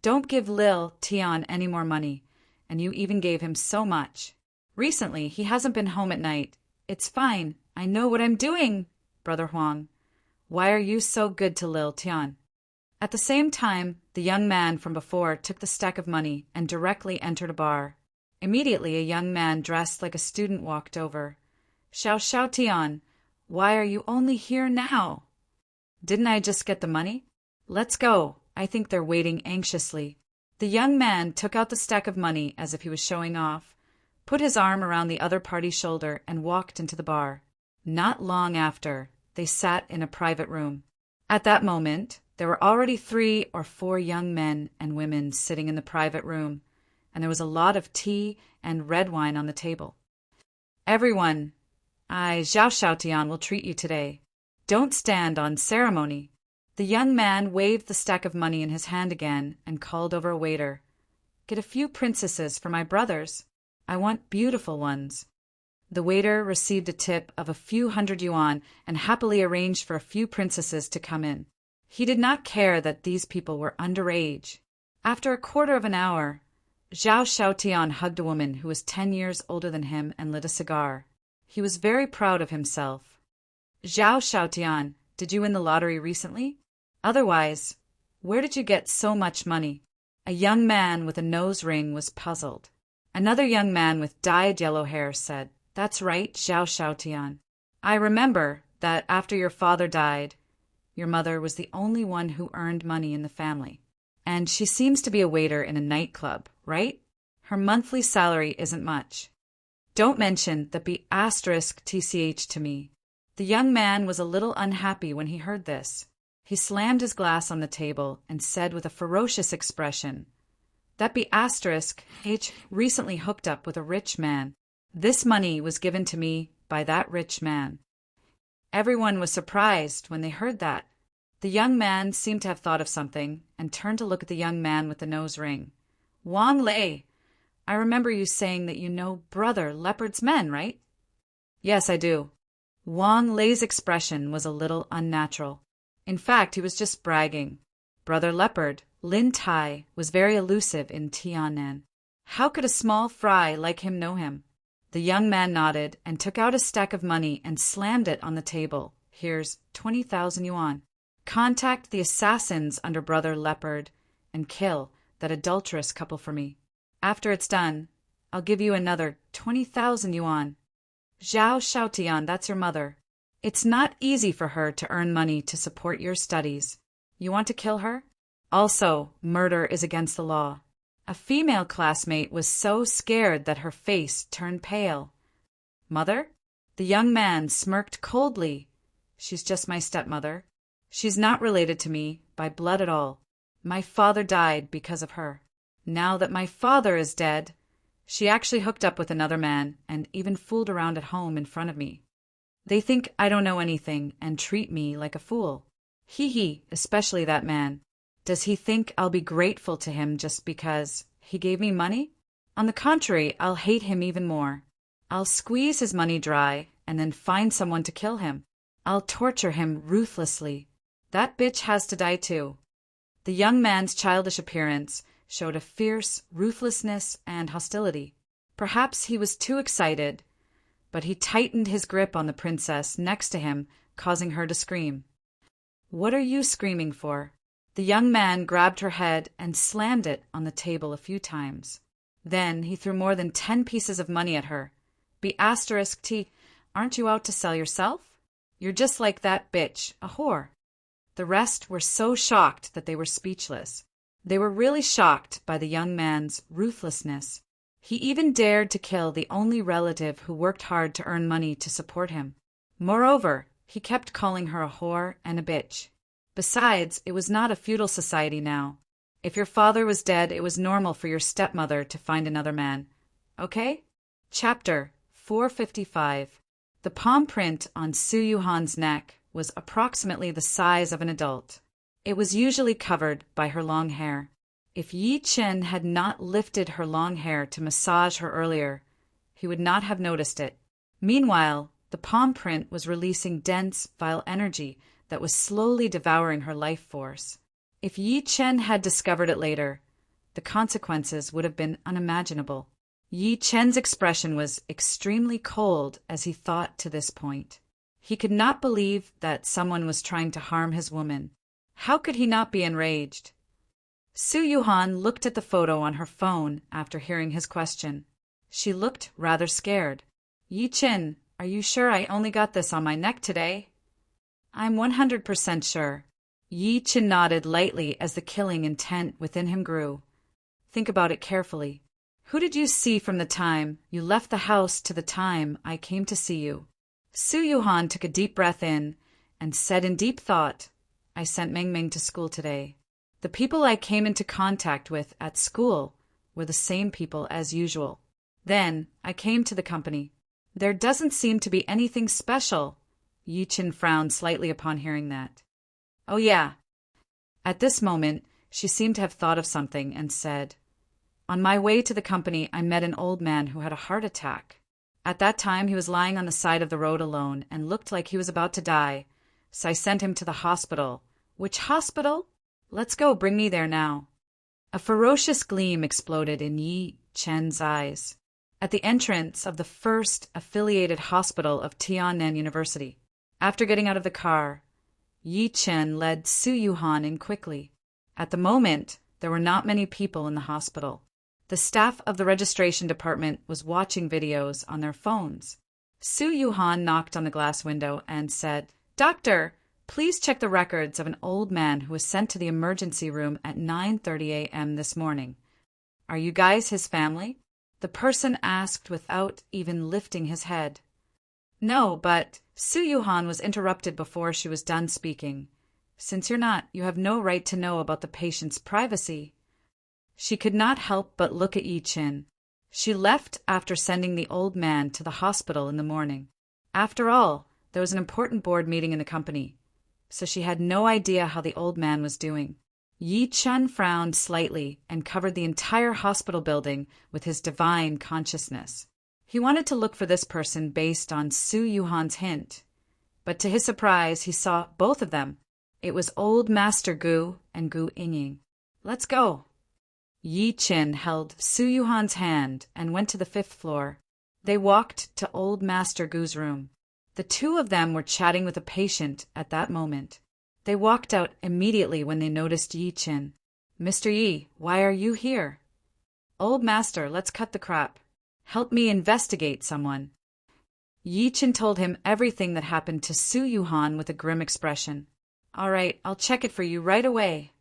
don't give Lil Tian any more money, and you even gave him so much. Recently, he hasn't been home at night. It's fine. I know what I'm doing, Brother Huang. Why are you so good to Lil Tian?" At the same time, the young man from before took the stack of money and directly entered a bar. Immediately, a young man dressed like a student walked over. Xiao Tian, why are you only here now?" "Didn't I just get the money? Let's go. I think they're waiting anxiously." The young man took out the stack of money as if he was showing off, put his arm around the other party's shoulder, and walked into the bar. Not long after, they sat in a private room. At that moment, there were already 3 or 4 young men and women sitting in the private room, and there was a lot of tea and red wine on the table. "Everyone, Zhao Xiaotian will treat you today. Don't stand on ceremony." The young man waved the stack of money in his hand again and called over a waiter. "Get a few princesses for my brothers. I want beautiful ones." The waiter received a tip of a few hundred yuan and happily arranged for a few princesses to come in. He did not care that these people were underage. After a quarter of an hour, Zhao Xiaotian hugged a woman who was 10 years older than him and lit a cigar. He was very proud of himself. "Zhao Xiaotian, did you win the lottery recently? Otherwise, where did you get so much money?" A young man with a nose ring was puzzled. Another young man with dyed yellow hair said, "That's right, Zhao Xiaotian. I remember that after your father died, your mother was the only one who earned money in the family. And she seems to be a waiter in a nightclub, right? Her monthly salary isn't much. Don't mention the B*TCH to me." The young man was a little unhappy when he heard this. He slammed his glass on the table and said with a ferocious expression, "That B*H recently hooked up with a rich man. This money was given to me by that rich man." Everyone was surprised when they heard that. The young man seemed to have thought of something and turned to look at the young man with the nose ring. "Wang Lei, I remember you saying that you know Brother Leopard's men, right?" "Yes, I do." Wang Lei's expression was a little unnatural. In fact, he was just bragging. Brother Leopard, Lin Tai, was very elusive in Tianan. How could a small fry like him know him? The young man nodded and took out a stack of money and slammed it on the table. "Here's 20,000 yuan. Contact the assassins under Brother Leopard and kill that adulterous couple for me. After it's done, I'll give you another 20,000 yuan. Zhao Xiaotian, that's your mother. It's not easy for her to earn money to support your studies. You want to kill her? Also, murder is against the law." A female classmate was so scared that her face turned pale. "Mother?" The young man smirked coldly. "She's just my stepmother. She's not related to me by blood at all. My father died because of her. Now that my father is dead, she actually hooked up with another man and even fooled around at home in front of me. They think I don't know anything and treat me like a fool. He, especially that man. Does he think I'll be grateful to him just because he gave me money? On the contrary, I'll hate him even more. I'll squeeze his money dry and then find someone to kill him. I'll torture him ruthlessly. That bitch has to die too." The young man's childish appearance showed a fierce ruthlessness and hostility. Perhaps he was too excited, but he tightened his grip on the princess next to him, causing her to scream. "What are you screaming for?" The young man grabbed her head and slammed it on the table a few times. Then he threw more than 10 pieces of money at her. "B*T, aren't you out to sell yourself? You're just like that bitch, a whore." The rest were so shocked that they were speechless. They were really shocked by the young man's ruthlessness. He even dared to kill the only relative who worked hard to earn money to support him. Moreover, he kept calling her a whore and a bitch. Besides, it was not a feudal society now. If your father was dead, it was normal for your stepmother to find another man. Okay? Chapter 455. The palm print on Su Yuhan's neck was approximately the size of an adult. It was usually covered by her long hair. If Yi Chen had not lifted her long hair to massage her earlier, he would not have noticed it. Meanwhile, the palm print was releasing dense, vile energy that was slowly devouring her life force. If Yi Chen had discovered it later, the consequences would have been unimaginable. Yi Chen's expression was extremely cold as he thought to this point. He could not believe that someone was trying to harm his woman. How could he not be enraged? Su Yuhan looked at the photo on her phone after hearing his question. She looked rather scared. Yi Chen, are you sure I only got this on my neck today? I'm 100% sure. Yi Chen nodded lightly as the killing intent within him grew. Think about it carefully. Who did you see from the time you left the house to the time I came to see you? Su Yuhan took a deep breath in and said in deep thought, I sent Mingming to school today. The people I came into contact with at school were the same people as usual. Then I came to the company. There doesn't seem to be anything special. Yi Chen frowned slightly upon hearing that. Oh yeah. At this moment, she seemed to have thought of something and said, On my way to the company, I met an old man who had a heart attack. At that time, he was lying on the side of the road alone and looked like he was about to die, so I sent him to the hospital. Which hospital? Let's go, bring me there now. A ferocious gleam exploded in Yi Chen's eyes. At the entrance of the first affiliated hospital of Tiannan University. After getting out of the car, Yi Chen led Su Yuhan in quickly. At the moment, there were not many people in the hospital. The staff of the registration department was watching videos on their phones. Su Yuhan knocked on the glass window and said, Doctor, please check the records of an old man who was sent to the emergency room at 9:30 a.m. this morning. Are you guys his family? The person asked without even lifting his head. No, but Su Yuhan was interrupted before she was done speaking. Since you're not, you have no right to know about the patient's privacy. She could not help but look at Yi Chen. She left after sending the old man to the hospital in the morning. After all, there was an important board meeting in the company, so she had no idea how the old man was doing. Yi Chen frowned slightly and covered the entire hospital building with his divine consciousness. He wanted to look for this person based on Su Yuhan's hint, but to his surprise, he saw both of them. It was old Master Gu and Gu Yingying. Let's go. Yi Chen held Su Yuhan's hand and went to the 5th floor. They walked to old Master Gu's room. The two of them were chatting with a patient at that moment. They walked out immediately when they noticed Yi Chen. Mr. Yi, why are you here? Old Master, let's cut the crap. Help me investigate someone. Yi Chen told him everything that happened to Su Yuhan with a grim expression. All right, I'll check it for you right away.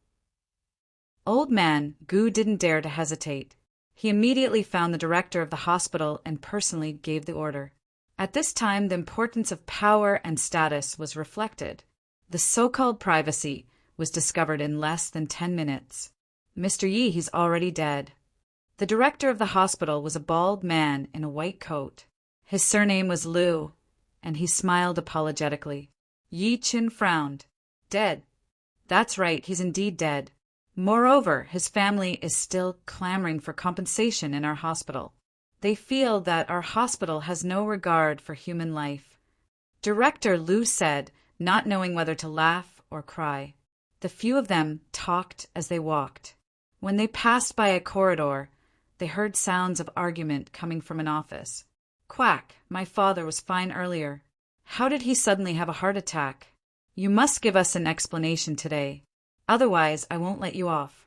Old man Gu didn't dare to hesitate. He immediately found the director of the hospital and personally gave the order. At this time, the importance of power and status was reflected. The so-called privacy was discovered in less than 10 minutes. Mr. Yi, he's already dead. The director of the hospital was a bald man in a white coat. His surname was Liu, and he smiled apologetically. Yi Chen frowned. Dead. That's right, he's indeed dead. Moreover, his family is still clamoring for compensation in our hospital. They feel that our hospital has no regard for human life. Director Liu said, not knowing whether to laugh or cry. The few of them talked as they walked. When they passed by a corridor, they heard sounds of argument coming from an office. Quack, my father was fine earlier. How did he suddenly have a heart attack? You must give us an explanation today. Otherwise, I won't let you off.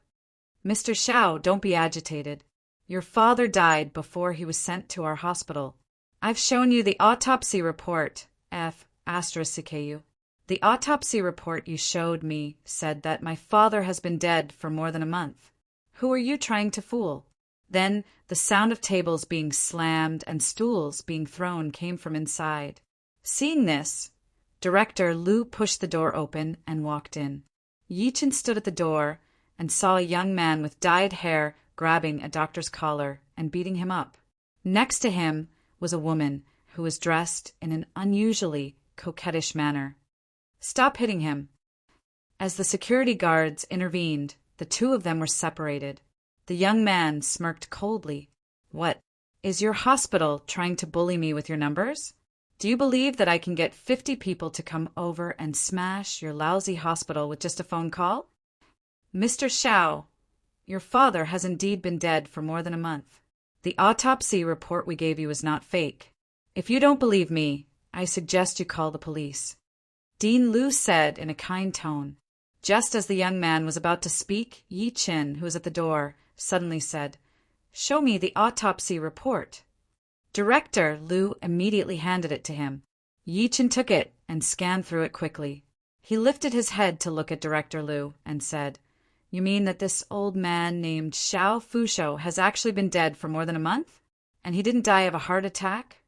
Mr. Xiao, don't be agitated. Your father died before he was sent to our hospital. I've shown you the autopsy report, F***CKU. The autopsy report you showed me said that my father has been dead for more than a month. Who are you trying to fool? Then the sound of tables being slammed and stools being thrown came from inside. Seeing this, Director Liu pushed the door open and walked in. Yi Chen stood at the door and saw a young man with dyed hair grabbing a doctor's collar and beating him up. Next to him was a woman who was dressed in an unusually coquettish manner. "Stop hitting him." As the security guards intervened, the two of them were separated. The young man smirked coldly. "What? Is your hospital trying to bully me with your numbers? Do you believe that I can get 50 people to come over and smash your lousy hospital with just a phone call? Mr. Shao, your father has indeed been dead for more than a month. The autopsy report we gave you is not fake. If you don't believe me, I suggest you call the police," Dean Liu said in a kind tone. Just as the young man was about to speak, Yi Qin, who was at the door, suddenly said, "Show me the autopsy report." Director Liu immediately handed it to him. Yi Qin took it and scanned through it quickly. He lifted his head to look at Director Liu and said, "You mean that this old man named Xiao Fushou has actually been dead for more than a month? And he didn't die of a heart attack?"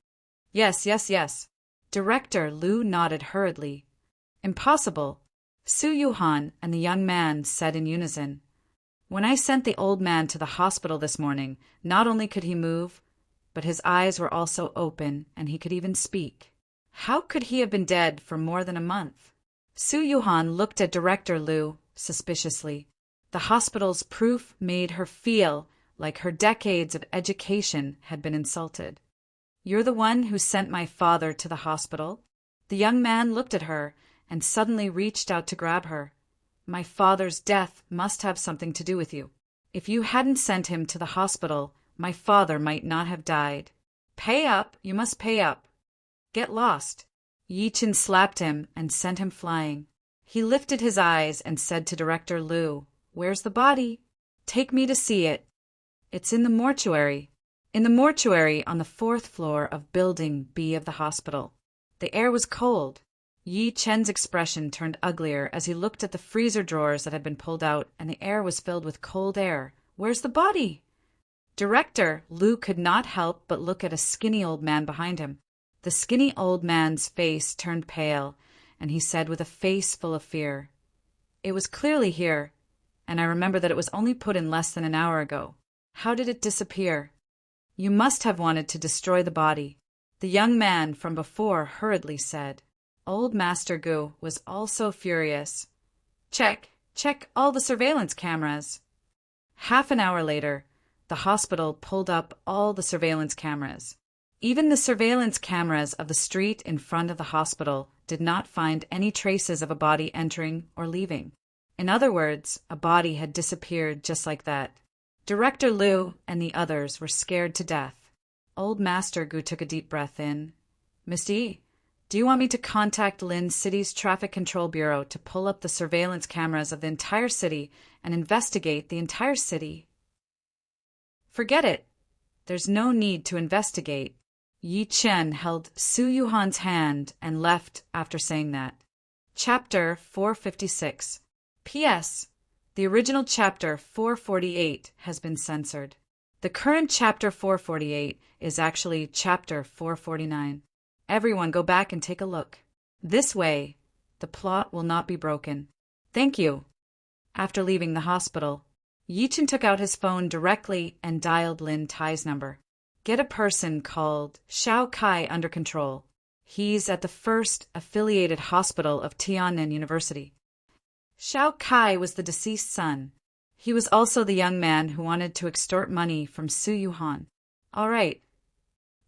Yes. Director Liu nodded hurriedly. "Impossible," Su Yuhan and the young man said in unison. "When I sent the old man to the hospital this morning, not only could he move, but his eyes were also open and he could even speak. How could he have been dead for more than a month?" Su Yuhan looked at Director Liu suspiciously. The hospital's proof made her feel like her decades of education had been insulted. "You're the one who sent my father to the hospital?" The young man looked at her and suddenly reached out to grab her. "My father's death must have something to do with you. If you hadn't sent him to the hospital, my father might not have died. Pay up, you must pay up. Get lost." Yi Qin slapped him and sent him flying. He lifted his eyes and said to Director Liu, "Where's the body? Take me to see it." "It's in the mortuary." "In the mortuary on the 4th floor of Building B of the hospital." The air was cold. Yi Chen's expression turned uglier as he looked at the freezer drawers that had been pulled out, and the air was filled with cold air. "Where's the body?" Director Liu could not help but look at a skinny old man behind him. The skinny old man's face turned pale, and he said with a face full of fear, "It was clearly here, and I remember that it was only put in less than an hour ago. How did it disappear? You must have wanted to destroy the body." The young man from before hurriedly said. Old Master Gu was also furious. Check all the surveillance cameras." Half an hour later, the hospital pulled up all the surveillance cameras. Even the surveillance cameras of the street in front of the hospital did not find any traces of a body entering or leaving. In other words, a body had disappeared just like that. Director Liu and the others were scared to death. Old Master Gu took a deep breath in. "Miss Yi, do you want me to contact Lin City's Traffic Control Bureau to pull up the surveillance cameras of the entire city and investigate the entire city?" "Forget it. There's no need to investigate." Yi Chen held Su Yuhan's hand and left after saying that. Chapter 456. P.S. The original Chapter 448 has been censored. The current Chapter 448 is actually Chapter 449. Everyone go back and take a look. This way, the plot will not be broken. Thank you. After leaving the hospital, Yi Chen took out his phone directly and dialed Lin Tai's number. "Get a person called Xiao Kai under control. He's at the first affiliated hospital of Tiannan University." Xiao Kai was the deceased son. He was also the young man who wanted to extort money from Su Yuhan. All right.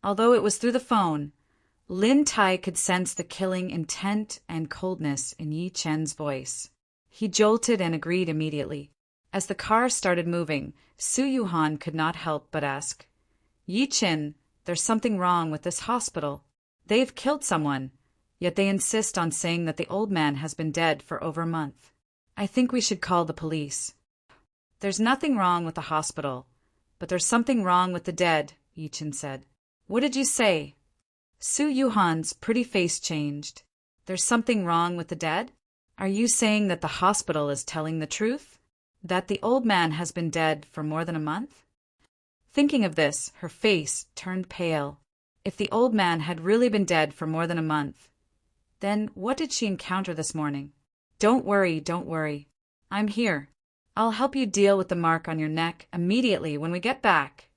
Although it was through the phone, Lin Tai could sense the killing intent and coldness in Yi Chen's voice. He jolted and agreed immediately. As the car started moving, Su Yuhan could not help but ask, "Yi Chen, there's something wrong with this hospital. They've killed someone, yet they insist on saying that the old man has been dead for over a month. I think we should call the police." "There's nothing wrong with the hospital, but there's something wrong with the dead," Yi Chen said. "What did you say?" Su Yuhan's pretty face changed. "There's something wrong with the dead? Are you saying that the hospital is telling the truth? That the old man has been dead for more than a month?" Thinking of this, her face turned pale. If the old man had really been dead for more than a month, then what did she encounter this morning? Don't worry. I'm here." I'll help you deal with the mark on your neck immediately when we get back.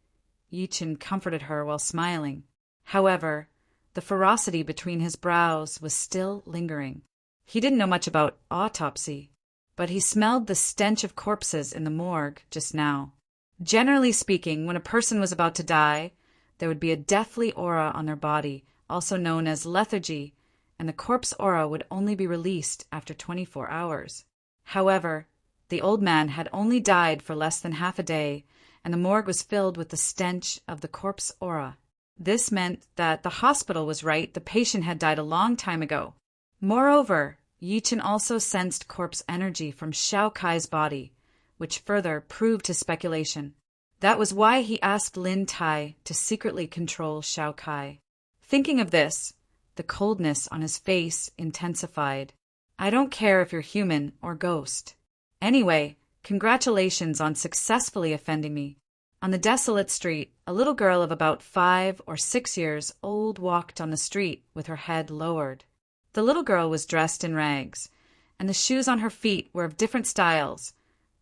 Yi-Chin comforted her while smiling. However, the ferocity between his brows was still lingering. He didn't know much about autopsy, but he smelled the stench of corpses in the morgue just now. Generally speaking, when a person was about to die, there would be a deathly aura on their body, also known as lethargy, and the corpse aura would only be released after 24 hours. However, the old man had only died for less than half a day, and the morgue was filled with the stench of the corpse aura. This meant that the hospital was right, the patient had died a long time ago. Moreover, Yi-Chin also sensed corpse energy from Shao Kai's body, which further proved his speculation. That was why he asked Lin Tai to secretly control Shao Kai. Thinking of this, the coldness on his face intensified. I don't care if you're human or ghost. Anyway, congratulations on successfully offending me. On the desolate street, a little girl of about 5 or 6 years old walked on the street with her head lowered. The little girl was dressed in rags, and the shoes on her feet were of different styles,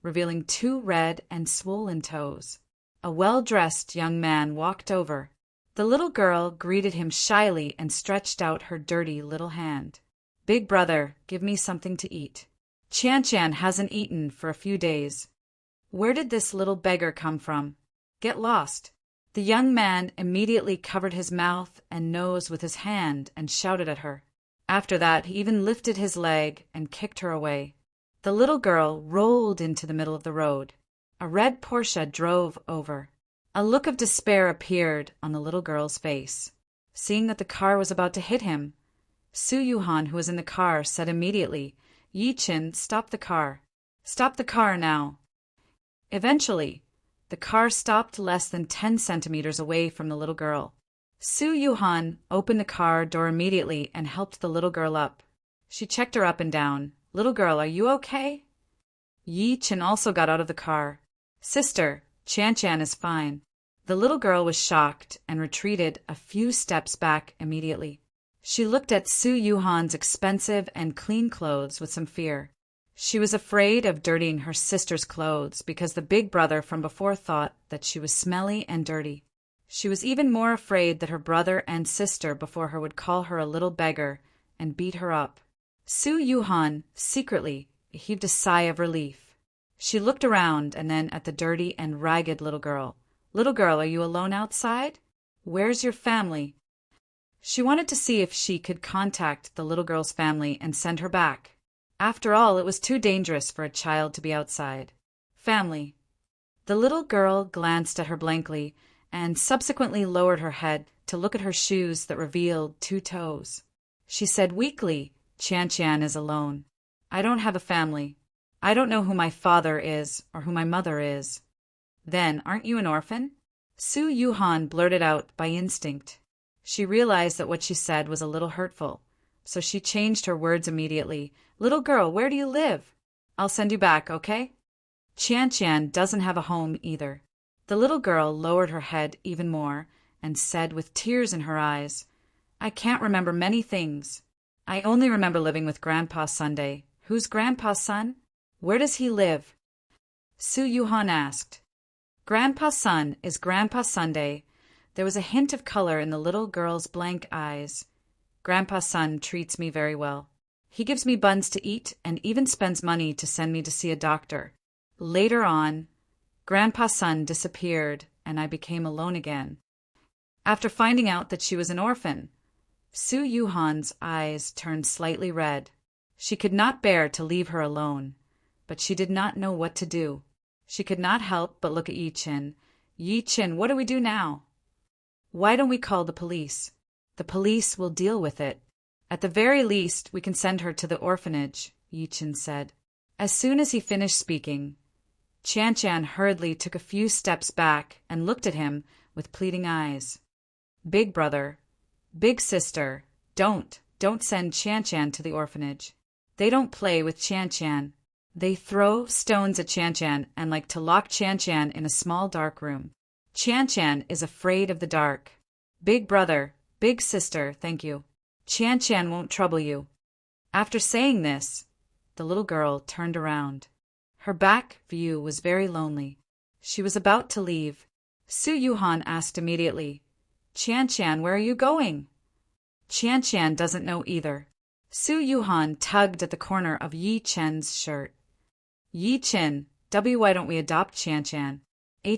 revealing 2 red and swollen toes. A well-dressed young man walked over. The little girl greeted him shyly and stretched out her dirty little hand. Big brother, give me something to eat. Chan hasn't eaten for a few days. Where did this little beggar come from? Get lost. The young man immediately covered his mouth and nose with his hand and shouted at her. After that, he even lifted his leg and kicked her away. The little girl rolled into the middle of the road. A red Porsche drove over. A look of despair appeared on the little girl's face. Seeing that the car was about to hit him, Su Yuhan, who was in the car, said immediately, Yi-Chin, stop the car. Stop the car now. Eventually, the car stopped less than 10 centimeters away from the little girl. Su Yuhan opened the car door immediately and helped the little girl up. She checked her up and down. Little girl, are you okay? Yi-Chin also got out of the car. Sister, Chan is fine. The little girl was shocked and retreated a few steps back immediately. She looked at Su Yuhan's expensive and clean clothes with some fear. She was afraid of dirtying her sister's clothes because the big brother from before thought that she was smelly and dirty. She was even more afraid that her brother and sister before her would call her a little beggar and beat her up. Su Yuhan, secretly, heaved a sigh of relief. She looked around and then at the dirty and ragged little girl. Little girl, are you alone outside? Where's your family? She wanted to see if she could contact the little girl's family and send her back. After all, it was too dangerous for a child to be outside. Family. The little girl glanced at her blankly and subsequently lowered her head to look at her shoes that revealed 2 toes. She said weakly, Chan is alone. I don't have a family. I don't know who my father is or who my mother is. Then, aren't you an orphan? Su Yuhan blurted out by instinct. She realized that what she said was a little hurtful, so she changed her words immediately. Little girl, where do you live? I'll send you back, okay? Chan doesn't have a home either. The little girl lowered her head even more and said with tears in her eyes, I can't remember many things. I only remember living with Grandpa Sunday. Who's Grandpa Sun? Where does he live? Su Yuhan asked. Grandpa Sun is Grandpa Sunday. There was a hint of color in the little girl's blank eyes. Grandpa Sun treats me very well. He gives me buns to eat and even spends money to send me to see a doctor. Later on, Grandpa Sun disappeared and I became alone again. After finding out that she was an orphan, Su Yuhan's eyes turned slightly red. She could not bear to leave her alone, but she did not know what to do. She could not help but look at Yi-Chin. Yi-Chin, what do we do now? Why don't we call the police? The police will deal with it. At the very least, we can send her to the orphanage, Yi-Chin said. As soon as he finished speaking, Chan hurriedly took a few steps back and looked at him with pleading eyes. Big brother, big sister, don't send Chan to the orphanage. They don't play with Chan. They throw stones at Chan and like to lock Chan in a small dark room. Chan is afraid of the dark. Big brother, big sister, thank you. Chan won't trouble you. After saying this, the little girl turned around. Her back view was very lonely. She was about to leave. Su Yuhan asked immediately, Qian, where are you going? Qian doesn't know either. Su Yuhan tugged at the corner of Yi Chen's shirt. Yi Chen, why don't we adopt Qian?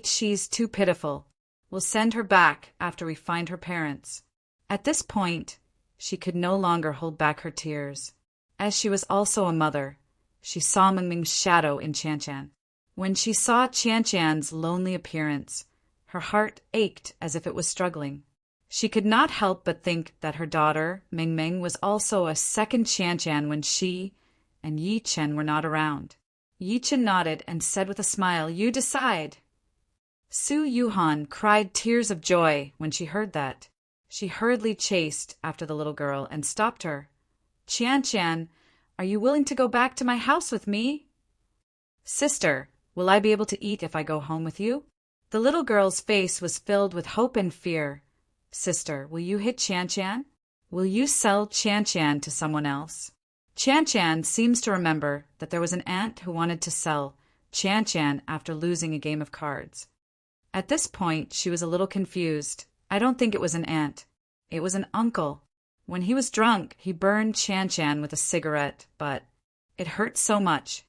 She's too pitiful. We'll send her back after we find her parents. At this point, she could no longer hold back her tears. As she was also a mother, she saw Mingming's shadow in Qian. When she saw Qian's lonely appearance, her heart ached as if it was struggling. She could not help but think that her daughter, Mingming, was also a second Qian when she and Yi Chen were not around. Yi Chen nodded and said with a smile, You decide. Su Yuhan cried tears of joy when she heard that. She hurriedly chased after the little girl and stopped her. Qian, are you willing to go back to my house with me? Sister, will I be able to eat if I go home with you? The little girl's face was filled with hope and fear. Sister, will you hit Qian? Will you sell Qian to someone else? Qian seems to remember that there was an aunt who wanted to sell Qian after losing a game of cards. At this point, she was a little confused. I don't think it was an aunt. It was an uncle. When he was drunk, he burned Qian with a cigarette, but it hurt so much.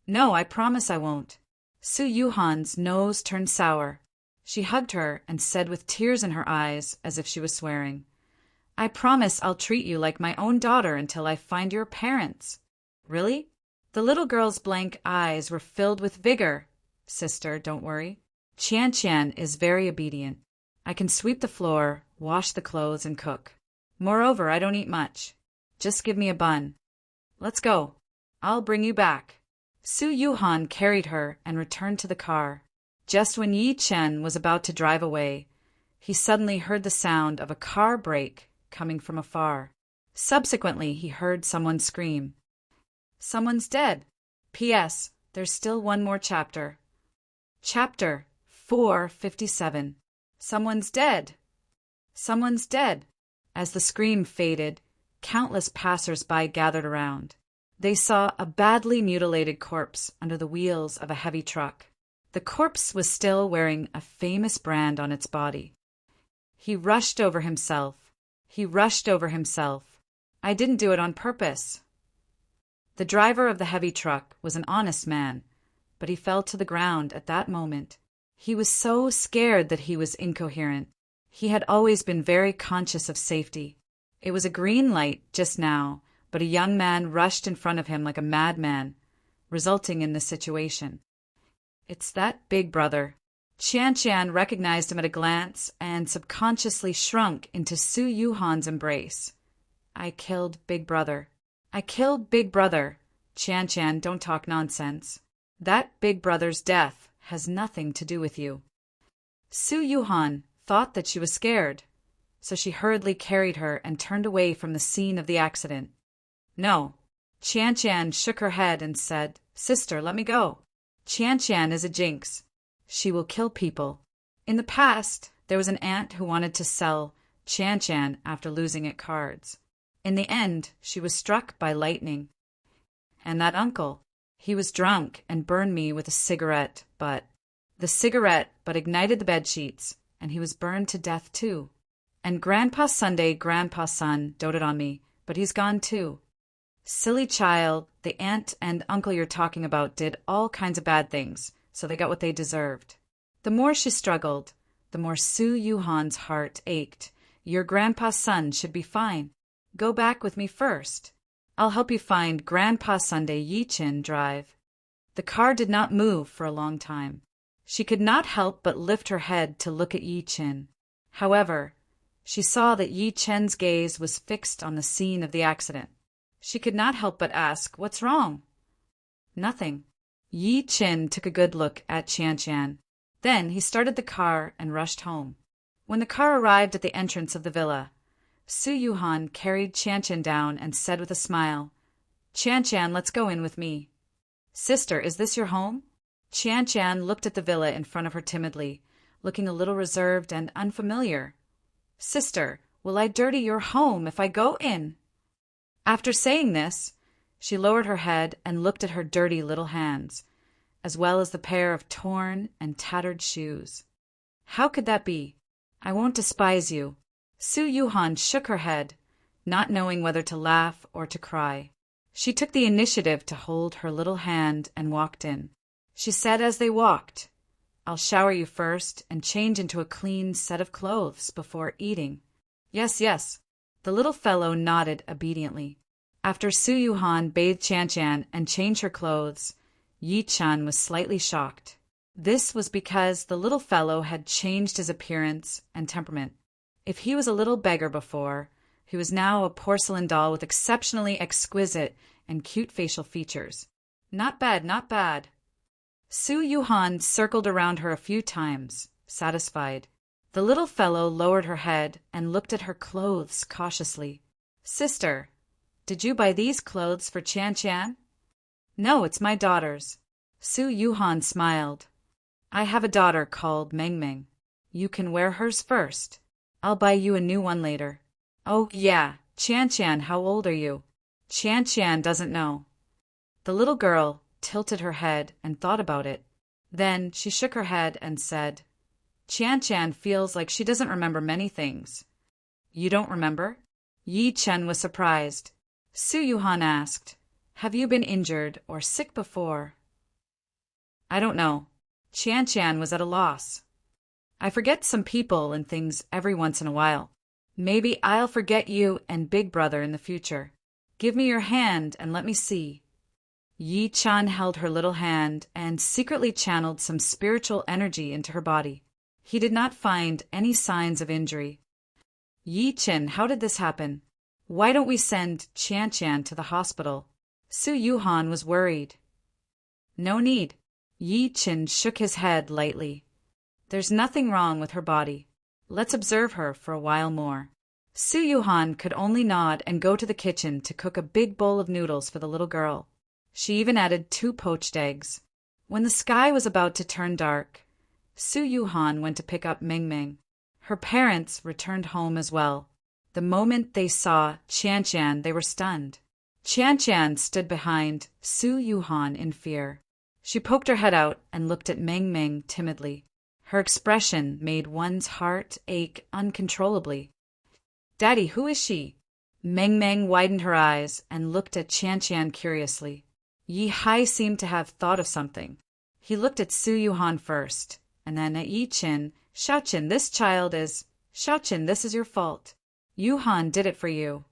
No, I promise I won't. Su Yuhan's nose turned sour. She hugged her and said with tears in her eyes, as if she was swearing, I promise I'll treat you like my own daughter until I find your parents. Really? The little girl's blank eyes were filled with vigor. Sister, don't worry. Qian is very obedient. I can sweep the floor, wash the clothes, and cook. Moreover, I don't eat much. Just give me a bun. Let's go. I'll bring you back. Su Yuhan carried her and returned to the car. Just when Yi Chen was about to drive away, he suddenly heard the sound of a car brake coming from afar. Subsequently, he heard someone scream. Someone's dead. P.S. There's still one more chapter. Chapter 457. Someone's dead. Someone's dead. As the scream faded, countless passers-by gathered around. They saw a badly mutilated corpse under the wheels of a heavy truck. The corpse was still wearing a famous brand on its body. He rushed over himself. I didn't do it on purpose. The driver of the heavy truck was an honest man, but he fell to the ground at that moment. He was so scared that he was incoherent. He had always been very conscious of safety. It was a green light just now, but a young man rushed in front of him like a madman, resulting in this situation. It's that big brother. Qian recognized him at a glance and subconsciously shrunk into Su Yuhan's embrace. I killed Big Brother. Qian, don't talk nonsense. That Big Brother's death has nothing to do with you. Su Yuhan thought that she was scared, so she hurriedly carried her and turned away from the scene of the accident. No. Qian shook her head and said, Sister, let me go. Qian is a jinx. She will kill people. In the past, there was an aunt who wanted to sell Qian after losing at cards. In the end, she was struck by lightning. And that uncle, he was drunk and burned me with a cigarette, but ignited the bedsheets, and he was burned to death too. And Grandpa's son doted on me, but he's gone too. Silly child, the aunt and uncle you're talking about did all kinds of bad things, so they got what they deserved. The more she struggled, the more Su Yuhan's heart ached. Your grandpa's son should be fine. Go back with me first. I'll help you find Grandpa's Sunday Yi Chen Drive. The car did not move for a long time. She could not help but lift her head to look at Yi Chen. However, she saw that Yi Chen's gaze was fixed on the scene of the accident. She could not help but ask, What's wrong? Nothing. Yi Chen took a good look at Qian. Then he started the car and rushed home. When the car arrived at the entrance of the villa, Su Yuhan carried Qian down and said with a smile, Qian, let's go in with me. Sister, is this your home? Qian looked at the villa in front of her timidly, looking a little reserved and unfamiliar. Sister, will I dirty your home if I go in? After saying this, she lowered her head and looked at her dirty little hands. as well as the pair of torn and tattered shoes. How could that be? I won't despise you. Su Yuhan shook her head, not knowing whether to laugh or to cry. She took the initiative to hold her little hand and walked in. She said as they walked, "I'll shower you first and change into a clean set of clothes before eating." "Yes, yes." The little fellow nodded obediently. After Su Yuhan bathed Chan and changed her clothes, Yi-chan was slightly shocked. This was because the little fellow had changed his appearance and temperament. If he was a little beggar before, he was now a porcelain doll with exceptionally exquisite and cute facial features. Not bad, not bad. Su Yuhan circled around her a few times, satisfied. The little fellow lowered her head and looked at her clothes cautiously. "Sister, did you buy these clothes for Chan?" "No, it's my daughter's." Su Yuhan smiled. "I have a daughter called Meng. You can wear hers first. I'll buy you a new one later." "Oh, yeah. Chan, how old are you?" Chan doesn't know. The little girl tilted her head and thought about it. Then she shook her head and said, Chan feels like she doesn't remember many things." "You don't remember?" Yi-chen was surprised. Su Yuhan asked, "Have you been injured or sick before?" "I don't know." Chan was at a loss. "I forget some people and things every once in a while. Maybe I'll forget you and Big Brother in the future. Give me your hand and let me see." Yi-chan held her little hand and secretly channeled some spiritual energy into her body. He did not find any signs of injury. "Yi-chen, how did this happen? Why don't we send Chan to the hospital?" Su Yuhan was worried. "No need." Yi-chen shook his head lightly. "There's nothing wrong with her body. Let's observe her for a while more." Su Yuhan could only nod and go to the kitchen to cook a big bowl of noodles for the little girl. She even added 2 poached eggs. When the sky was about to turn dark, Su Yuhan went to pick up Meng. Her parents returned home as well. The moment they saw Chan, they were stunned. Chan stood behind Su Yuhan in fear. She poked her head out and looked at Meng timidly. Her expression made one's heart ache uncontrollably. "Daddy, who is she?" Meng widened her eyes and looked at Chan curiously. Yi Hai seemed to have thought of something. He looked at Su Yuhan first, and then at Yi-chin. "Xiaoqin, this child is... Xiaoqin, this is your fault. Yuhan did it for you."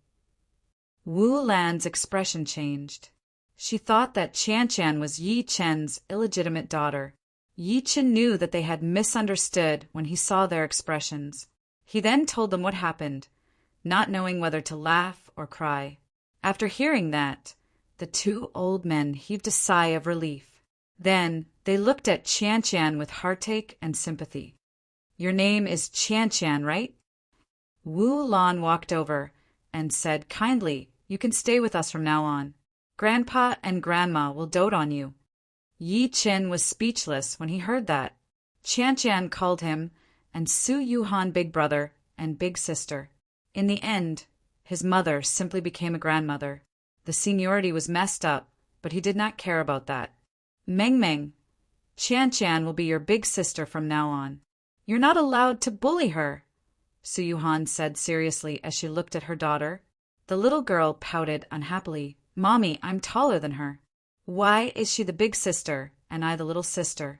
Wu Lan's expression changed. She thought that Chan was Yi-chen's illegitimate daughter. Yi-chen knew that they had misunderstood when he saw their expressions. He then told them what happened, not knowing whether to laugh or cry. After hearing that, the 2 old men heaved a sigh of relief. Then they looked at Chan with heartache and sympathy. "Your name is Chan, right?" Wu Lan walked over and said kindly, "You can stay with us from now on. Grandpa and Grandma will dote on you." Yi-chen was speechless when he heard that. Chan called him and Su Yuhan Big Brother and Big Sister. In the end, his mother simply became a grandmother. The seniority was messed up, but he did not care about that. Meng, Chan will be your big sister from now on. You're not allowed to bully her," Su Yuhan said seriously as she looked at her daughter. The little girl pouted unhappily. "Mommy, I'm taller than her. Why is she the big sister and I the little sister?"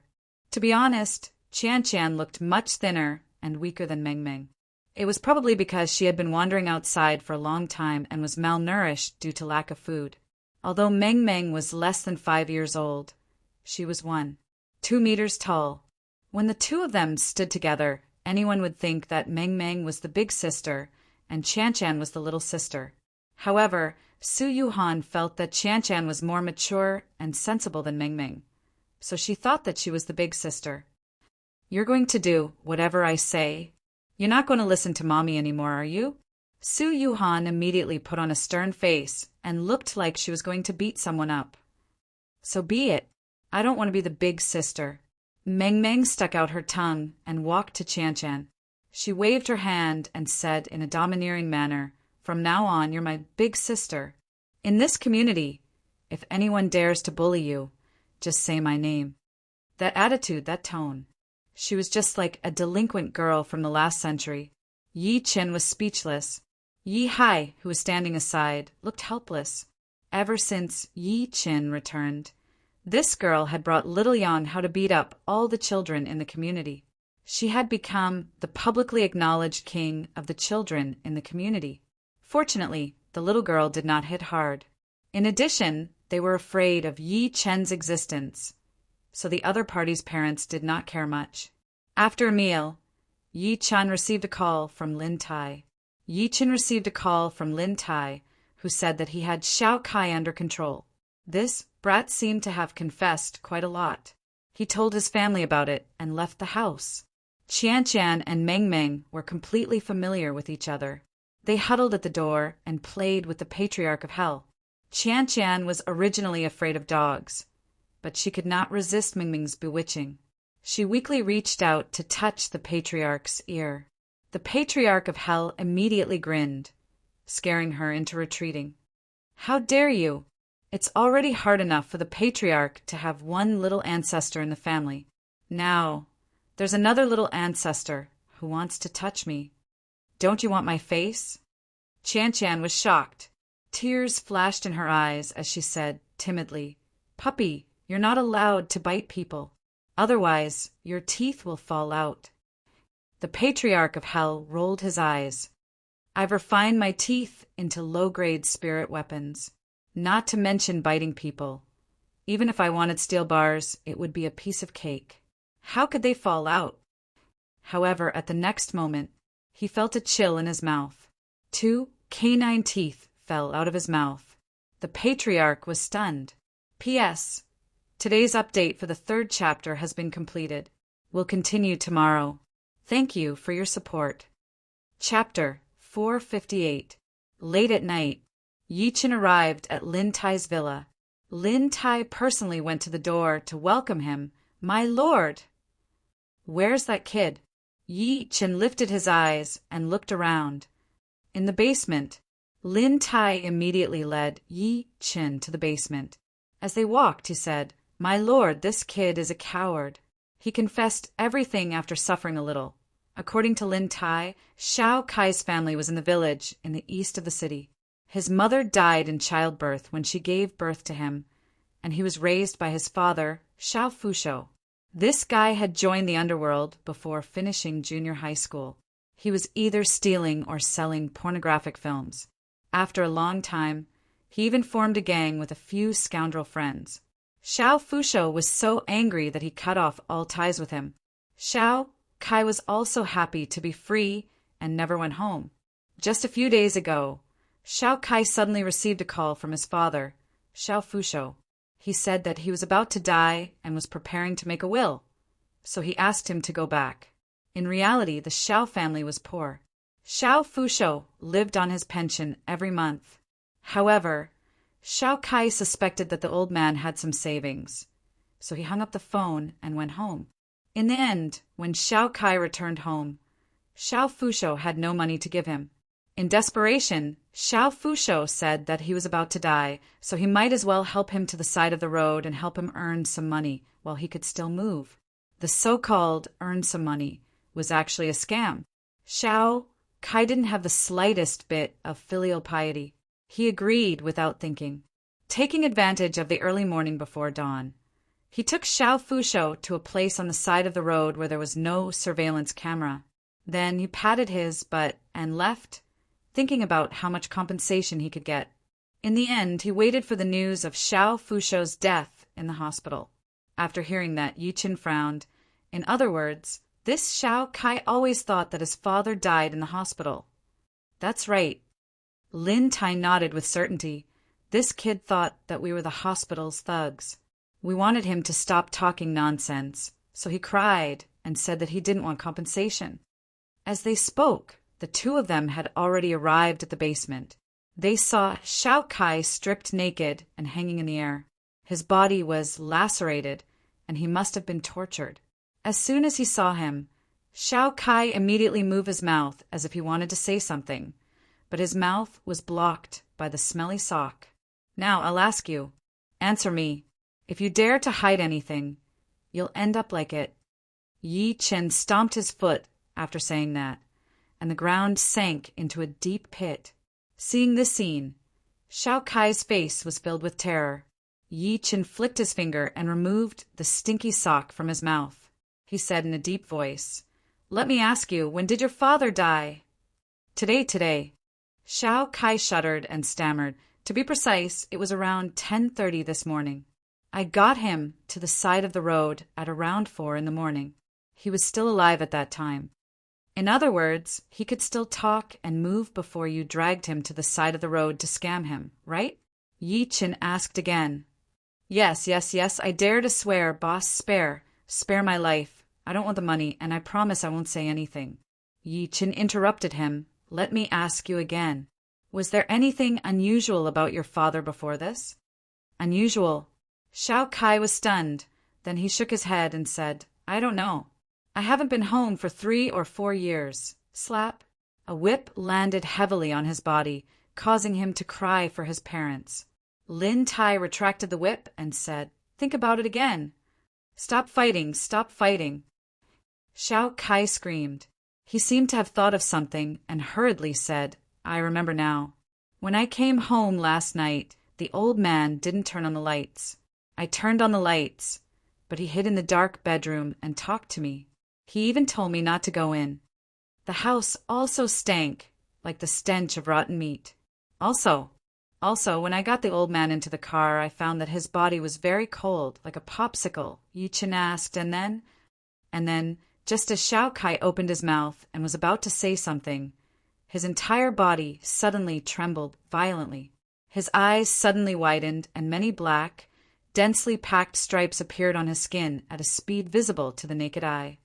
To be honest, Chan looked much thinner and weaker than Meng. It was probably because she had been wandering outside for a long time and was malnourished due to lack of food. Although Meng was less than 5 years old, she was 2 meters tall. When the 2 of them stood together, anyone would think that Meng was the big sister and Chan was the little sister. However, Su Yuhan felt that Chan was more mature and sensible than Meng, so she thought that she was the big sister. "You're going to do whatever I say? You're not going to listen to Mommy anymore, are you?" Su Yuhan immediately put on a stern face and looked like she was going to beat someone up. "So be it. I don't want to be the big sister." Meng stuck out her tongue and walked to Chan. She waved her hand and said in a domineering manner, "From now on, you're my big sister. In this community, if anyone dares to bully you, just say my name." That attitude, that tone. She was just like a delinquent girl from the last century. Yi Qin was speechless. Yi Hai, who was standing aside, looked helpless. Ever since Yi Qin returned, this girl had brought little Yan how to beat up all the children in the community. She had become the publicly acknowledged king of the children in the community. Fortunately, the little girl did not hit hard. In addition, they were afraid of Yi Chen's existence, so the other party's parents did not care much. After a meal, Yi Chen received a call from Lin Tai. Yi Chen received a call from Lin Tai, who said that he had Xiao Kai under control. This brat seemed to have confessed quite a lot. He told his family about it and left the house. Qian Qian and Meng Meng were completely familiar with each other. They huddled at the door and played with the Patriarch of Hell. Qian Qian was originally afraid of dogs, but she could not resist Meng Meng's bewitching. She weakly reached out to touch the Patriarch's ear. The Patriarch of Hell immediately grinned, scaring her into retreating. "How dare you? It's already hard enough for the Patriarch to have one little ancestor in the family. Now, there's another little ancestor who wants to touch me. Don't you want my face?" Qian Qian was shocked. Tears flashed in her eyes as she said, timidly, "Puppy, you're not allowed to bite people. Otherwise, your teeth will fall out." The Patriarch of Hell rolled his eyes. "I've refined my teeth into low-grade spirit weapons, not to mention biting people. Even if I wanted steel bars, it would be a piece of cake. How could they fall out?" However, at the next moment, he felt a chill in his mouth. 2 canine teeth fell out of his mouth. The Patriarch was stunned. P.S. Today's update for the 3rd chapter has been completed. We'll continue tomorrow. Thank you for your support. Chapter 458. Late at night, Yi Chen arrived at Lin Tai's villa. Lin Tai personally went to the door to welcome him. "My lord!" "Where's that kid?" Yi Chen lifted his eyes and looked around. "In the basement." Lin Tai immediately led Yi Chen to the basement. As they walked, he said, "My lord, this kid is a coward. He confessed everything after suffering a little." According to Lin Tai, Xiao Kai's family was in the village in the east of the city. His mother died in childbirth when she gave birth to him, and he was raised by his father, Xiao Fusho. This guy had joined the underworld before finishing junior high school. He was either stealing or selling pornographic films. After a long time, he even formed a gang with a few scoundrel friends. Xiao Fusho was so angry that he cut off all ties with him. Xiao Kai was also happy to be free and never went home. Just a few days ago, Xiao Kai suddenly received a call from his father, Xiao Fusho. He said that he was about to die and was preparing to make a will, so he asked him to go back. In reality, the Xiao family was poor. Xiao Fusho lived on his pension every month. However, Xiao Kai suspected that the old man had some savings, so he hung up the phone and went home. In the end, when Xiao Kai returned home, Xiao Fusho had no money to give him. In desperation, Xiao Fusho said that he was about to die, so he might as well help him to the side of the road and help him earn some money while he could still move. The so-called earn some money was actually a scam. Xiao Kai didn't have the slightest bit of filial piety. He agreed without thinking. Taking advantage of the early morning before dawn, he took Xiao Fusho to a place on the side of the road where there was no surveillance camera. Then he patted his butt and left, thinking about how much compensation he could get. In the end, he waited for the news of Xiao Fusho's death in the hospital. After hearing that, Yi Chen frowned. In other words, this Xiao Kai always thought that his father died in the hospital. That's right. Lin Tai nodded with certainty. This kid thought that we were the hospital's thugs. We wanted him to stop talking nonsense, so he cried and said that he didn't want compensation. As they spoke, the two of them had already arrived at the basement. They saw Xiao Kai stripped naked and hanging in the air. His body was lacerated, and he must have been tortured. As soon as he saw him, Xiao Kai immediately moved his mouth as if he wanted to say something, but his mouth was blocked by the smelly sock. "Now I'll ask you. Answer me. If you dare to hide anything, You'll end up like it. Yi Chen stomped his foot after saying that, and the ground sank into a deep pit. Seeing this scene, Xiao Kai's face was filled with terror. Yi Chen flicked his finger and removed the stinky sock from his mouth. He said in a deep voice, "Let me ask you, when did your father die?" Today. Xiao Kai shuddered and stammered. To be precise, it was around 10:30 this morning. I got him to the side of the road at around 4 in the morning. He was still alive at that time. In other words, he could still talk and move before you dragged him to the side of the road to scam him, right? Yi Chen asked again. Yes, I dare to swear, boss, spare my life. I don't want the money, and I promise I won't say anything. Yi Chen interrupted him. Let me ask you again. Was there anything unusual about your father before this? Unusual? Xiao Kai was stunned. Then he shook his head and said, I don't know. I haven't been home for 3 or 4 years. Slap. A whip landed heavily on his body, causing him to cry for his parents. Lin Tai retracted the whip and said, Think about it again. Stop fighting. Xiao Kai screamed. He seemed to have thought of something and hurriedly said, I remember now. When I came home last night, the old man didn't turn on the lights. I turned on the lights, but he hid in the dark bedroom and talked to me. He even told me not to go in. The house also stank, like the stench of rotten meat. Also, when I got the old man into the car, I found that his body was very cold, like a popsicle, Yi Chen asked, and then, just as Xiao Kai opened his mouth and was about to say something, his entire body suddenly trembled violently. His eyes suddenly widened, and many black, densely packed stripes appeared on his skin at a speed visible to the naked eye.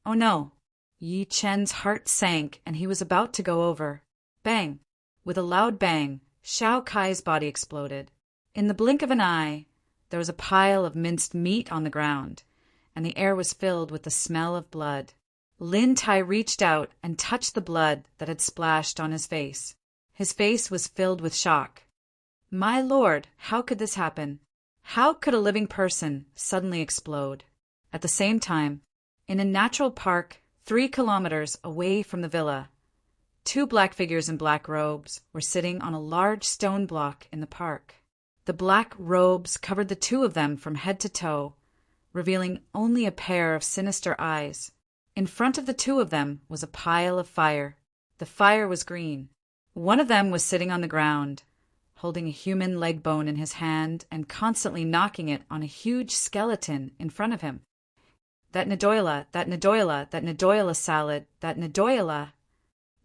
Oh no! Yi Chen's heart sank, and he was about to go over. Bang! With a loud bang, Xiao Kai's body exploded. In the blink of an eye, there was a pile of minced meat on the ground, and the air was filled with the smell of blood. Lin Tai reached out and touched the blood that had splashed on his face. His face was filled with shock. My lord, how could this happen? How could a living person suddenly explode? At the same time, in a natural park 3 kilometers away from the villa, 2 black figures in black robes were sitting on a large stone block in the park. The black robes covered the 2 of them from head to toe, revealing only a pair of sinister eyes. In front of the 2 of them was a pile of fire. The fire was green. One of them was sitting on the ground, holding a human leg bone in his hand and constantly knocking it on a huge skeleton in front of him. That Nadoila salad, that Nadoila.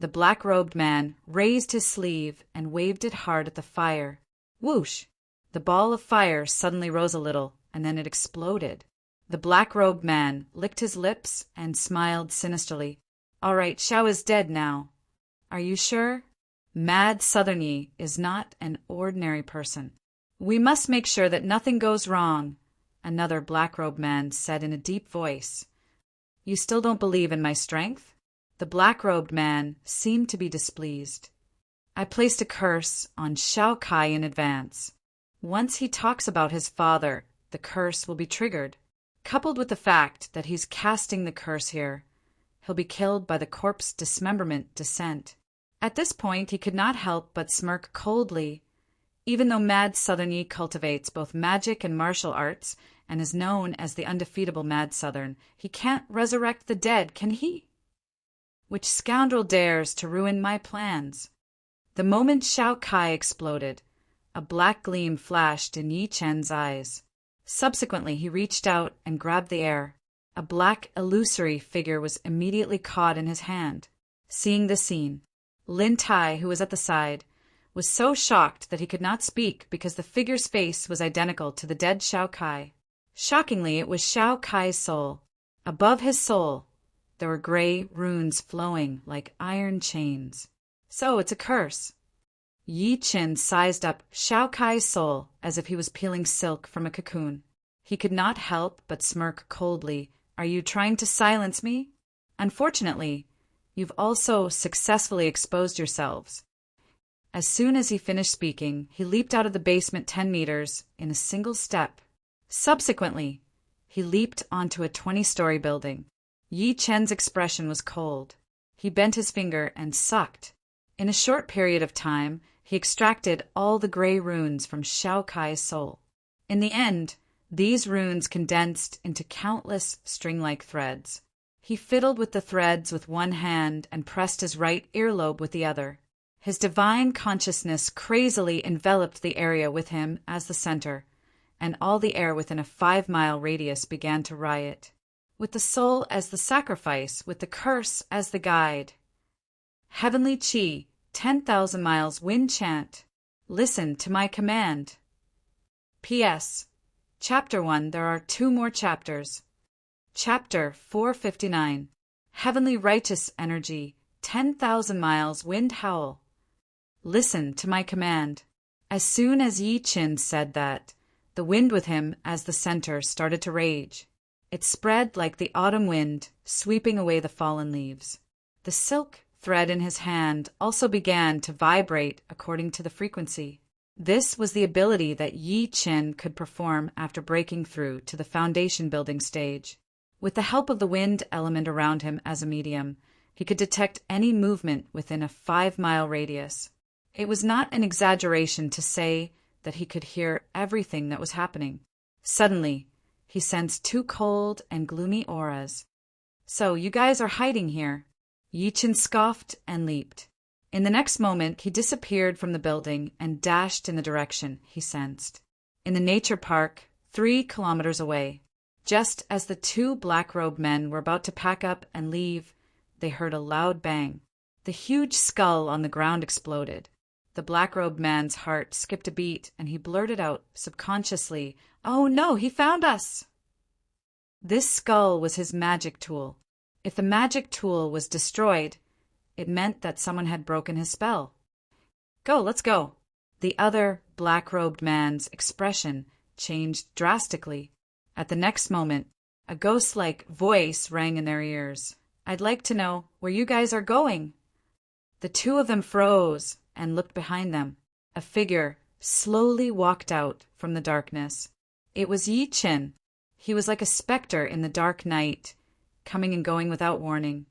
The black-robed man raised his sleeve and waved it hard at the fire. Whoosh! The ball of fire suddenly rose a little, and then it exploded. The black-robed man licked his lips and smiled sinisterly. All right, Xiao is dead now. Are you sure? Mad Southern Yi is not an ordinary person. We must make sure that nothing goes wrong, another black-robed man said in a deep voice. You still don't believe in my strength? The black-robed man seemed to be displeased. I placed a curse on Xiao Kai in advance. Once he talks about his father, the curse will be triggered. Coupled with the fact that he's casting the curse here, he'll be killed by the corpse dismemberment descent. At this point, he could not help but smirk coldly. Even though Mad Southern Yi cultivates both magic and martial arts and is known as the undefeatable Mad Southern, he can't resurrect the dead, can he? Which scoundrel dares to ruin my plans? The moment Xiao Kai exploded, a black gleam flashed in Yi Chen's eyes. Subsequently, he reached out and grabbed the air. A black, illusory figure was immediately caught in his hand. Seeing this scene, Lin Tai, who was at the side, was so shocked that he could not speak because the figure's face was identical to the dead Xiao Kai. Shockingly, it was Xiao Kai's soul. Above his soul, there were gray runes flowing like iron chains. So it's a curse. Yi Chen sized up Xiao Kai's soul as if he was peeling silk from a cocoon. He could not help but smirk coldly. Are you trying to silence me? Unfortunately, you've also successfully exposed yourselves. As soon as he finished speaking, he leaped out of the basement 10 meters in a single step. Subsequently, He leaped onto a 20-story building. Yi Chen's expression was cold. He bent his finger and sucked. In a short period of time, he extracted all the gray runes from Xiao Kai's soul. In the end, these runes condensed into countless string-like threads. He fiddled with the threads with one hand and pressed his right earlobe with the other. His divine consciousness crazily enveloped the area with him as the center, and all the air within a 5-mile radius began to riot. With the soul as the sacrifice, with the curse as the guide. Heavenly Qi, 10,000 miles wind chant. Listen to my command. P.S. Chapter 1, there are 2 more chapters. Chapter 459. Heavenly righteous energy, 10,000 miles wind howl. Listen to my command. As soon as Yi Chen said that, the wind with him as the center started to rage. It spread like the autumn wind, sweeping away the fallen leaves. The silk thread in his hand also began to vibrate according to the frequency. This was the ability that Yi Chen could perform after breaking through to the foundation building stage. With the help of the wind element around him as a medium, he could detect any movement within a 5-mile radius. It was not an exaggeration to say that he could hear everything that was happening. Suddenly, he sensed 2 cold and gloomy auras. So, you guys are hiding here. Yi Chen scoffed and leaped. In the next moment, he disappeared from the building and dashed in the direction he sensed. In the nature park, 3 kilometers away, just as the 2 black-robed men were about to pack up and leave, they heard a loud bang. The huge skull on the ground exploded. The black-robed man's heart skipped a beat, and he blurted out, subconsciously, "Oh no, he found us!" This skull was his magic tool. If the magic tool was destroyed, it meant that someone had broken his spell. "Go, let's go." The other black-robed man's expression changed drastically. At the next moment, a ghost-like voice rang in their ears. "I'd like to know where you guys are going." The 2 of them froze and looked behind them. A figure slowly walked out from the darkness. It was Yi Chen. He was like a specter in the dark night, coming and going without warning,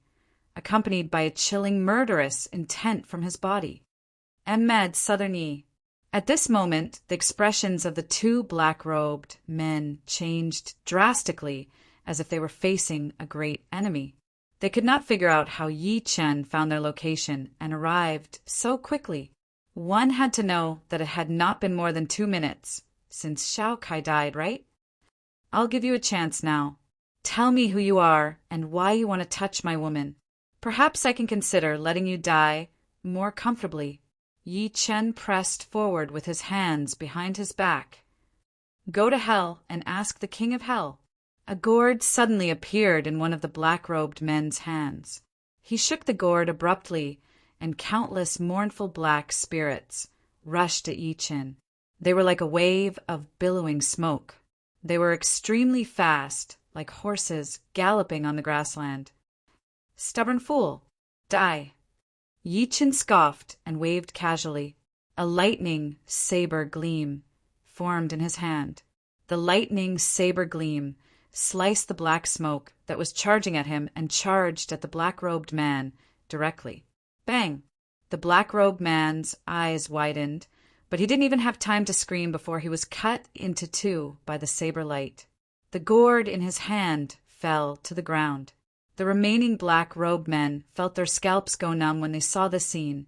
accompanied by a chilling, murderous intent from his body. Ahmed Southern Yi. At this moment, the expressions of the 2 black-robed men changed drastically, as if they were facing a great enemy. They could not figure out how Yi Chen found their location and arrived so quickly. One had to know that it had not been more than 2 minutes since Xiao Kai died, right? "I'll give you a chance now. Tell me who you are and why you want to touch my woman. Perhaps I can consider letting you die more comfortably." Yi Chen pressed forward with his hands behind his back. "Go to hell and ask the king of hell." A gourd suddenly appeared in one of the black-robed men's hands. He shook the gourd abruptly, and countless mournful black spirits rushed at Yi Chen. They were like a wave of billowing smoke. They were extremely fast, like horses galloping on the grassland. "Stubborn fool! Die!" Yi Chen scoffed and waved casually. A lightning saber gleam formed in his hand. The lightning saber gleam sliced the black smoke that was charging at him and charged at the black-robed man directly. Bang! The black-robed man's eyes widened, but he didn't even have time to scream before he was cut into 2 by the saber light. The gourd in his hand fell to the ground. The remaining black-robed men felt their scalps go numb when they saw the scene,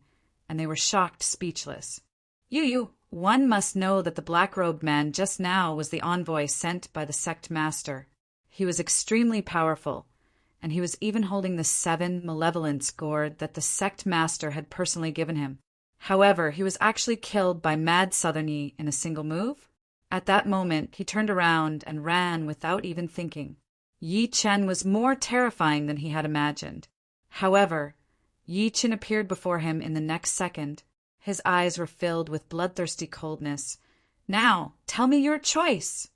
and they were shocked speechless. You, one must know that the black-robed man just now was the envoy sent by the sect master. He was extremely powerful, and he was even holding the 7 malevolence gourd that the sect master had personally given him. However, he was actually killed by Mad Southern Yi in a single move. At that moment, he turned around and ran without even thinking. Yi Chen was more terrifying than he had imagined. However, Yi Chen appeared before him in the next second. His eyes were filled with bloodthirsty coldness. "Now, tell me your choice."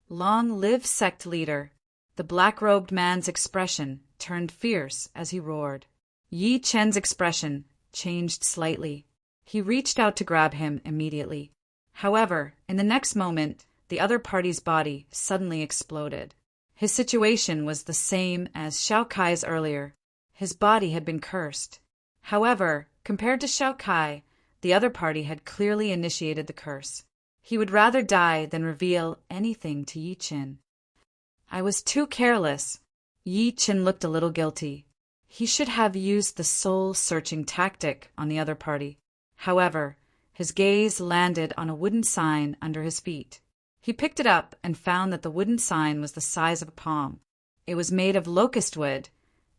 "Long live sect leader." The black-robed man's expression turned fierce as he roared. Yi Chen's expression changed slightly. He reached out to grab him immediately. However, in the next moment, the other party's body suddenly exploded. His situation was the same as Xiao Kai's earlier. His body had been cursed. However, compared to Xiao Kai, the other party had clearly initiated the curse. He would rather die than reveal anything to Yi Qin. I was too careless. Yi Qin looked a little guilty. He should have used the soul-searching tactic on the other party. However, his gaze landed on a wooden sign under his feet. He picked it up and found that the wooden sign was the size of a palm. It was made of locust wood,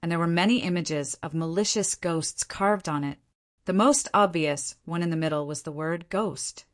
and there were many images of malicious ghosts carved on it. The most obvious one in the middle was the word ghost.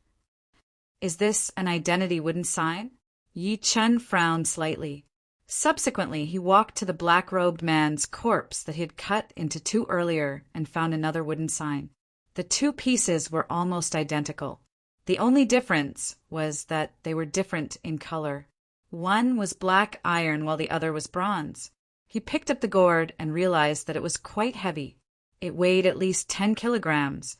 Is this an identity wooden sign? Yi Qin frowned slightly. Subsequently, he walked to the black-robed man's corpse that he had cut into two earlier and found another wooden sign. The two pieces were almost identical. The only difference was that they were different in color. One was black iron while the other was bronze. He picked up the gourd and realized that it was quite heavy. It weighed at least 10 kilograms,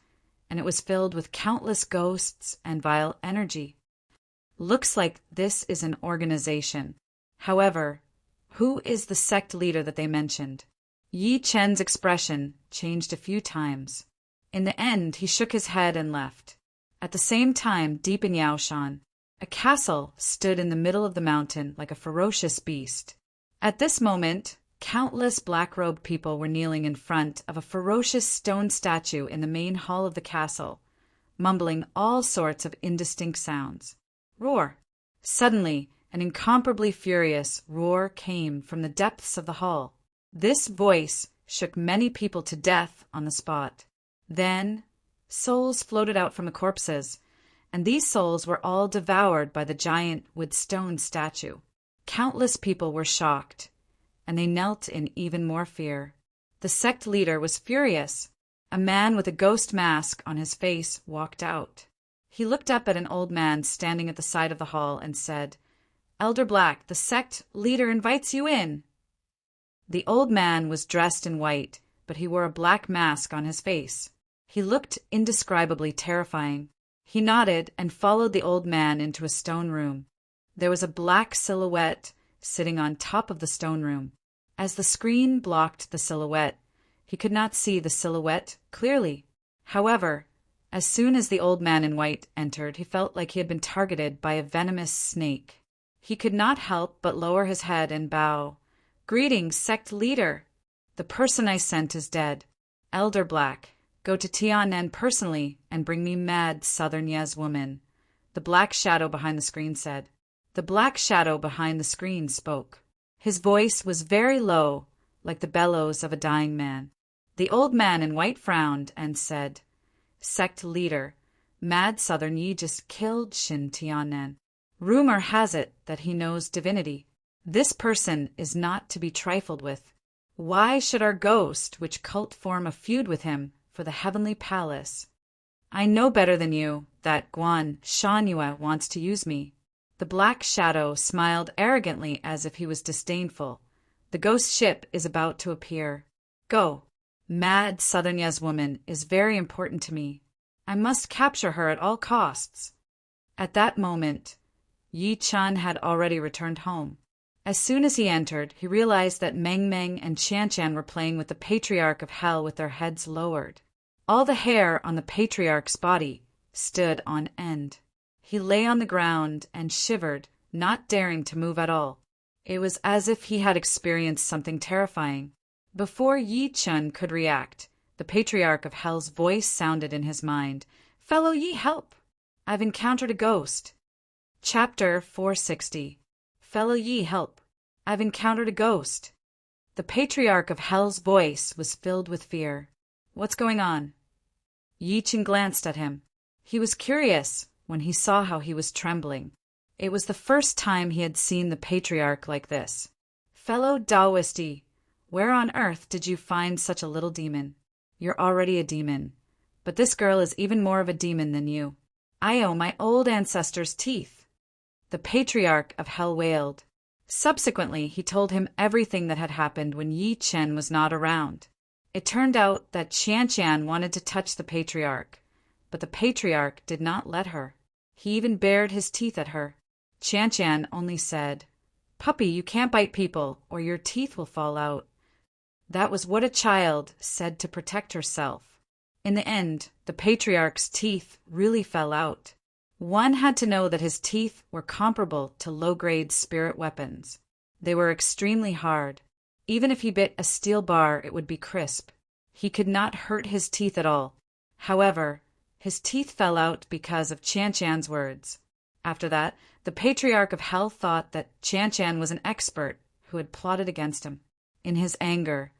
and it was filled with countless ghosts and vile energy. Looks like this is an organization. However, who is the sect leader that they mentioned? Yi Chen's expression changed a few times. In the end, he shook his head and left. At the same time, deep in Yaoshan, a castle stood in the middle of the mountain like a ferocious beast. At this moment, countless black-robed people were kneeling in front of a ferocious stone statue in the main hall of the castle, mumbling all sorts of indistinct sounds. Roar! Suddenly, an incomparably furious roar came from the depths of the hall. This voice shook many people to death on the spot. Then, souls floated out from the corpses, and these souls were all devoured by the giant wood-stone statue. Countless people were shocked, and they knelt in even more fear. The sect leader was furious. A man with a ghost mask on his face walked out. He looked up at an old man standing at the side of the hall and said, "Elder Black, the sect leader invites you in." The old man was dressed in white, but he wore a black mask on his face. He looked indescribably terrifying. He nodded and followed the old man into a stone room. There was a black silhouette sitting on top of the stone room. As the screen blocked the silhouette, he could not see the silhouette clearly. However, as soon as the old man in white entered, he felt like he had been targeted by a venomous snake. He could not help but lower his head and bow. "Greetings, sect leader. The person I sent is dead. Elder Black, go to Tianen personally and bring me mad Southern Yez woman," the black shadow behind the screen said. The black shadow behind the screen spoke. His voice was very low, like the bellows of a dying man. The old man in white frowned and said, "Sect leader, mad Southern Yi just killed Shin Tianen. Rumor has it that he knows divinity. This person is not to be trifled with. Why should our ghost, which cult form a feud with him for the heavenly palace? I know better than you that Guan Shanhua wants to use me." The black shadow smiled arrogantly as if he was disdainful. "The ghost ship is about to appear. Go. Mad Southern Yez woman is very important to me. I must capture her at all costs." At that moment, Yi Chan had already returned home. As soon as he entered, he realized that Meng Meng and Chan Chan were playing with the Patriarch of Hell with their heads lowered. All the hair on the Patriarch's body stood on end. He lay on the ground and shivered, not daring to move at all. It was as if he had experienced something terrifying. Before Yi Chun could react, the Patriarch of Hell's voice sounded in his mind. "Fellow Yi, help! I've encountered a ghost." Chapter 460. Fellow Yi, help! I've encountered a ghost. The Patriarch of Hell's voice was filled with fear. "What's going on?" Yi Chen glanced at him. He was curious when he saw how he was trembling. It was the first time he had seen the Patriarch like this. "Fellow Taoisti, where on earth did you find such a little demon? You're already a demon, but this girl is even more of a demon than you. I owe my old ancestors' teeth." The Patriarch of Hell wailed. Subsequently, he told him everything that had happened when Yi Chen was not around. It turned out that Qian Qian wanted to touch the Patriarch, but the Patriarch did not let her. He even bared his teeth at her. Qian Qian only said, "Puppy, you can't bite people, or your teeth will fall out." That was what a child said to protect herself. In the end, the patriarch's teeth really fell out. One had to know that his teeth were comparable to low-grade spirit weapons. They were extremely hard. Even if he bit a steel bar, it would be crisp. He could not hurt his teeth at all. However, his teeth fell out because of Chan Chan's words. After that, the Patriarch of Hell thought that Chan Chan was an expert who had plotted against him. In his anger,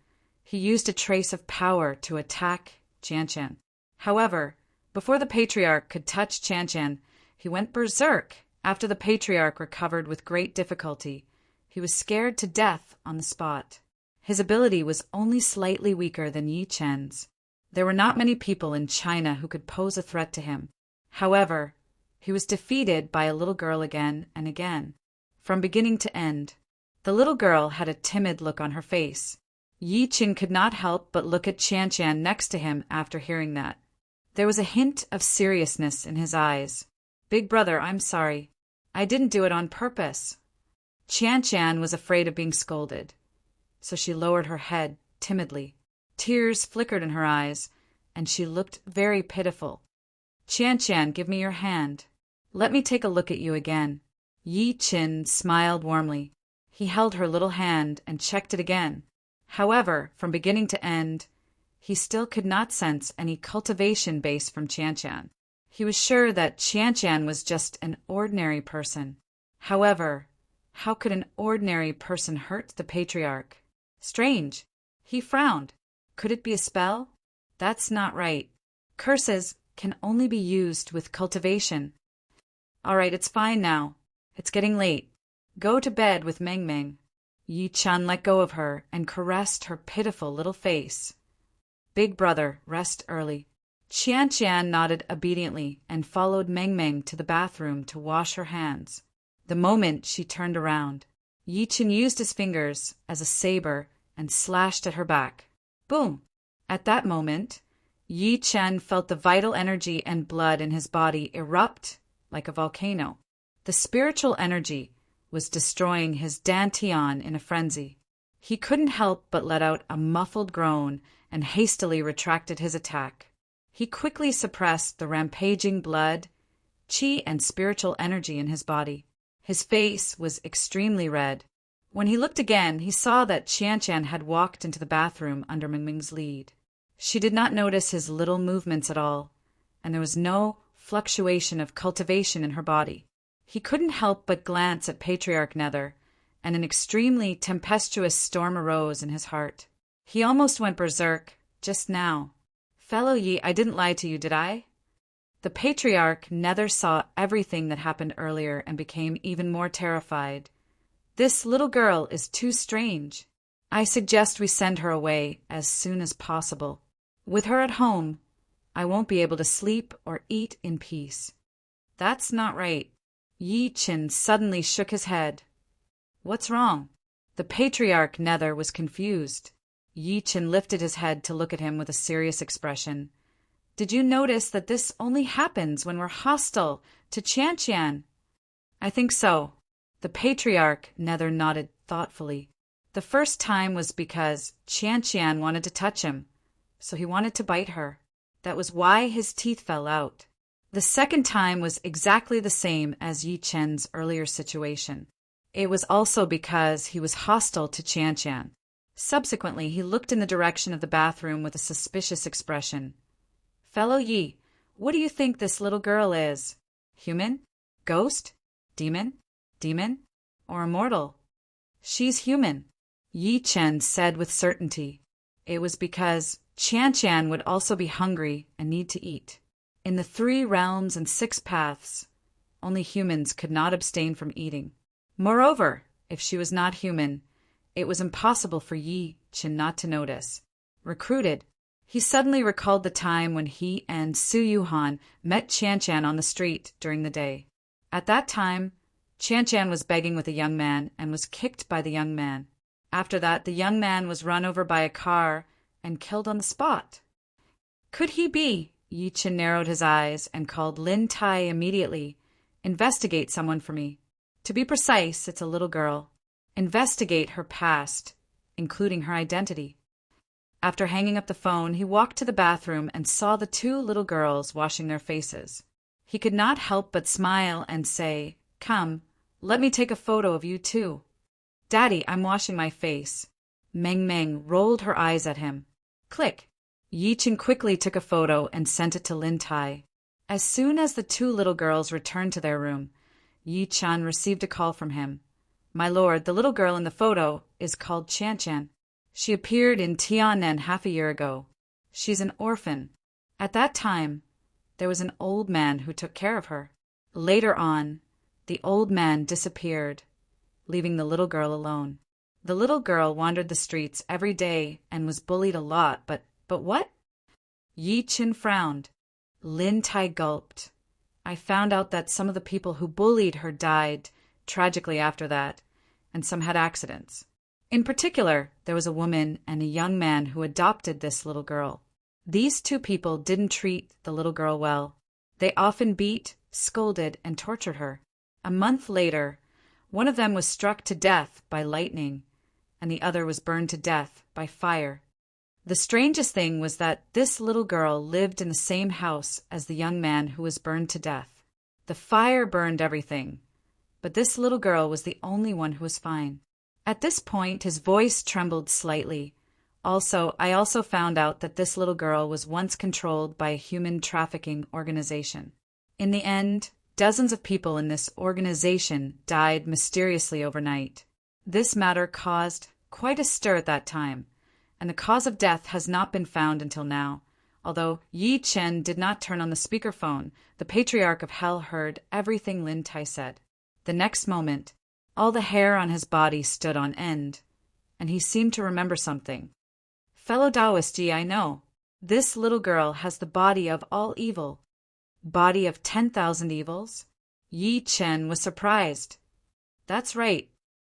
he used a trace of power to attack Chan Chan. However, before the Patriarch could touch Chan Chan, he went berserk. After the Patriarch recovered with great difficulty, he was scared to death on the spot. His ability was only slightly weaker than Yi Chen's. There were not many people in China who could pose a threat to him. However, he was defeated by a little girl again and again. From beginning to end, the little girl had a timid look on her face. Yi Chen could not help but look at Chan Chan next to him after hearing that. There was a hint of seriousness in his eyes. "Big brother, I'm sorry. I didn't do it on purpose." Chan Chan was afraid of being scolded, so she lowered her head timidly. Tears flickered in her eyes, and she looked very pitiful. "Chan Chan, give me your hand. Let me take a look at you again." Yi Chen smiled warmly. He held her little hand and checked it again. However, from beginning to end, he still could not sense any cultivation base from Chan Chan. He was sure that Chan Chan was just an ordinary person. However, how could an ordinary person hurt the Patriarch? Strange. He frowned. Could it be a spell? That's not right. Curses can only be used with cultivation. All right, it's fine now. It's getting late. Go to bed with Meng Meng. Yi Chen let go of her and caressed her pitiful little face. "Big brother, rest early." Chan Chan nodded obediently and followed Meng Meng to the bathroom to wash her hands. The moment she turned around, Yi Chen used his fingers as a saber and slashed at her back. Boom! At that moment, Yi Chen felt the vital energy and blood in his body erupt like a volcano. The spiritual energy was destroying his dantian in a frenzy. He couldn't help but let out a muffled groan and hastily retracted his attack. He quickly suppressed the rampaging blood, qi, and spiritual energy in his body. His face was extremely red. When he looked again, he saw that Chan Chan had walked into the bathroom under Meng Meng's lead. She did not notice his little movements at all, and there was no fluctuation of cultivation in her body. He couldn't help but glance at Patriarch Nether, and an extremely tempestuous storm arose in his heart. He almost went berserk, just now. "Fellow Yi, I didn't lie to you, did I?" The Patriarch Nether saw everything that happened earlier and became even more terrified. "This little girl is too strange. I suggest we send her away as soon as possible. With her at home, I won't be able to sleep or eat in peace." "That's not right." Yi Chen suddenly shook his head. "What's wrong?" The Patriarch Nether was confused. Yi Chen lifted his head to look at him with a serious expression. "Did you notice that this only happens when we're hostile to Chan Chan?" "I think so." The Patriarch Nether nodded thoughtfully. The first time was because Chan Chan wanted to touch him, so he wanted to bite her. That was why his teeth fell out. The second time was exactly the same as Yi Chen's earlier situation. It was also because he was hostile to Chan Chan. Subsequently, he looked in the direction of the bathroom with a suspicious expression. "Fellow Yi, what do you think this little girl is? Human? Ghost? Demon? Or immortal?" "She's human," Yi Chen said with certainty. It was because Chan Chan would also be hungry and need to eat. In the 3 realms and 6 paths, only humans could not abstain from eating. Moreover, if she was not human, it was impossible for Yi Chen not to notice. Recruited, he suddenly recalled the time when he and Su Yuhan met Chan Chan on the street during the day. At that time, Chan Chan was begging with a young man and was kicked by the young man. After that, the young man was run over by a car and killed on the spot. Could he be? Yi Chen narrowed his eyes and called Lin Tai immediately. "Investigate someone for me. To be precise, it's a little girl." investigate her past, including her identity. After hanging up the phone, he walked to the bathroom and saw the two little girls washing their faces. He could not help but smile and say, "Come, let me take a photo of you too." "Daddy, I'm washing my face." Meng Meng rolled her eyes at him. Click. Yi Chen quickly took a photo and sent it to Lin Tai. As soon as the two little girls returned to their room, Yi Chen received a call from him. "My lord, the little girl in the photo is called Chan Chan. She appeared in Tiannan half a year ago. She's an orphan. At that time, there was an old man who took care of her. Later on, the old man disappeared, leaving the little girl alone. The little girl wandered the streets every day and was bullied a lot, but what?" Yi Chen frowned. Lin Tai gulped. "I found out that some of the people who bullied her died tragically after that, and some had accidents. In particular, there was a woman and a young man who adopted this little girl. These two people didn't treat the little girl well. They often beat, scolded, and tortured her. A month later, one of them was struck to death by lightning, and the other was burned to death by fire. The strangest thing was that this little girl lived in the same house as the young man who was burned to death. The fire burned everything, but this little girl was the only one who was fine." At this point, his voice trembled slightly. I also found out that this little girl was once controlled by a human trafficking organization. In the end, dozens of people in this organization died mysteriously overnight. This matter caused quite a stir at that time, and the cause of death has not been found until now. Although Yi Chen did not turn on the speakerphone, the Patriarch of Hell heard everything Lin Tai said. The next moment, all the hair on his body stood on end, and he seemed to remember something. "Fellow Taoist Yi, I know. This little girl has the body of all evil. Body of 10,000 evils?" Yi Chen was surprised. "That's right,"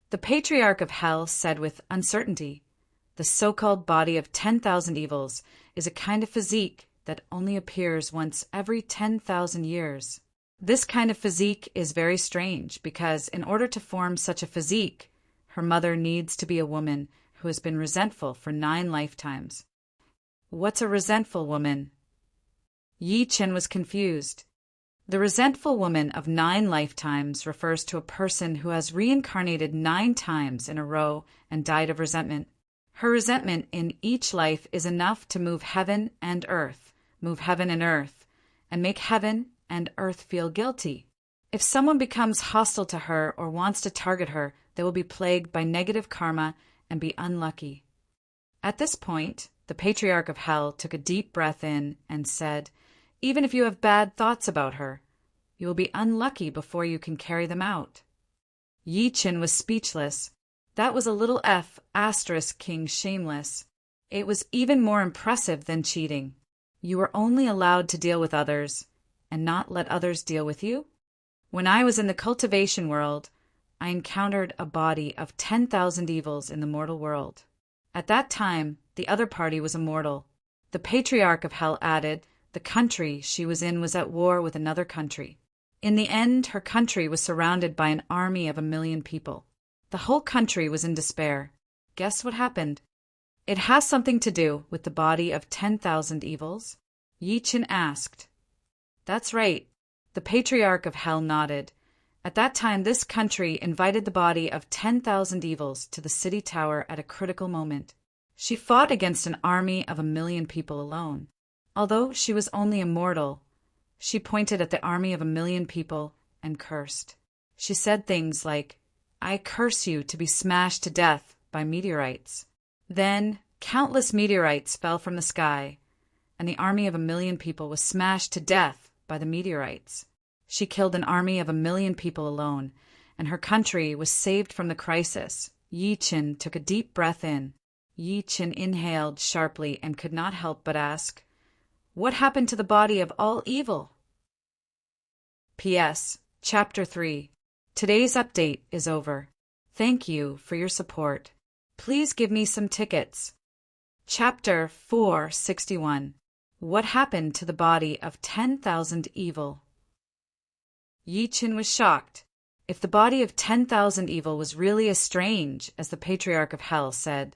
the Patriarch of Hell said with uncertainty. "The so-called body of 10,000 evils is a kind of physique that only appears once every 10,000 years. This kind of physique is very strange because in order to form such a physique, her mother needs to be a woman who has been resentful for 9 lifetimes. What's a resentful woman?" Yi Chen was confused. The resentful woman of 9 lifetimes refers to a person who has reincarnated 9 times in a row and died of resentment. Her resentment in each life is enough to move heaven and earth, and make heaven and earth feel guilty. If someone becomes hostile to her or wants to target her, they will be plagued by negative karma and be unlucky. At this point, the Patriarch of Hell took a deep breath in and said, "Even if you have bad thoughts about her, you will be unlucky before you can carry them out." Yi Chen was speechless. That was a little f asterisk king shameless. It was even more impressive than cheating. You were only allowed to deal with others and not let others deal with you? When I was in the cultivation world, I encountered a body of 10,000 evils in the mortal world. At that time, the other party was immortal. The Patriarch of Hell added, the country she was in was at war with another country. In the end, her country was surrounded by an army of 1,000,000 people. The whole country was in despair. Guess what happened? It has something to do with the body of 10,000 evils? Yi Chen asked. That's right. The Patriarch of Hell nodded. At that time, this country invited the body of 10,000 evils to the city tower at a critical moment. She fought against an army of 1,000,000 people alone. Although she was only a mortal, she pointed at the army of 1,000,000 people and cursed. She said things like, "I curse you to be smashed to death by meteorites." Then, countless meteorites fell from the sky, and the army of 1,000,000 people was smashed to death by the meteorites. She killed an army of 1,000,000 people alone, and her country was saved from the crisis. Yi Chen took a deep breath in. Yi Chen inhaled sharply and could not help but ask, "What happened to the body of all evil?" P.S. Chapter 3. Today's update is over. Thank you for your support. Please give me some tickets. Chapter 461. What happened to the body of 10,000 evil? Yi Chen was shocked. If the body of 10,000 evil was really as strange as the Patriarch of Hell said,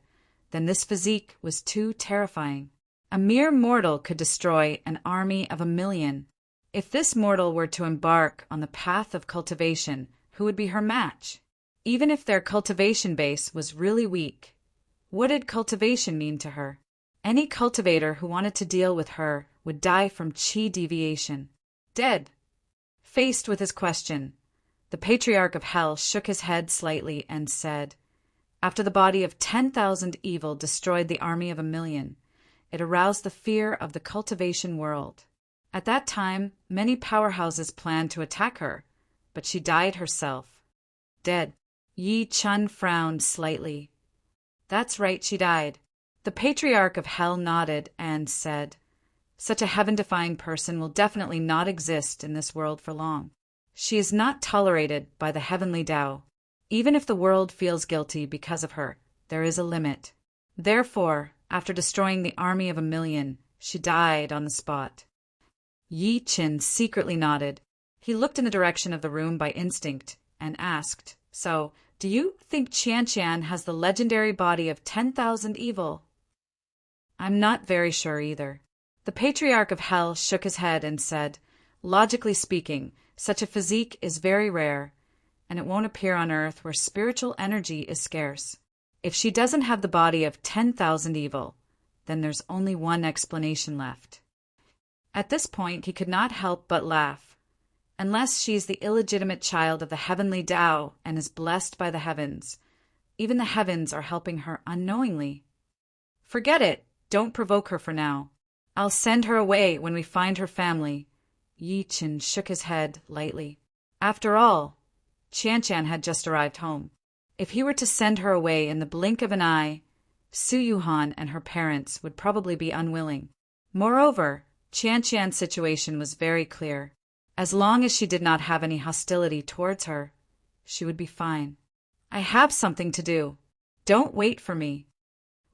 then this physique was too terrifying. A mere mortal could destroy an army of 1,000,000. If this mortal were to embark on the path of cultivation, who would be her match? Even if their cultivation base was really weak, what did cultivation mean to her? Any cultivator who wanted to deal with her would die from chi deviation. Dead. Faced with his question, the Patriarch of Hell shook his head slightly and said, "After the body of 10,000 evil destroyed the army of 1,000,000, it aroused the fear of the cultivation world. At that time, many powerhouses planned to attack her, but she died herself." Dead. Yi Chun frowned slightly. "That's right, she died." The Patriarch of Hell nodded and said, "Such a heaven-defying person will definitely not exist in this world for long. She is not tolerated by the heavenly Tao. Even if the world feels guilty because of her, there is a limit. Therefore, after destroying the army of 1,000,000, she died on the spot." Yi Chin secretly nodded. He looked in the direction of the room by instinct and asked, "So, do you think Qian has the legendary body of 10,000 evil?" "I'm not very sure either." The Patriarch of Hell shook his head and said, "Logically speaking, such a physique is very rare, and it won't appear on Earth where spiritual energy is scarce. If she doesn't have the body of 10,000 evil, then there's only one explanation left." At this point, he could not help but laugh. Unless she is the illegitimate child of the heavenly Tao and is blessed by the heavens, even the heavens are helping her unknowingly. "Forget it. Don't provoke her for now. I'll send her away when we find her family." Yi Chin shook his head lightly. After all, Qian had just arrived home. If he were to send her away in the blink of an eye, Su Yuhan and her parents would probably be unwilling. Moreover, Qian's situation was very clear. As long as she did not have any hostility towards her, she would be fine. "I have something to do. Don't wait for me."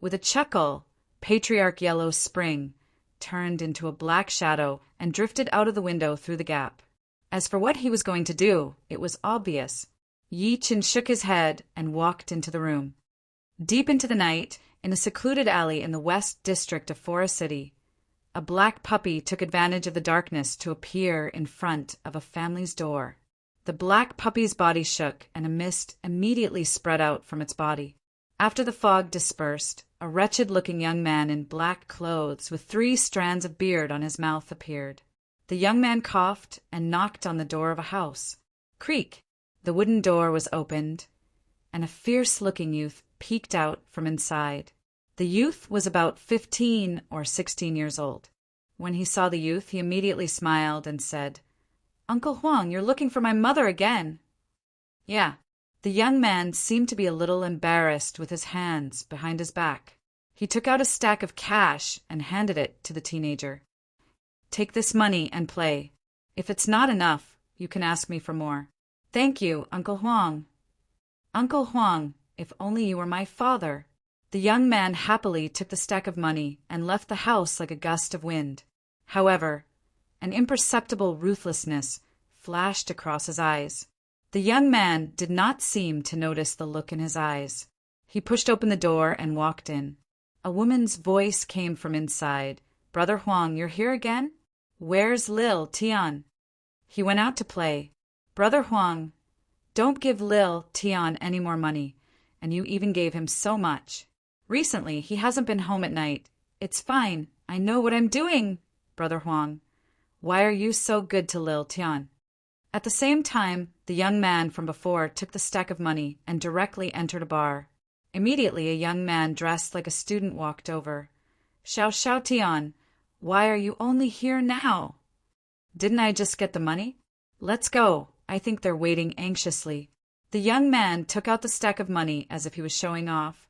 With a chuckle, Patriarch Yellow Spring turned into a black shadow and drifted out of the window through the gap. As for what he was going to do, it was obvious. Yi Chin shook his head and walked into the room. Deep into the night, in a secluded alley in the West District of Forest City, a black puppy took advantage of the darkness to appear in front of a family's door. The black puppy's body shook, and a mist immediately spread out from its body. After the fog dispersed, a wretched-looking young man in black clothes with 3 strands of beard on his mouth appeared. The young man coughed and knocked on the door of a house. Creak! The wooden door was opened, and a fierce-looking youth peeked out from inside. The youth was about 15 or 16 years old. When he saw the youth, he immediately smiled and said, "Uncle Huang, you're looking for my mother again." "Yeah." The young man seemed to be a little embarrassed with his hands behind his back. He took out a stack of cash and handed it to the teenager. "Take this money and play. If it's not enough, you can ask me for more." "Thank you, Uncle Huang." "Uncle Huang, if only you were my father." The young man happily took the stack of money and left the house like a gust of wind. However, an imperceptible ruthlessness flashed across his eyes. The young man did not seem to notice the look in his eyes. He pushed open the door and walked in. A woman's voice came from inside. "Brother Huang, you're here again? Where's Lil Tian?" He went out to play. "Brother Huang, don't give Lil Tian any more money, and you even gave him so much. Recently, he hasn't been home at night. It's fine. I know what I'm doing, Brother Huang. Why are you so good to Lil Tian?" At the same time, the young man from before took the stack of money and directly entered a bar. Immediately, a young man dressed like a student walked over. Xiao Tian, why are you only here now?" "Didn't I just get the money?" "Let's go. I think they're waiting anxiously." The young man took out the stack of money as if he was showing off,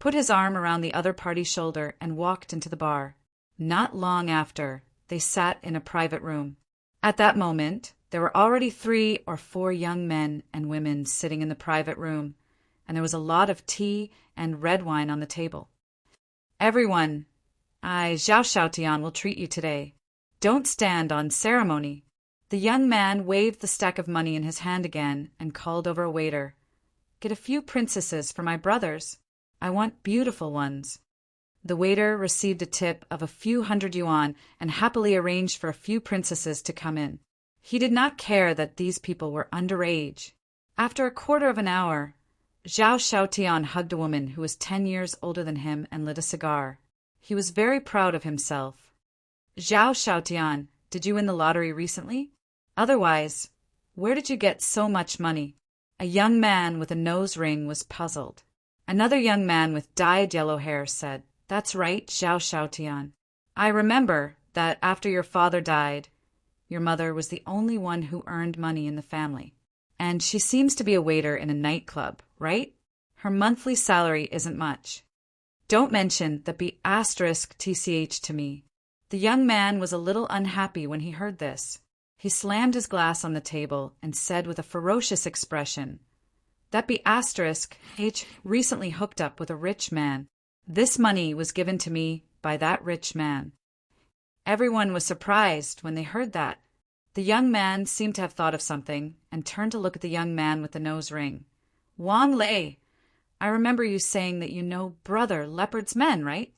put his arm around the other party's shoulder, and walked into the bar. Not long after, they sat in a private room. At that moment, there were already 3 or 4 young men and women sitting in the private room, and there was a lot of tea and red wine on the table. "Everyone, Zhao Tian will treat you today. Don't stand on ceremony. The young man waved the stack of money in his hand again and called over a waiter. "Get a few princesses for my brothers. I want beautiful ones." The waiter received a tip of a few hundred yuan and happily arranged for a few princesses to come in. He did not care that these people were underage. After a quarter of an hour, Zhao Xiaotian hugged a woman who was 10 years older than him and lit a cigar. He was very proud of himself. "Zhao Xiaotian, did you win the lottery recently? Otherwise, where did you get so much money?" A young man with a nose ring was puzzled. Another young man with dyed yellow hair said, "That's right, Zhao Xiaotian. I remember that after your father died, your mother was the only one who earned money in the family. And she seems to be a waiter in a nightclub, right? Her monthly salary isn't much. Don't mention the B*TCH to me." The young man was a little unhappy when he heard this. He slammed his glass on the table and said with a ferocious expression, "That B*H recently hooked up with a rich man. This money was given to me by that rich man." Everyone was surprised when they heard that. The young man seemed to have thought of something and turned to look at the young man with the nose ring. "Wang Lei, I remember you saying that you know Brother Leopard's men, right?"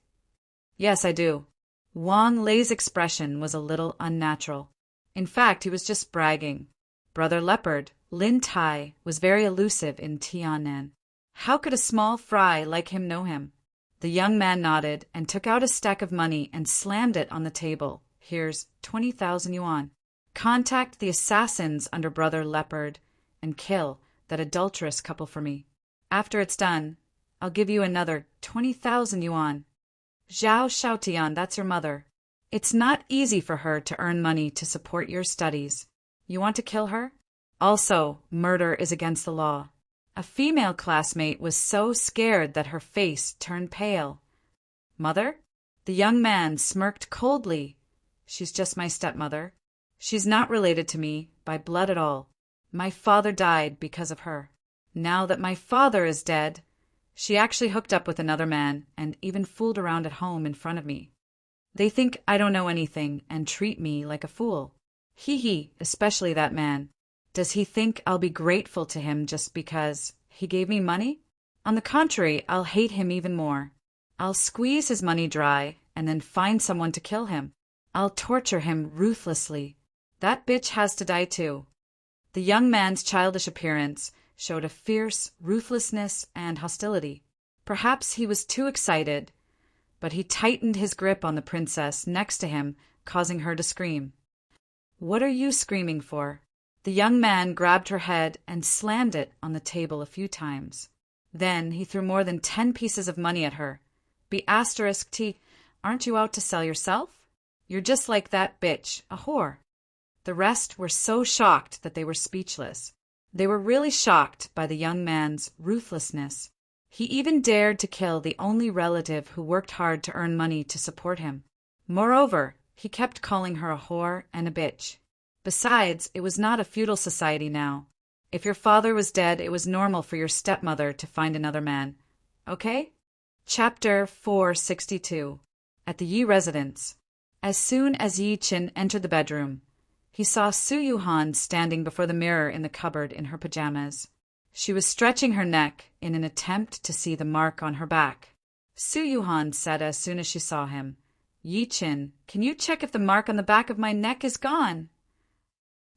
"Yes, I do." Wang Lei's expression was a little unnatural. In fact, he was just bragging. Brother Leopard, Lin Tai, was very elusive in Tianan. How could a small fry like him know him? The young man nodded and took out a stack of money and slammed it on the table. "Here's 20,000 yuan. Contact the assassins under Brother Leopard and kill that adulterous couple for me. After it's done, I'll give you another 20,000 yuan. Zhao Xiaotian, that's your mother. It's not easy for her to earn money to support your studies. You want to kill her? Also, murder is against the law." A female classmate was so scared that her face turned pale. "Mother?" The young man smirked coldly. "She's just my stepmother. She's not related to me by blood at all. My father died because of her. Now that my father is dead, she actually hooked up with another man and even fooled around at home in front of me. They think I don't know anything and treat me like a fool. He, especially that man. Does he think I'll be grateful to him just because he gave me money? On the contrary, I'll hate him even more. I'll squeeze his money dry and then find someone to kill him. I'll torture him ruthlessly. That bitch has to die too." The young man's childish appearance showed a fierce ruthlessness and hostility. Perhaps he was too excited, but he tightened his grip on the princess next to him, causing her to scream. "What are you screaming for?" The young man grabbed her head and slammed it on the table a few times. Then he threw more than 10 pieces of money at her. "B*T, aren't you out to sell yourself? You're just like that bitch, a whore." The rest were so shocked that they were speechless. They were really shocked by the young man's ruthlessness. He even dared to kill the only relative who worked hard to earn money to support him. Moreover, he kept calling her a whore and a bitch. Besides, it was not a feudal society now. If your father was dead, it was normal for your stepmother to find another man. Okay? Chapter 462. At the Yi residence. As soon as Yi Qin entered the bedroom, he saw Su Yuhan standing before the mirror in the cupboard in her pajamas. She was stretching her neck in an attempt to see the mark on her back. Su Yuhan said as soon as she saw him, "Yi Qin, can you check if the mark on the back of my neck is gone?"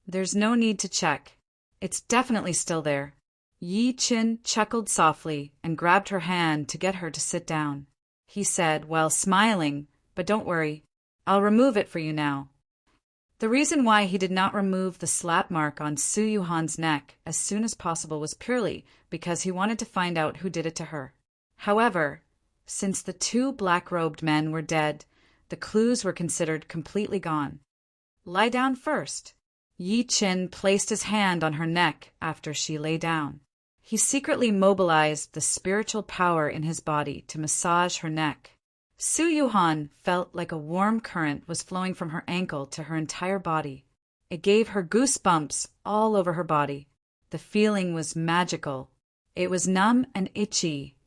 "There's no need to check. It's definitely still there." Yi Qin chuckled softly and grabbed her hand to get her to sit down. He said while smiling, "But don't worry, I'll remove it for you now." The reason why he did not remove the slap mark on Su Yuhan's neck as soon as possible was purely because he wanted to find out who did it to her. However, since the 2 black-robed men were dead, the clues were considered completely gone. "Lie down first." Yi Qin placed his hand on her neck after she lay down. He secretly mobilized the spiritual power in his body to massage her neck. Su Yuhan felt like a warm current was flowing from her ankle to her entire body. It gave her goosebumps all over her body. The feeling was magical. It was numb and itchy,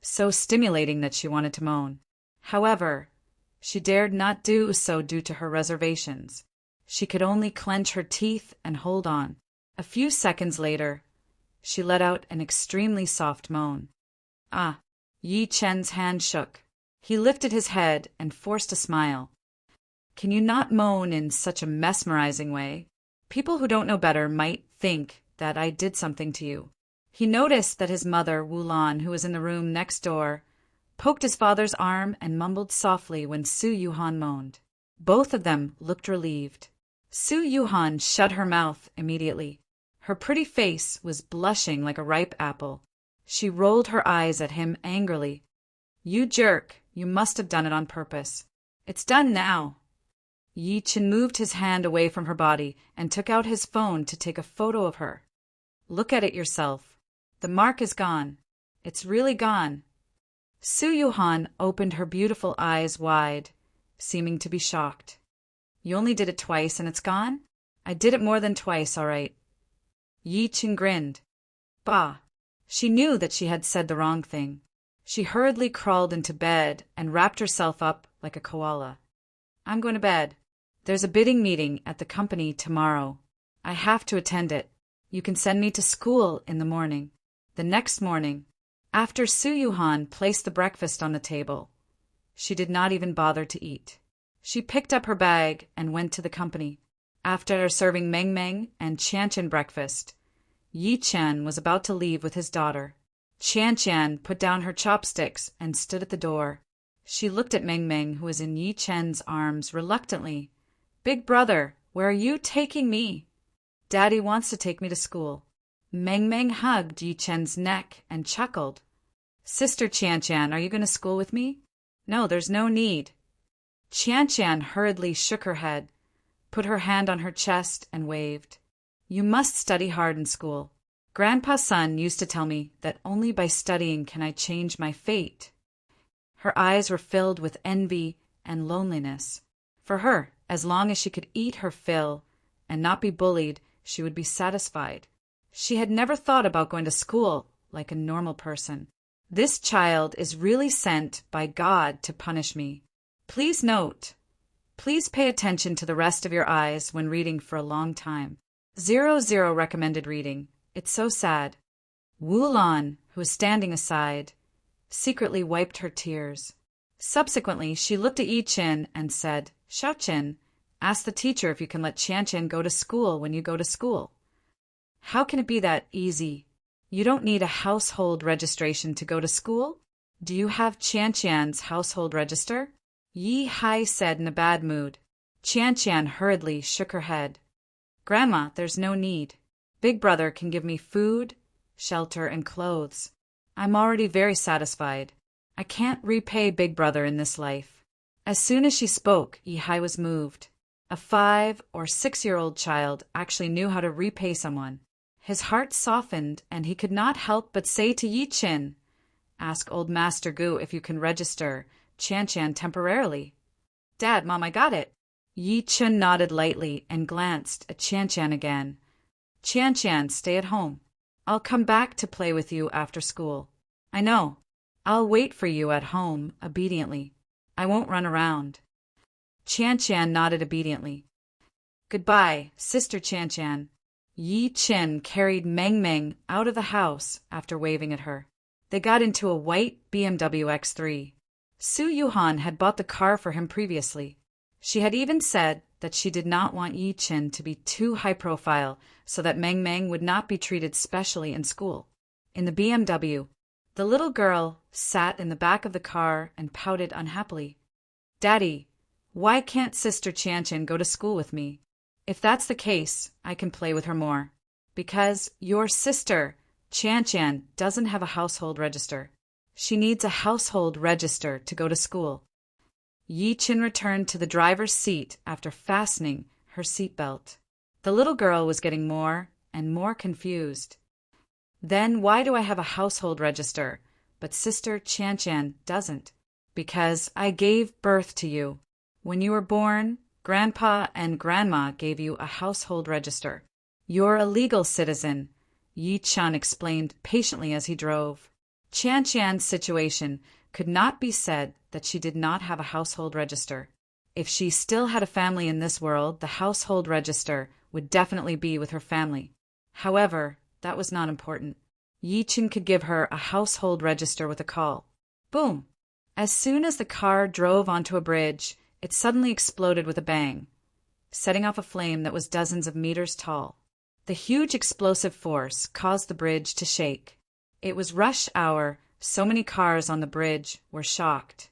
so stimulating that she wanted to moan. However, she dared not do so due to her reservations. She could only clench her teeth and hold on. A few seconds later, she let out an extremely soft moan. Ah! Yi Chen's hand shook. He lifted his head and forced a smile. Can you not moan in such a mesmerizing way? People who don't know better might think that I did something to you. He noticed that his mother, Wulan, who was in the room next door, poked his father's arm and mumbled softly when Su Yuhan moaned. Both of them looked relieved. Su Yuhan shut her mouth immediately. Her pretty face was blushing like a ripe apple. She rolled her eyes at him angrily. You jerk, you must have done it on purpose. It's done now. Yi Chen moved his hand away from her body and took out his phone to take a photo of her. Look at it yourself. The mark is gone. It's really gone. Su Yuhan opened her beautiful eyes wide, seeming to be shocked. You only did it twice and it's gone? I did it more than twice, all right. Yi Chen grinned. Bah! She knew that she had said the wrong thing. She hurriedly crawled into bed and wrapped herself up like a koala. I'm going to bed. There's a bidding meeting at the company tomorrow. I have to attend it. You can send me to school in the morning. The next morning, after Su Yuhan placed the breakfast on the table, she did not even bother to eat. She picked up her bag and went to the company. After serving Meng Meng and Qian Qian breakfast, Yi Chen was about to leave with his daughter. Qian Qian put down her chopsticks and stood at the door. She looked at Meng Meng, who was in Yi Chen's arms, reluctantly. Big brother, where are you taking me? Daddy wants to take me to school. Meng Meng hugged Yi Chen's neck and chuckled. Sister Qian Qian, are you going to school with me? No, there's no need. Qian Qian hurriedly shook her head, put her hand on her chest and waved. You must study hard in school. Grandpa's son used to tell me that only by studying can I change my fate. Her eyes were filled with envy and loneliness. For her, as long as she could eat her fill and not be bullied, she would be satisfied. She had never thought about going to school like a normal person. This child is really sent by God to punish me. Please note, please pay attention to the rest of your eyes when reading for a long time. 00 recommended reading. It's so sad. Wulan, who was standing aside, secretly wiped her tears. Subsequently, she looked at Yi Chen and said, Xiao Chen, ask the teacher if you can let Qian Qian go to school when you go to school. How can it be that easy? You don't need a household registration to go to school? Do you have Qian Qian's household register? Yi Hai said in a bad mood. Qian Qian hurriedly shook her head. Grandma, there's no need. Big brother can give me food, shelter, and clothes. I'm already very satisfied. I can't repay Big Brother in this life. As soon as she spoke, Yi Hai was moved. A 5- or 6-year-old child actually knew how to repay someone. His heart softened, and he could not help but say to Yi Chen, Ask old Master Gu if you can register Qian Qian temporarily. Dad, Mom, I got it. Yi Chen nodded lightly and glanced at Qian Qian again. Qian Qian, stay at home. I'll come back to play with you after school. I know. I'll wait for you at home, obediently. I won't run around. Qian Qian nodded obediently. Goodbye, Sister Qian Qian. Yi Chen carried Meng Meng out of the house after waving at her. They got into a white BMW X3. Su Yuhan had bought the car for him previously. She had even said that she did not want Yi Chen to be too high profile so that Meng Meng would not be treated specially in school. In the BMW, the little girl sat in the back of the car and pouted unhappily. Daddy, why can't Sister Qian Qian go to school with me? If that's the case, I can play with her more. Because your sister, Qian Qian, doesn't have a household register. She needs a household register to go to school. Yi Chen returned to the driver's seat after fastening her seatbelt. The little girl was getting more and more confused. Then why do I have a household register, but Sister Qian Qian doesn't? Because I gave birth to you. When you were born, Grandpa and Grandma gave you a household register. You're a legal citizen, Yi Chen explained patiently as he drove. Qian Qian's situation could not be said that she did not have a household register. If she still had a family in this world, the household register would definitely be with her family. However, that was not important. Yi Chen could give her a household register with a call. Boom! As soon as the car drove onto a bridge, it suddenly exploded with a bang, setting off a flame that was dozens of meters tall. The huge explosive force caused the bridge to shake. It was rush hour, so many cars on the bridge were shocked.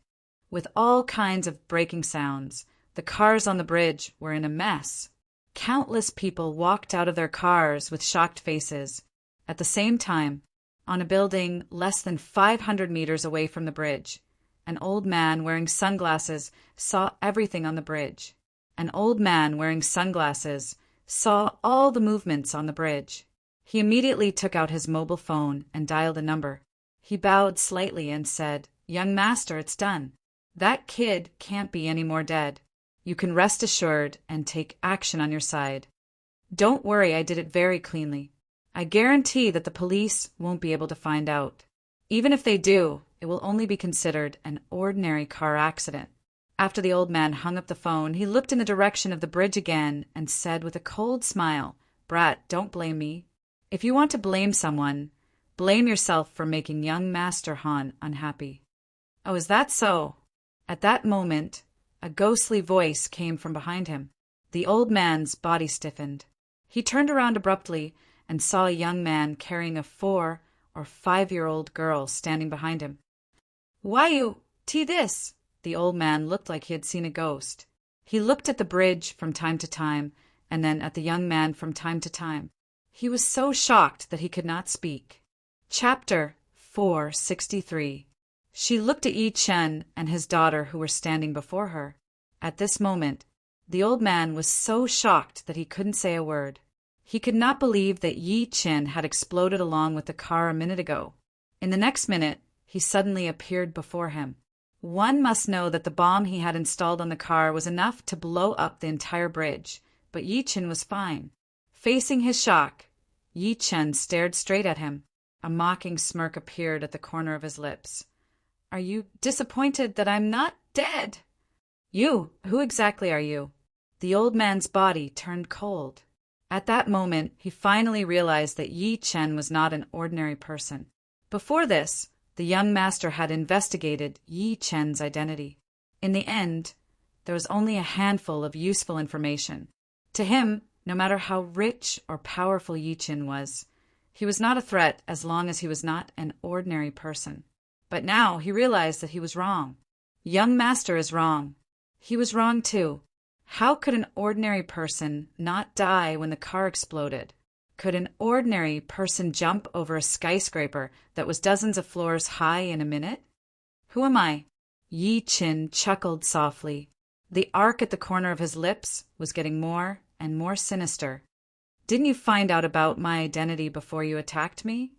With all kinds of braking sounds, the cars on the bridge were in a mess. Countless people walked out of their cars with shocked faces. At the same time, on a building less than 500 meters away from the bridge, an old man wearing sunglasses saw everything on the bridge. An old man wearing sunglasses saw all the movements on the bridge. He immediately took out his mobile phone and dialed a number. He bowed slightly and said, "Young master, it's done. That kid can't be any more dead. You can rest assured and take action on your side. Don't worry, I did it very cleanly. I guarantee that the police won't be able to find out. Even if they do, it will only be considered an ordinary car accident." After the old man hung up the phone, he looked in the direction of the bridge again and said with a cold smile, "Brat, don't blame me. If you want to blame someone, blame yourself for making young Master Han unhappy." "Oh, is that so?" At that moment, a ghostly voice came from behind him. The old man's body stiffened. He turned around abruptly and saw a young man carrying a 4- or 5-year-old girl standing behind him. "Why you, this?" The old man looked like he had seen a ghost. He looked at the bridge from time to time, and then at the young man from time to time. He was so shocked that he could not speak. Chapter 463. She looked at Yi Chen and his daughter who were standing before her. At this moment, the old man was so shocked that he couldn't say a word. He could not believe that Yi Chen had exploded along with the car a minute ago. In the next minute, he suddenly appeared before him. One must know that the bomb he had installed on the car was enough to blow up the entire bridge, but Yi Chen was fine. Facing his shock, Yi Chen stared straight at him. A mocking smirk appeared at the corner of his lips. "Are you disappointed that I'm not dead?" "You? Who exactly are you?" The old man's body turned cold. At that moment, he finally realized that Yi Chen was not an ordinary person. Before this, the young master had investigated Yi Chen's identity. In the end, there was only a handful of useful information. To him, no matter how rich or powerful Yi Chen was, he was not a threat as long as he was not an ordinary person. But now he realized that he was wrong. Young master is wrong. He was wrong too. How could an ordinary person not die when the car exploded? Could an ordinary person jump over a skyscraper that was dozens of floors high in a minute? Who am I? Yi Chen chuckled softly. The arc at the corner of his lips was getting more and more sinister. Didn't you find out about my identity before you attacked me?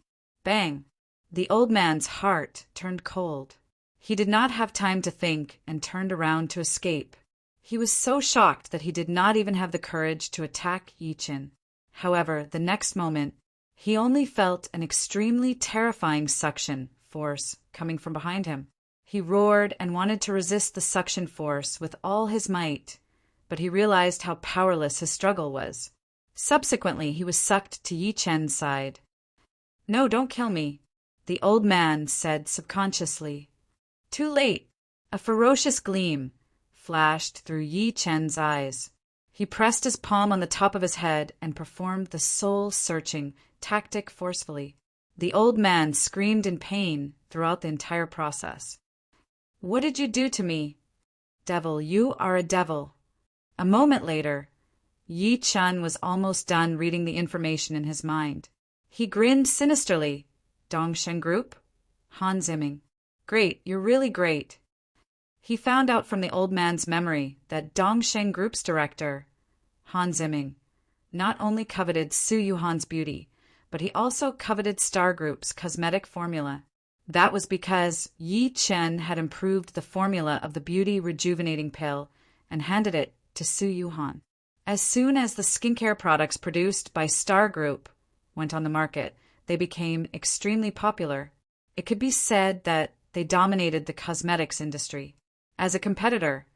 Bang! The old man's heart turned cold. He did not have time to think and turned around to escape. He was so shocked that he did not even have the courage to attack Yi Chen. However, the next moment, he only felt an extremely terrifying suction force coming from behind him. He roared and wanted to resist the suction force with all his might, but he realized how powerless his struggle was. Subsequently, he was sucked to Yi Chen's side. "No, don't kill me," the old man said subconsciously. Too late. A ferocious gleam flashed through Yi Chen's eyes. He pressed his palm on the top of his head and performed the soul-searching tactic forcefully. The old man screamed in pain throughout the entire process. "What did you do to me?" "Devil, you are a devil." A moment later, Yi Chen was almost done reading the information in his mind. He grinned sinisterly. "Dongshen Group? Han Zimming. Great, you're really great." He found out from the old man's memory that Dongshen Group's director, Han Zimming, not only coveted Su Yuhan's beauty, but he also coveted Star Group's cosmetic formula. That was because Yi Chen had improved the formula of the beauty rejuvenating pill and handed it to Su Yuhan. As soon as the skincare products produced by Star Group went on the market, they became extremely popular. It could be said that they dominated the cosmetics industry. As a competitor,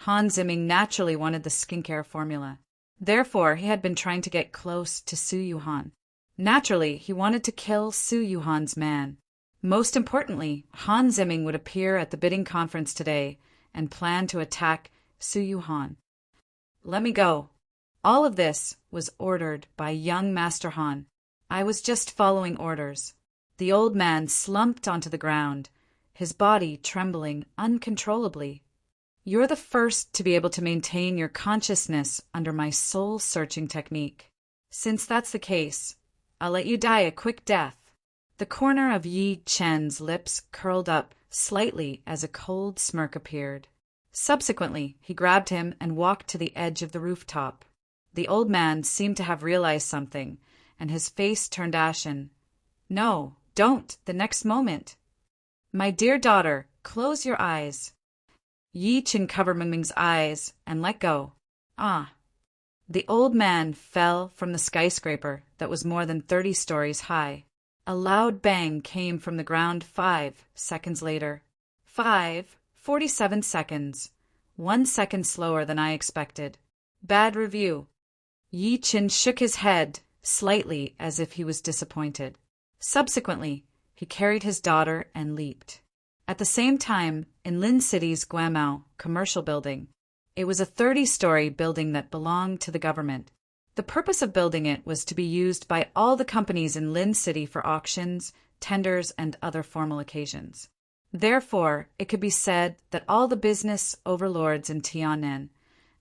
Han Ziming naturally wanted the skincare formula. Therefore, he had been trying to get close to Su Yuhan. Naturally, he wanted to kill Su Yuhan's man. Most importantly, Han Ziming would appear at the bidding conference today and plan to attack Su Yuhan. Let me go. All of this was ordered by young Master Han. I was just following orders. The old man slumped onto the ground, his body trembling uncontrollably. You're the first to be able to maintain your consciousness under my soul-searching technique. Since that's the case, I'll let you die a quick death. The corner of Yi Chen's lips curled up slightly as a cold smirk appeared. Subsequently, he grabbed him and walked to the edge of the rooftop. The old man seemed to have realized something, and his face turned ashen. No, don't, the next moment. My dear daughter, close your eyes. Yi Chen covered Mingming's eyes and let go. Ah. The old man fell from the skyscraper that was more than 30 stories high. A loud bang came from the ground 5 seconds later. 47 seconds. 1 second slower than I expected. Bad review. Yi Chen shook his head slightly as if he was disappointed. Subsequently, he carried his daughter and leaped. At the same time, in Lin City's Guamao commercial building, it was a 30-story building that belonged to the government. The purpose of building it was to be used by all the companies in Lin City for auctions, tenders, and other formal occasions. Therefore, it could be said that all the business overlords in Tiannan,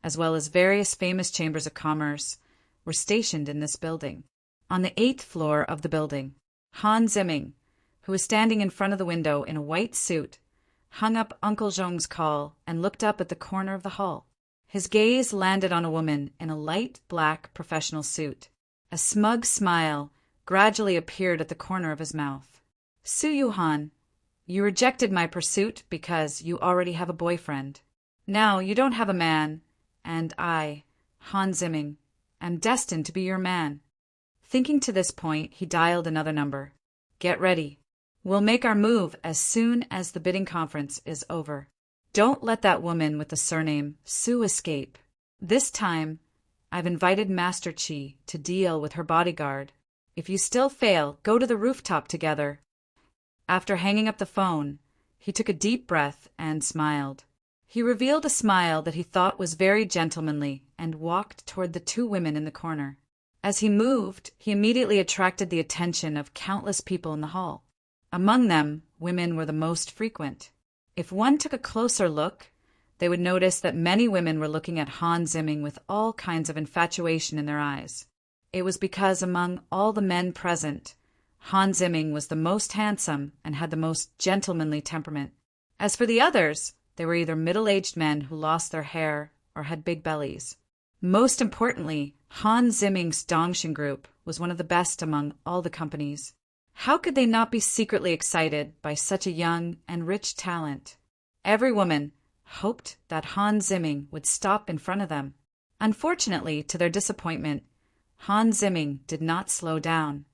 as well as various famous chambers of commerce, were stationed in this building. On the 8th floor of the building, Han Ziming, who was standing in front of the window in a white suit, hung up Uncle Zhong's call and looked up at the corner of the hall. His gaze landed on a woman in a light black professional suit. A smug smile gradually appeared at the corner of his mouth. Su Yuhan, you rejected my pursuit because you already have a boyfriend. Now you don't have a man, and I, Han Ziming, am destined to be your man. Thinking to this point, he dialed another number. Get ready. We'll make our move as soon as the bidding conference is over. Don't let that woman with the surname Su escape. This time, I've invited Master Qi to deal with her bodyguard. If you still fail, go to the rooftop together. After hanging up the phone, he took a deep breath and smiled. He revealed a smile that he thought was very gentlemanly and walked toward the 2 women in the corner. As he moved, he immediately attracted the attention of countless people in the hall. Among them, women were the most frequent. If one took a closer look, they would notice that many women were looking at Han Ziming with all kinds of infatuation in their eyes. It was because among all the men present, Han Ziming was the most handsome and had the most gentlemanly temperament. As for the others, they were either middle-aged men who lost their hair or had big bellies. Most importantly, Han Ziming's Dongshin group was one of the best among all the companies. How could they not be secretly excited by such a young and rich talent? Every woman hoped that Han Ziming would stop in front of them. Unfortunately, to their disappointment, Han Ziming did not slow down.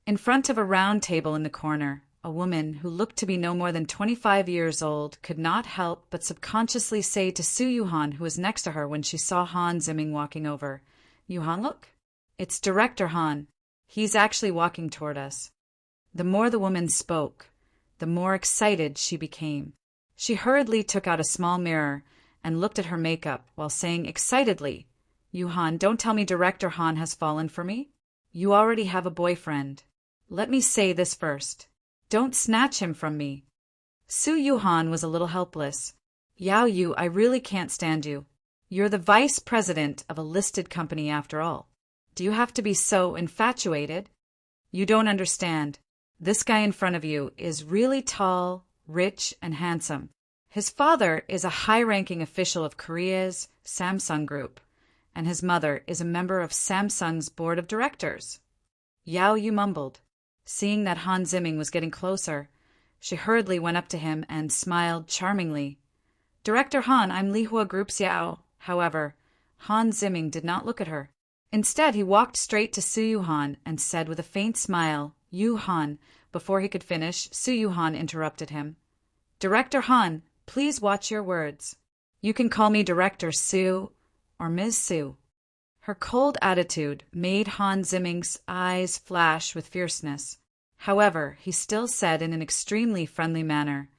In front of a round table in the corner, a woman who looked to be no more than 25 years old could not help but subconsciously say to Su Yuhan, who was next to her when she saw Han Ziming walking over, "Yuhan, look. It's Director Han. He's actually walking toward us." The more the woman spoke, the more excited she became. She hurriedly took out a small mirror and looked at her makeup while saying excitedly, "Yuhan, don't tell me Director Han has fallen for me. You already have a boyfriend. Let me say this first. Don't snatch him from me." Su Yuhan was a little helpless. "Yao Yu, I really can't stand you. You're the vice president of a listed company after all. Do you have to be so infatuated? You don't understand. This guy in front of you is really tall, rich, and handsome. His father is a high-ranking official of Korea's Samsung Group, and his mother is a member of Samsung's board of directors." Yao Yu mumbled. Seeing that Han Ziming was getting closer, she hurriedly went up to him and smiled charmingly. "Director Han, I'm Lihua Group's Yao." However, Han Ziming did not look at her. Instead, he walked straight to Su Yuhan and said with a faint smile, "Yu Han." Before he could finish, Su Yuhan interrupted him. "Director Han, please watch your words." You can call me Director Sue or Ms. Sue. Her cold attitude made Han Zimming's eyes flash with fierceness. However, he still said in an extremely friendly manner,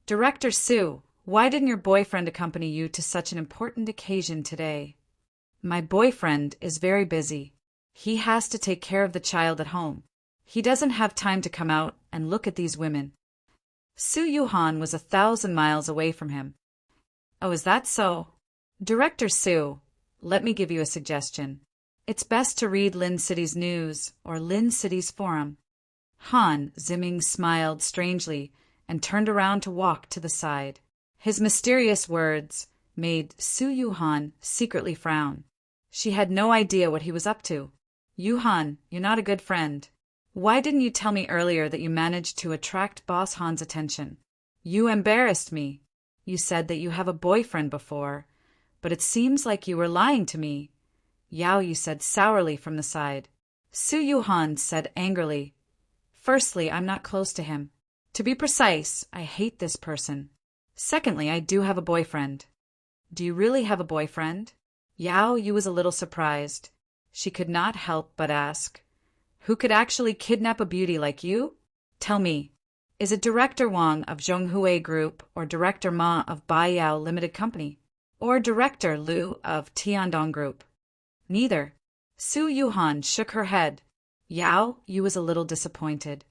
Director Sue, why didn't your boyfriend accompany you to such an important occasion today? My boyfriend is very busy. He has to take care of the child at home. He doesn't have time to come out and look at these women. Su Yuhan was 1,000 miles away from him. Oh, is that so? Director Sue, let me give you a suggestion. It's best to read Lin City's news or Lin City's forum. Han Zimming smiled strangely and turned around to walk to the side. His mysterious words made Su Yuhan secretly frown. She had no idea what he was up to. Yuhan, you're not a good friend. Why didn't you tell me earlier that you managed to attract Boss Han's attention? You embarrassed me. You said that you have a boyfriend before, but it seems like you were lying to me. Yao Yu said sourly from the side. Su Yuhan said angrily, Firstly, I'm not close to him. To be precise, I hate this person. Secondly, I do have a boyfriend. Do you really have a boyfriend? Yao Yu was a little surprised. She could not help but ask, Who could actually kidnap a beauty like you? Tell me, is it Director Wang of Zhonghui Group or Director Ma of Baiyao Limited Company? Or Director Liu of Tiandong Group? Neither. Su Yuhan shook her head. Yao Yu was a little disappointed.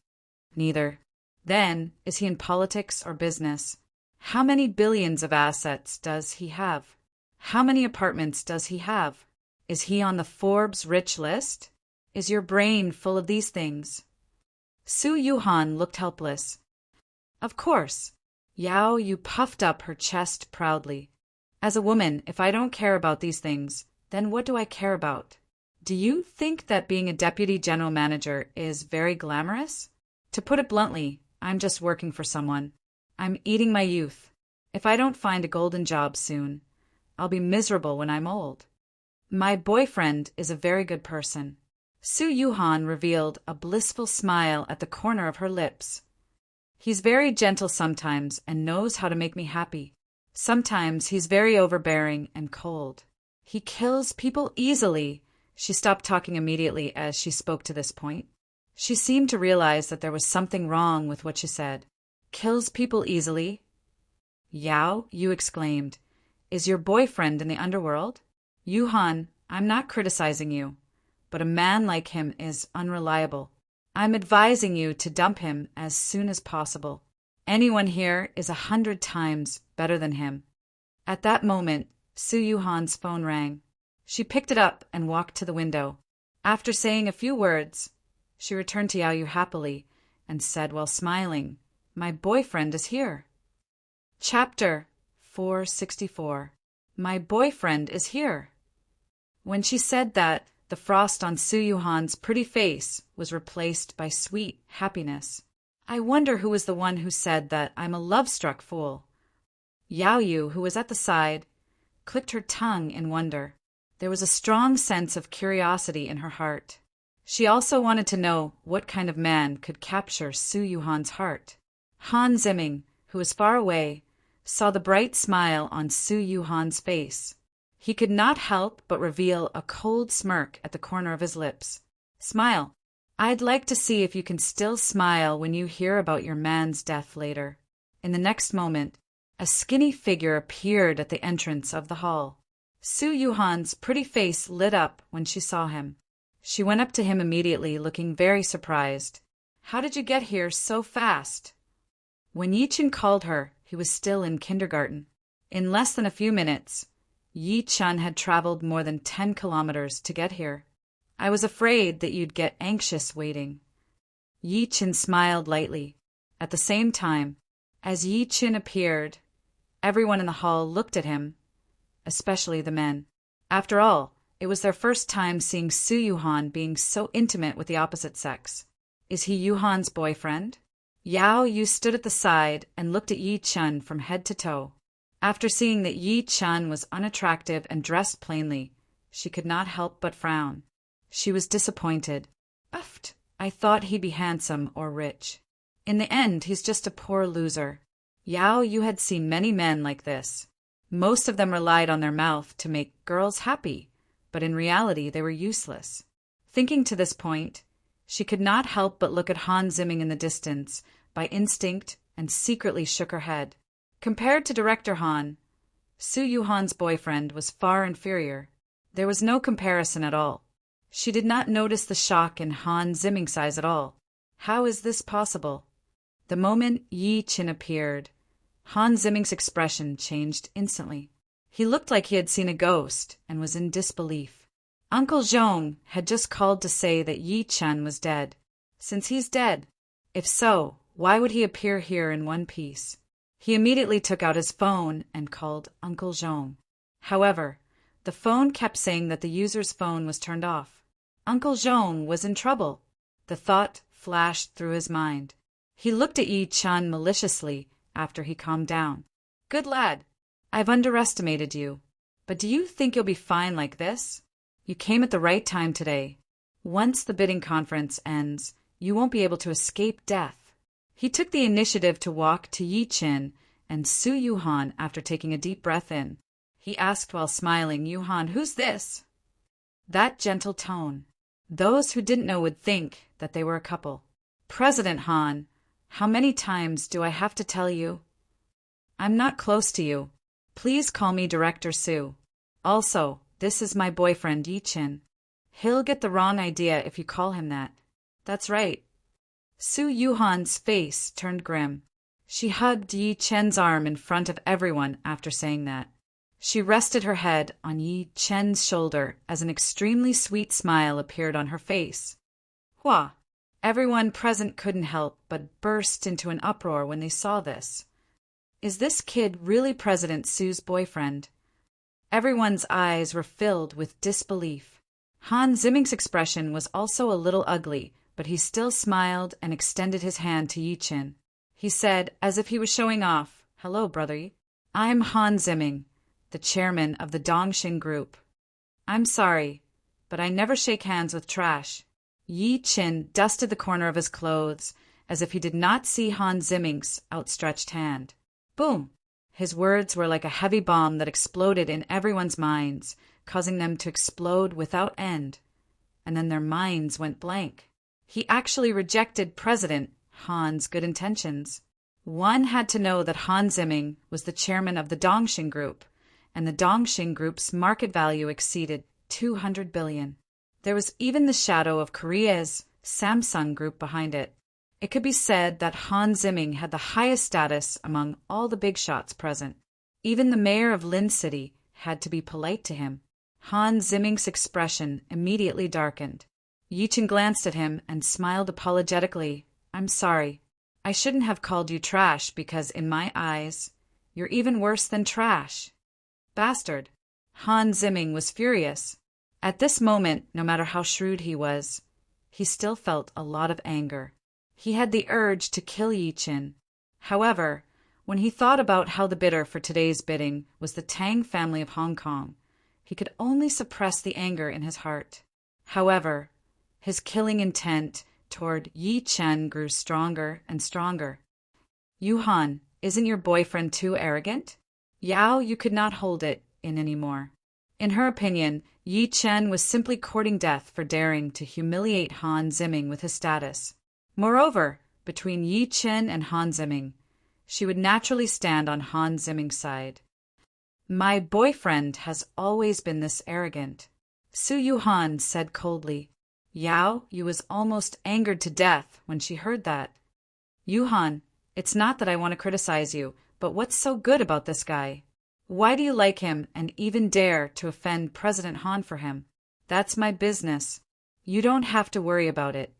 Neither. Then, is he in politics or business? How many billions of assets does he have? How many apartments does he have? Is he on the Forbes rich list? Is your brain full of these things? Su Yuhan looked helpless. Of course. Yao Yu puffed up her chest proudly. As a woman, if I don't care about these things, then what do I care about? Do you think that being a deputy general manager is very glamorous? To put it bluntly, I'm just working for someone. I'm eating my youth. If I don't find a golden job soon, I'll be miserable when I'm old. My boyfriend is a very good person. Su Yuhan revealed a blissful smile at the corner of her lips. He's very gentle sometimes and knows how to make me happy. Sometimes he's very overbearing and cold. He kills people easily. She stopped talking immediately as she spoke to this point. She seemed to realize that there was something wrong with what she said. Kills people easily? Yao Yu exclaimed. Is your boyfriend in the underworld? Yuhan, I'm not criticizing you, but a man like him is unreliable. I'm advising you to dump him as soon as possible. Anyone here is 100 times better than him. At that moment, Su Yuhan's phone rang. She picked it up and walked to the window. After saying a few words, she returned to Yao Yu happily and said while smiling, My boyfriend is here. Chapter 464. My boyfriend is here. When she said that, the frost on Su Yuhan's pretty face was replaced by sweet happiness. I wonder who was the one who said that I'm a love-struck fool. Yao Yu, who was at the side, clicked her tongue in wonder. There was a strong sense of curiosity in her heart. She also wanted to know what kind of man could capture Su Yuhan's heart. Han Zimming, who was far away, saw the bright smile on Su Yuhan's face. He could not help but reveal a cold smirk at the corner of his lips. Smile. I'd like to see if you can still smile when you hear about your man's death later. In the next moment, a skinny figure appeared at the entrance of the hall. Su Yuhan's pretty face lit up when she saw him. She went up to him immediately, looking very surprised. How did you get here so fast? When Yi Chen called her, he was still in kindergarten. In less than a few minutes, Yi Chen had traveled more than 10 kilometers to get here. I was afraid that you'd get anxious waiting. Yi Chen smiled lightly. At the same time, as Yi Chen appeared, everyone in the hall looked at him, especially the men. After all, it was their first time seeing Su Yuhan being so intimate with the opposite sex. Is he Yuhan's boyfriend? Yao Yu stood at the side and looked at Yi Chen from head to toe. After seeing that Yi Chen was unattractive and dressed plainly, she could not help but frown. She was disappointed. Uffed, I thought he'd be handsome or rich. In the end, he's just a poor loser. Yao Yu had seen many men like this. Most of them relied on their mouth to make girls happy, but in reality they were useless. Thinking to this point, she could not help but look at Han Zimming in the distance by instinct and secretly shook her head. Compared to Director Han, Su Yuhan's boyfriend was far inferior. There was no comparison at all. She did not notice the shock in Han Zimming's eyes at all. How is this possible? The moment Yi Qin appeared, Han Zimming's expression changed instantly. He looked like he had seen a ghost and was in disbelief. Uncle Zhong had just called to say that Yi Chen was dead. Since he's dead, if so, why would he appear here in one piece? He immediately took out his phone and called Uncle Zhong. However, the phone kept saying that the user's phone was turned off. Uncle Zhong was in trouble. The thought flashed through his mind. He looked at Yi Chen maliciously after he calmed down. Good lad, I've underestimated you. But do you think you'll be fine like this? You came at the right time today. Once the bidding conference ends, you won't be able to escape death. He took the initiative to walk to Yi Qin and Su Yuhan after taking a deep breath in. He asked while smiling, Yuhan, who's this? That gentle tone. Those who didn't know would think that they were a couple. President Han, how many times do I have to tell you? I'm not close to you. Please call me Director Su. Also, this is my boyfriend Yi Qin. He'll get the wrong idea if you call him that. That's right. Su Yuhan's face turned grim. She hugged Yi Chen's arm in front of everyone after saying that. She rested her head on Yi Chen's shoulder as an extremely sweet smile appeared on her face. Hua! Everyone present couldn't help but burst into an uproar when they saw this. Is this kid really President Su's boyfriend? Everyone's eyes were filled with disbelief. Han Zimming's expression was also a little ugly, but he still smiled and extended his hand to Yi Qin. He said, as if he was showing off, Hello, brother. I'm Han Zimming, the chairman of the Dongxing Group. I'm sorry, but I never shake hands with trash. Yi Qin dusted the corner of his clothes as if he did not see Han Zimming's outstretched hand. Boom! His words were like a heavy bomb that exploded in everyone's minds, causing them to explode without end. And then their minds went blank. He actually rejected President Han's good intentions. One had to know that Han Zimming was the chairman of the Dongxing Group, and the Dongxing Group's market value exceeded 200 billion. There was even the shadow of Korea's Samsung Group behind it. It could be said that Han Zimming had the highest status among all the big shots present. Even the mayor of Lin City had to be polite to him. Han Zimming's expression immediately darkened. Yi Qin glanced at him and smiled apologetically. I'm sorry. I shouldn't have called you trash because, in my eyes, you're even worse than trash. Bastard. Han Zimming was furious. At this moment, no matter how shrewd he was, he still felt a lot of anger. He had the urge to kill Yi Qin. However, when he thought about how the bidder for today's bidding was the Tang family of Hong Kong, he could only suppress the anger in his heart. However, his killing intent toward Yi Chen grew stronger and stronger. Yuhan, isn't your boyfriend too arrogant? Yao, you could not hold it in anymore. In her opinion, Yi Chen was simply courting death for daring to humiliate Han Zimming with his status. Moreover, between Yi Chen and Han Zimming, she would naturally stand on Han Zimming's side. My boyfriend has always been this arrogant, Su Yuhan said coldly. Yao Yu was almost angered to death when she heard that. Yuhan, it's not that I want to criticize you, but what's so good about this guy? Why do you like him and even dare to offend President Han for him? That's my business. You don't have to worry about it.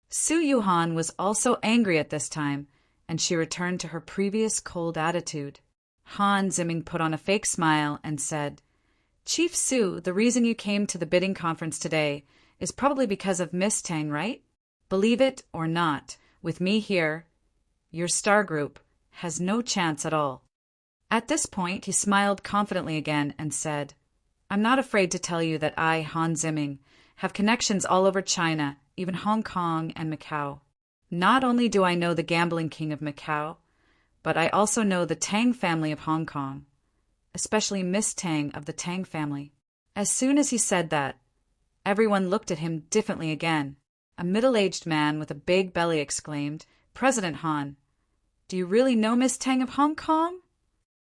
Su Yuhan was also angry at this time, and she returned to her previous cold attitude. Han Zimming put on a fake smile and said, Chief Su, the reason you came to the bidding conference today is probably because of Miss Tang, right? Believe it or not, with me here, your star group has no chance at all. At this point, he smiled confidently again and said, I'm not afraid to tell you that I, Han Zimming, have connections all over China, even Hong Kong and Macau. Not only do I know the gambling king of Macau, but I also know the Tang family of Hong Kong. especially Miss Tang of the Tang family. As soon as he said that, everyone looked at him differently again. A middle-aged man with a big belly exclaimed, "President Han, do you really know Miss Tang of Hong Kong?"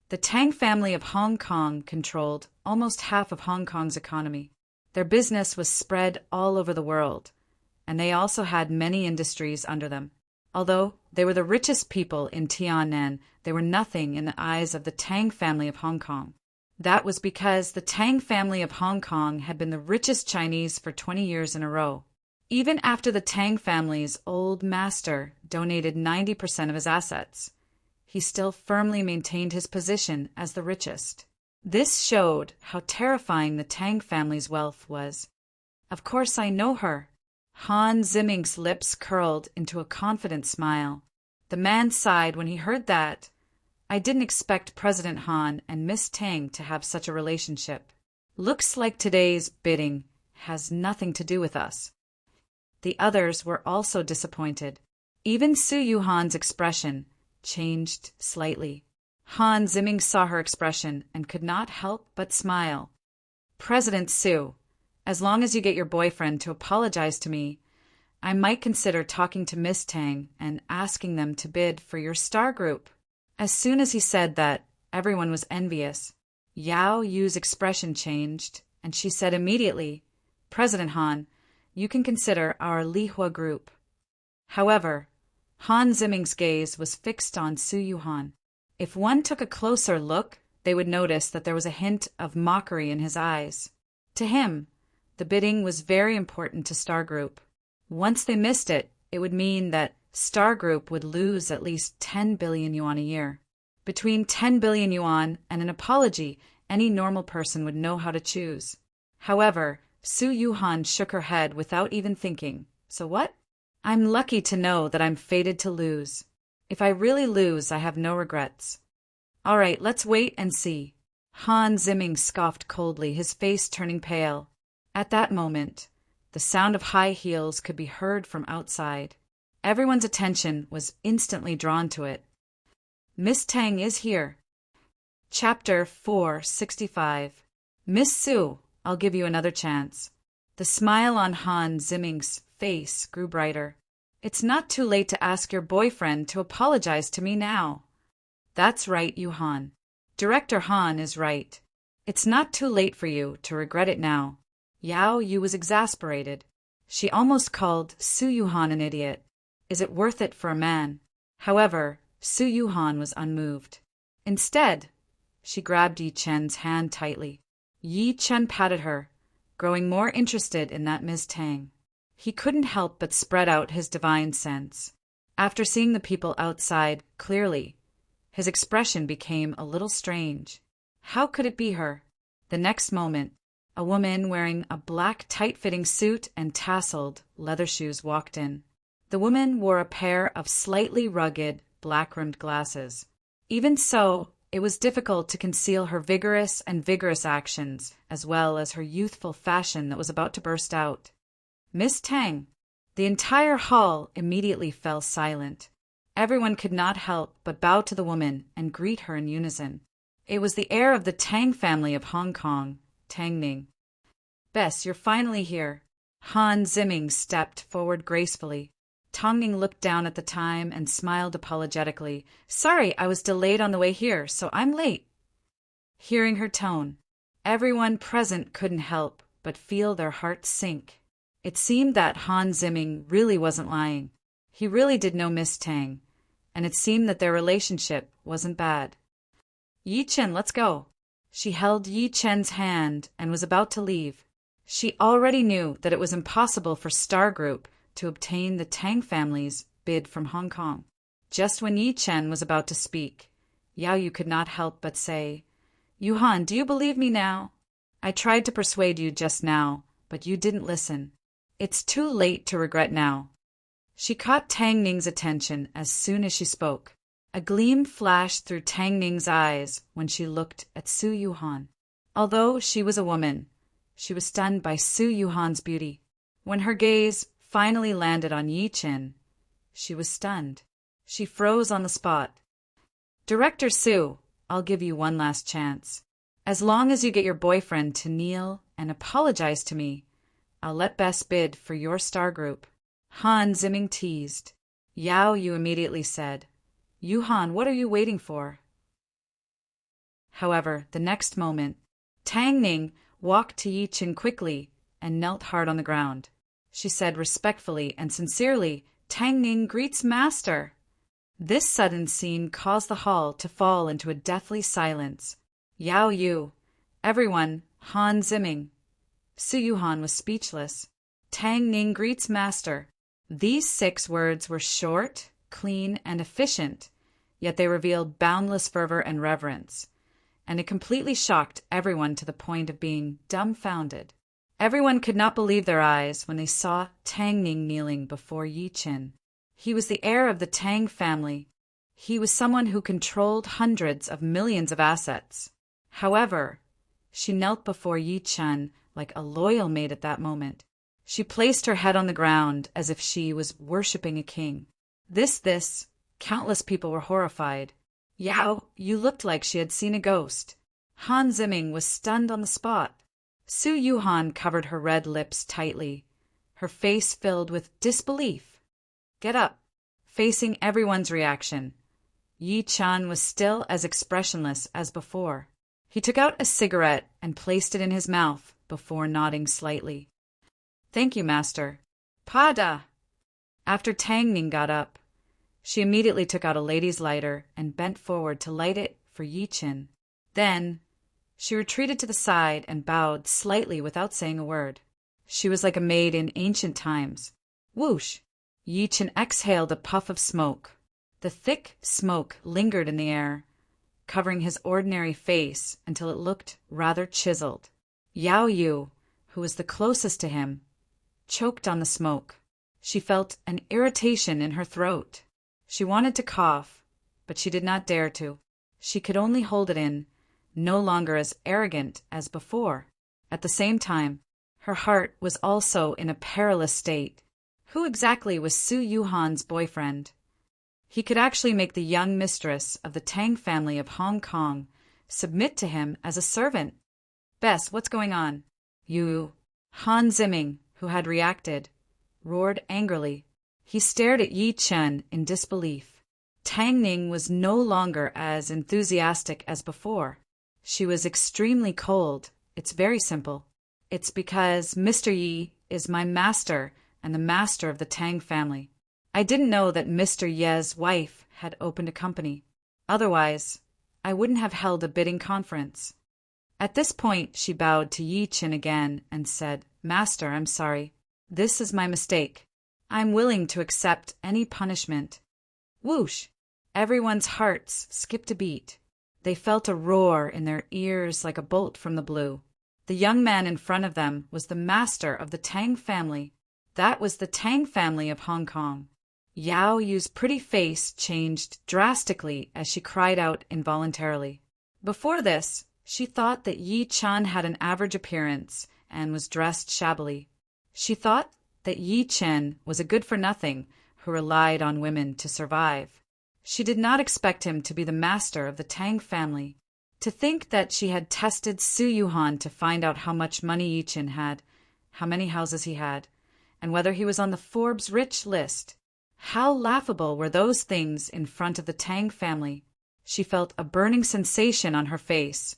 The Tang family of Hong Kong controlled almost half of Hong Kong's economy. Their business was spread all over the world, and they also had many industries under them. Although they were the richest people in Tiananmen, they were nothing in the eyes of the Tang family of Hong Kong. That was because the Tang family of Hong Kong had been the richest Chinese for 20 years in a row. Even after the Tang family's old master donated 90% of his assets, he still firmly maintained his position as the richest. This showed how terrifying the Tang family's wealth was. "Of course I know her." Han Ziming's lips curled into a confident smile. The man sighed when he heard that. "I didn't expect President Han and Miss Tang to have such a relationship. Looks like today's bidding has nothing to do with us." The others were also disappointed. Even Su Yuhan's expression changed slightly. Han Ziming saw her expression and could not help but smile. "President Su, as long as you get your boyfriend to apologize to me, I might consider talking to Miss Tang and asking them to bid for your star group." As soon as he said that, everyone was envious. Yao Yu's expression changed, and she said immediately, "President Han, you can consider our Lihua group." However, Han Ziming's gaze was fixed on Su Yuhan. If one took a closer look, they would notice that there was a hint of mockery in his eyes. To him, the bidding was very important to Star Group. Once they missed it, it would mean that Star Group would lose at least 10 billion yuan a year. Between 10 billion yuan and an apology, any normal person would know how to choose. However, Su Yuhan shook her head without even thinking. "So what? I'm lucky to know that I'm fated to lose. If I really lose, I have no regrets. All right, let's wait and see." Han Ziming scoffed coldly, his face turning pale. At that moment, the sound of high heels could be heard from outside. Everyone's attention was instantly drawn to it. "Miss Tang is here." Chapter 465. "Miss Su, I'll give you another chance." The smile on Han Ziming's face grew brighter. "It's not too late to ask your boyfriend to apologize to me now." "That's right, Yuhan. Director Han is right. It's not too late for you to regret it now." Yao Yu was exasperated. She almost called Su Yuhan an idiot. Is it worth it for a man? However, Su Yuhan was unmoved. Instead, she grabbed Yi Chen's hand tightly. Yi Chen patted her, growing more interested in that Miss Tang. He couldn't help but spread out his divine sense. After seeing the people outside clearly, his expression became a little strange. How could it be her? The next moment, a woman wearing a black tight-fitting suit and tasseled leather shoes walked in. The woman wore a pair of slightly rugged, black-rimmed glasses. Even so, it was difficult to conceal her vigorous actions, as well as her youthful fashion that was about to burst out. "Miss Tang." The entire hall immediately fell silent. Everyone could not help but bow to the woman and greet her in unison. It was the heir of the Tang family of Hong Kong, Tang Ning. "Bess, you're finally here." Han Ziming stepped forward gracefully. Tang Ning looked down at the time and smiled apologetically. "Sorry, I was delayed on the way here, so I'm late." Hearing her tone, everyone present couldn't help but feel their hearts sink. It seemed that Han Ziming really wasn't lying. He really did know Miss Tang, and it seemed that their relationship wasn't bad. "Yi Chen, let's go." She held Yi Chen's hand and was about to leave. She already knew that it was impossible for Star Group to obtain the Tang family's bid from Hong Kong. Just when Yi Chen was about to speak, Yao Yu could not help but say, "Yuhan, do you believe me now? I tried to persuade you just now, but you didn't listen. It's too late to regret now." She caught Tang Ning's attention as soon as she spoke. A gleam flashed through Tang Ning's eyes when she looked at Su Yuhan. Although she was a woman, she was stunned by Su Yuhan's beauty. When her gaze finally landed on Yi Chen, she was stunned. She froze on the spot. "Director Su, I'll give you one last chance." As long as you get your boyfriend to kneel and apologize to me, I'll let Bess bid for your star group. Han Zimming teased. Yao Yu immediately said, Yuhan, what are you waiting for? However, the next moment, Tang Ning walked to Yi Qin quickly and knelt hard on the ground. She said respectfully and sincerely, Tang Ning greets master. This sudden scene caused the hall to fall into a deathly silence. Yao Yu, everyone, Han Zimming. Su Yuhan was speechless. Tang Ning greets master. These 6 words were short, clean, and efficient, yet they revealed boundless fervor and reverence, and it completely shocked everyone to the point of being dumbfounded. Everyone could not believe their eyes when they saw Tang Ning kneeling before Yi Qin. He was the heir of the Tang family. He was someone who controlled hundreds of millions of assets. However, she knelt before Yi Qin like a loyal maid at that moment. She placed her head on the ground as if she was worshipping a king. Countless people were horrified. Yao, you looked like she had seen a ghost. Han Zimming was stunned on the spot. Su Yuhan covered her red lips tightly, her face filled with disbelief. Get up, facing everyone's reaction. Yi Qin was still as expressionless as before. He took out a cigarette and placed it in his mouth before nodding slightly. Thank you, master. Pada! After Tang Ning got up, she immediately took out a lady's lighter and bent forward to light it for Yi Qin. Then, she retreated to the side and bowed slightly without saying a word. She was like a maid in ancient times. Whoosh! Yi Qin exhaled a puff of smoke. The thick smoke lingered in the air, covering his ordinary face until it looked rather chiseled. Yao Yu, who was the closest to him, choked on the smoke. She felt an irritation in her throat. She wanted to cough, but she did not dare to. She could only hold it in, no longer as arrogant as before. At the same time, her heart was also in a perilous state. Who exactly was Su Yuhan's boyfriend? He could actually make the young mistress of the Tang family of Hong Kong submit to him as a servant. Bess, what's going on? You. Han Zimming, who had reacted, roared angrily. He stared at Yi Qin in disbelief. Tang Ning was no longer as enthusiastic as before. She was extremely cold. It's very simple. It's because Mr. Yi is my master and the master of the Tang family. I didn't know that Mr. Ye's wife had opened a company. Otherwise, I wouldn't have held a bidding conference. At this point, she bowed to Yi Qin again and said, Master, I'm sorry. This is my mistake. I'm willing to accept any punishment. Whoosh! Everyone's hearts skipped a beat. They felt a roar in their ears like a bolt from the blue. The young man in front of them was the master of the Tang family. That was the Tang family of Hong Kong. Yao Yu's pretty face changed drastically as she cried out involuntarily. Before this, she thought that Yi Qin had an average appearance and was dressed shabbily. She thought that Yi Qin was a good-for-nothing who relied on women to survive. She did not expect him to be the master of the Tang family. To think that she had tested Su Yuhan to find out how much money Yi Qin had, how many houses he had, and whether he was on the Forbes rich list. How laughable were those things in front of the Tang family. She felt a burning sensation on her face,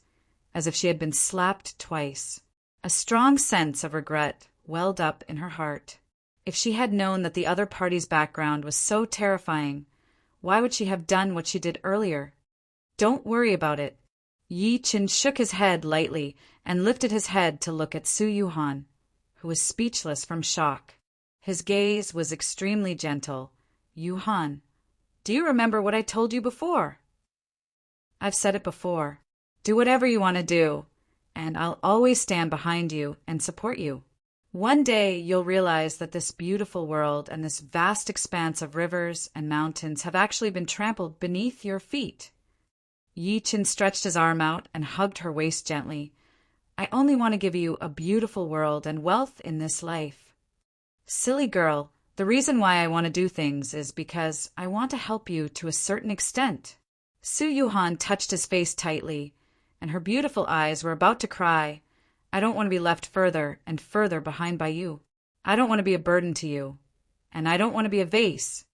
as if she had been slapped twice. A strong sense of regret welled up in her heart. If she had known that the other party's background was so terrifying, why would she have done what she did earlier? Don't worry about it. Yi Qin shook his head lightly and lifted his head to look at Su Yuhan, who was speechless from shock. His gaze was extremely gentle. Yuhan, do you remember what I told you before? I've said it before. Do whatever you want to do, and I'll always stand behind you and support you. One day you'll realize that this beautiful world and this vast expanse of rivers and mountains have actually been trampled beneath your feet. Yi Qin stretched his arm out and hugged her waist gently. I only want to give you a beautiful world and wealth in this life. Silly girl, the reason why I want to do things is because I want to help you to a certain extent. Su Yuhan touched his face tightly and her beautiful eyes were about to cry, "I don't want to be left further and further behind by you. I don't want to be a burden to you. And I don't want to be a vase."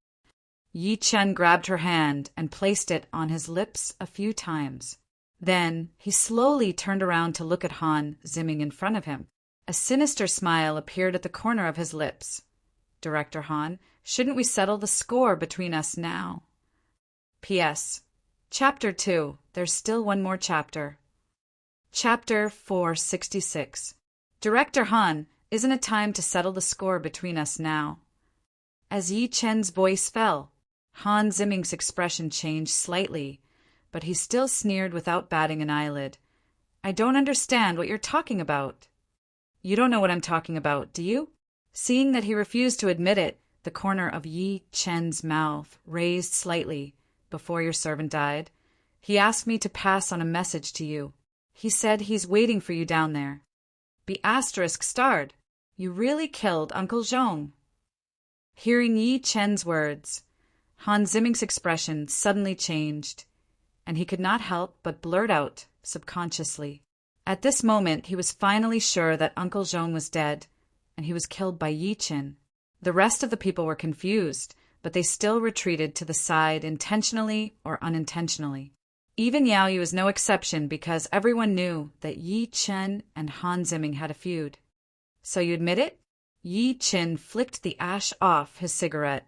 Yi Chen grabbed her hand and placed it on his lips a few times. Then he slowly turned around to look at Han Zimming in front of him. A sinister smile appeared at the corner of his lips. "Director Han, shouldn't we settle the score between us now?" P.S. Chapter 2. There's still one more chapter. Chapter 466. Director Han, isn't it time to settle the score between us now? As Yi Chen's voice fell, Han Zimming's expression changed slightly, but he still sneered without batting an eyelid. "I don't understand what you're talking about." "You don't know what I'm talking about, do you?" Seeing that he refused to admit it, the corner of Yi Chen's mouth raised slightly. "Before your servant died, he asked me to pass on a message to you. He said he's waiting for you down there." Be asterisk starred. You really killed Uncle Zhong. Hearing Yi Chen's words, Han Zimming's expression suddenly changed, and he could not help but blurt out, subconsciously. At this moment he was finally sure that Uncle Zhong was dead, and he was killed by Yi Chen. The rest of the people were confused, but they still retreated to the side intentionally or unintentionally. Even Yao Yu was no exception because everyone knew that Yi Chen and Han Zimming had a feud. "So you admit it?" Yi Chen flicked the ash off his cigarette.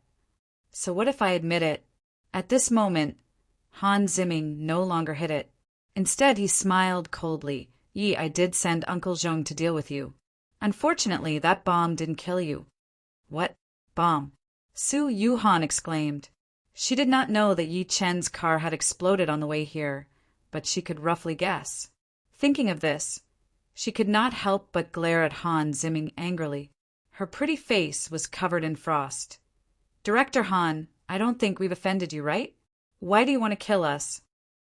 "So what if I admit it?" At this moment, Han Zimming no longer hid it. Instead, he smiled coldly. "Yi, I did send Uncle Zhong to deal with you. Unfortunately, that bomb didn't kill you." "What bomb?" Su Yuhan exclaimed. She did not know that Yi Chen's car had exploded on the way here, but she could roughly guess. Thinking of this, she could not help but glare at Han Zimming angrily. Her pretty face was covered in frost. "Director Han, I don't think we've offended you, right? Why do you want to kill us?"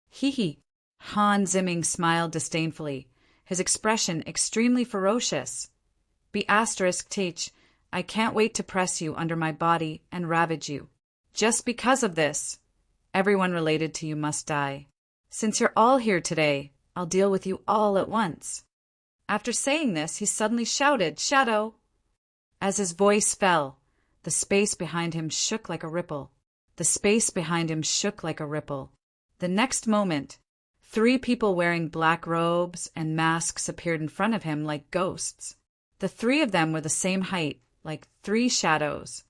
"Hee hee." Han Zimming smiled disdainfully, his expression extremely ferocious. "Be asterisk teach. I can't wait to press you under my body and ravage you. Just because of this, everyone related to you must die. Since you're all here today, I'll deal with you all at once." After saying this, he suddenly shouted, "Shadow!" As his voice fell, the space behind him shook like a ripple. The space behind him shook like a ripple. The next moment, 3 people wearing black robes and masks appeared in front of him like ghosts. The 3 of them were the same height, like 3 shadows.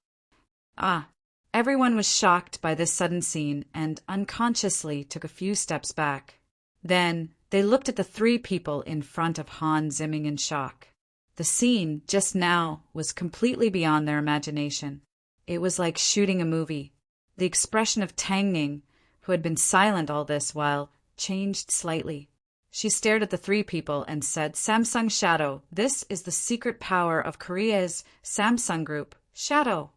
Everyone was shocked by this sudden scene and unconsciously took a few steps back. Then they looked at the 3 people in front of Han Zimming in shock. The scene just now was completely beyond their imagination. It was like shooting a movie. The expression of Tang Ning, who had been silent all this while, changed slightly. She stared at the 3 people and said, "Samsung Shadow, this is the secret power of Korea's Samsung Group, Shadow."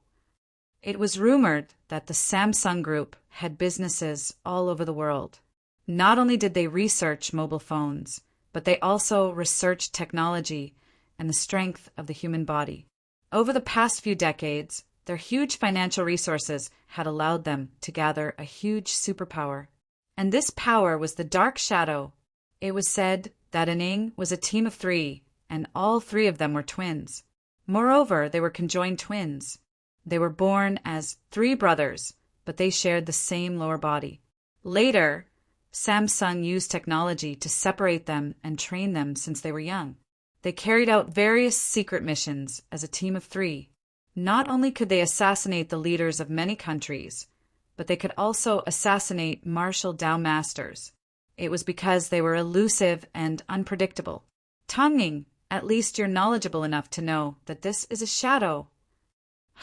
It was rumored that the Samsung Group had businesses all over the world. Not only did they research mobile phones, but they also researched technology and the strength of the human body. Over the past few decades, their huge financial resources had allowed them to gather a huge superpower. And this power was the Dark Shadow. It was said that Ning was a team of 3, and all 3 of them were twins. Moreover, they were conjoined twins. They were born as 3 brothers, but they shared the same lower body. Later, Samsung used technology to separate them and train them since they were young. They carried out various secret missions as a team of 3. Not only could they assassinate the leaders of many countries, but they could also assassinate martial Dao masters. It was because they were elusive and unpredictable. Tang Ning, at least you're knowledgeable enough to know that this is a shadow.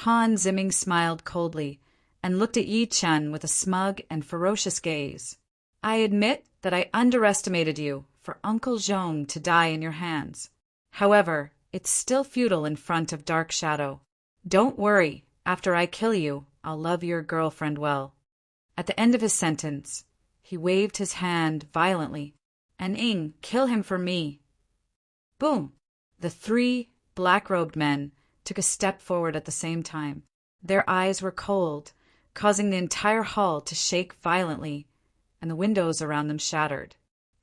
Han Zimming smiled coldly and looked at Yi Chen with a smug and ferocious gaze. "I admit that I underestimated you for Uncle Zhong to die in your hands. However, it's still futile in front of Dark Shadow. Don't worry, after I kill you, I'll love your girlfriend well." At the end of his sentence, he waved his hand violently. "And Ing, kill him for me." Boom! The 3 black-robed men took a step forward at the same time. Their eyes were cold, causing the entire hall to shake violently, and the windows around them shattered.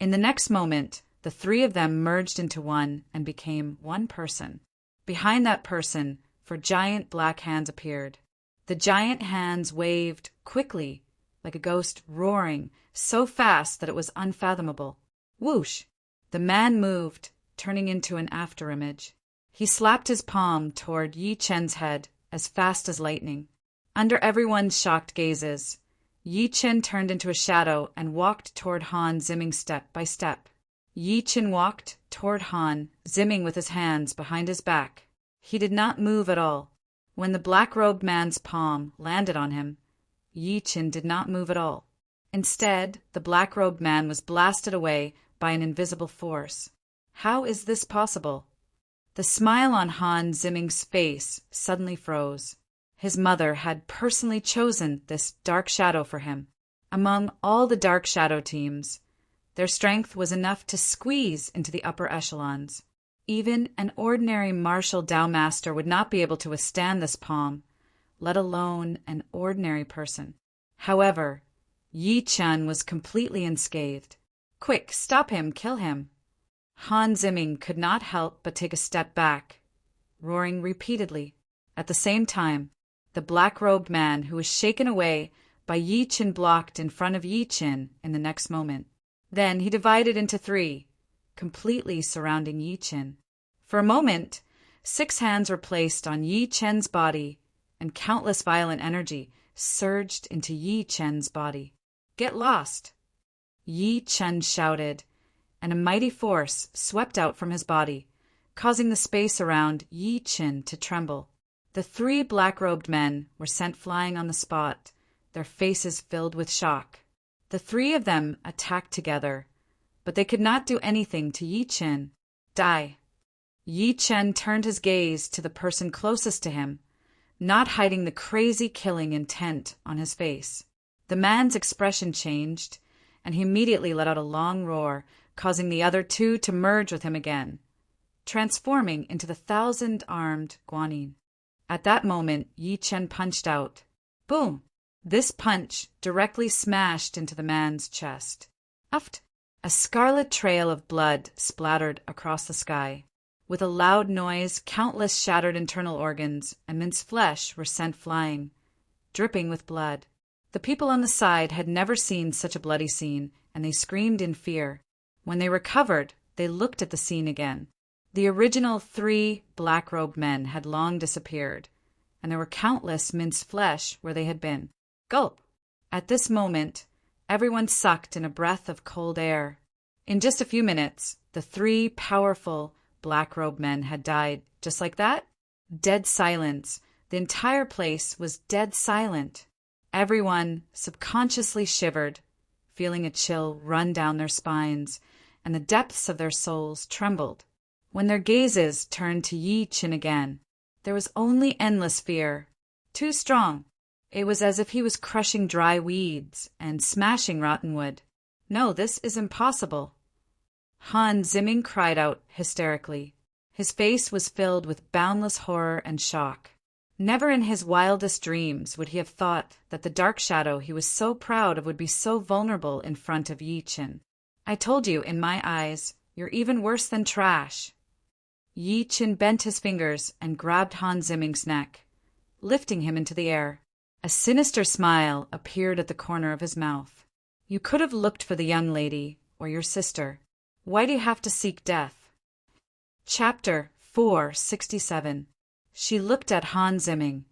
In the next moment, the three of them merged into one and became one person. Behind that person, four giant black hands appeared. The giant hands waved quickly, like a ghost roaring, so fast that it was unfathomable. Whoosh! The man moved, turning into an afterimage. He slapped his palm toward Yi Chen's head as fast as lightning. Under everyone's shocked gazes, Yi Chen turned into a shadow and walked toward Han Zimming step by step. Yi Chen walked toward Han, Zimming with his hands behind his back. He did not move at all. When the black-robed man's palm landed on him, Yi Chen did not move at all. Instead, the black-robed man was blasted away by an invisible force. How is this possible? The smile on Han Zimming's face suddenly froze. His mother had personally chosen this dark shadow for him. Among all the dark shadow teams, their strength was enough to squeeze into the upper echelons. Even an ordinary martial Dao master would not be able to withstand this palm, let alone an ordinary person. However, Yi Chen was completely unscathed. Quick, stop him, kill him. Han Zimming could not help but take a step back, roaring repeatedly. At the same time, the black-robed man who was shaken away by Yi Chen blocked in front of Yi Chen in the next moment. Then he divided into three, completely surrounding Yi Chen. For a moment, 6 hands were placed on Yi Chen's body, and countless violent energy surged into Yi Chen's body. Get lost! Yi Chen shouted, and a mighty force swept out from his body, causing the space around Yi Chen to tremble. The 3 black-robed men were sent flying on the spot, their faces filled with shock. The 3 of them attacked together, but they could not do anything to Yi Chen. Die! Yi Chen turned his gaze to the person closest to him, not hiding the crazy killing intent on his face. The man's expression changed, and he immediately let out a long roar, causing the other 2 to merge with him again, transforming into the 1,000-armed Guanyin. At that moment, Yi Chen punched out. Boom! This punch directly smashed into the man's chest. Uft! A scarlet trail of blood splattered across the sky. With a loud noise, countless shattered internal organs and minced flesh were sent flying, dripping with blood. The people on the side had never seen such a bloody scene, and they screamed in fear. When they recovered, they looked at the scene again. The original 3 black-robed men had long disappeared, and there were countless minced flesh where they had been. Gulp! At this moment, everyone sucked in a breath of cold air. In just a few minutes, the 3 powerful black-robed men had died. Just like that? Dead silence. The entire place was dead silent. Everyone subconsciously shivered, feeling a chill run down their spines, and the depths of their souls trembled. When their gazes turned to Yi Chen again, there was only endless fear. Too strong. It was as if he was crushing dry weeds and smashing rotten wood. No, this is impossible. Han Zimming cried out hysterically. His face was filled with boundless horror and shock. Never in his wildest dreams would he have thought that the dark shadow he was so proud of would be so vulnerable in front of Yi Chen. I told you, in my eyes, you're even worse than trash. Yi Chen bent his fingers and grabbed Han Zimming's neck, lifting him into the air. A sinister smile appeared at the corner of his mouth. You could have looked for the young lady, or your sister. Why do you have to seek death? Chapter 467. She looked at Han Zimming,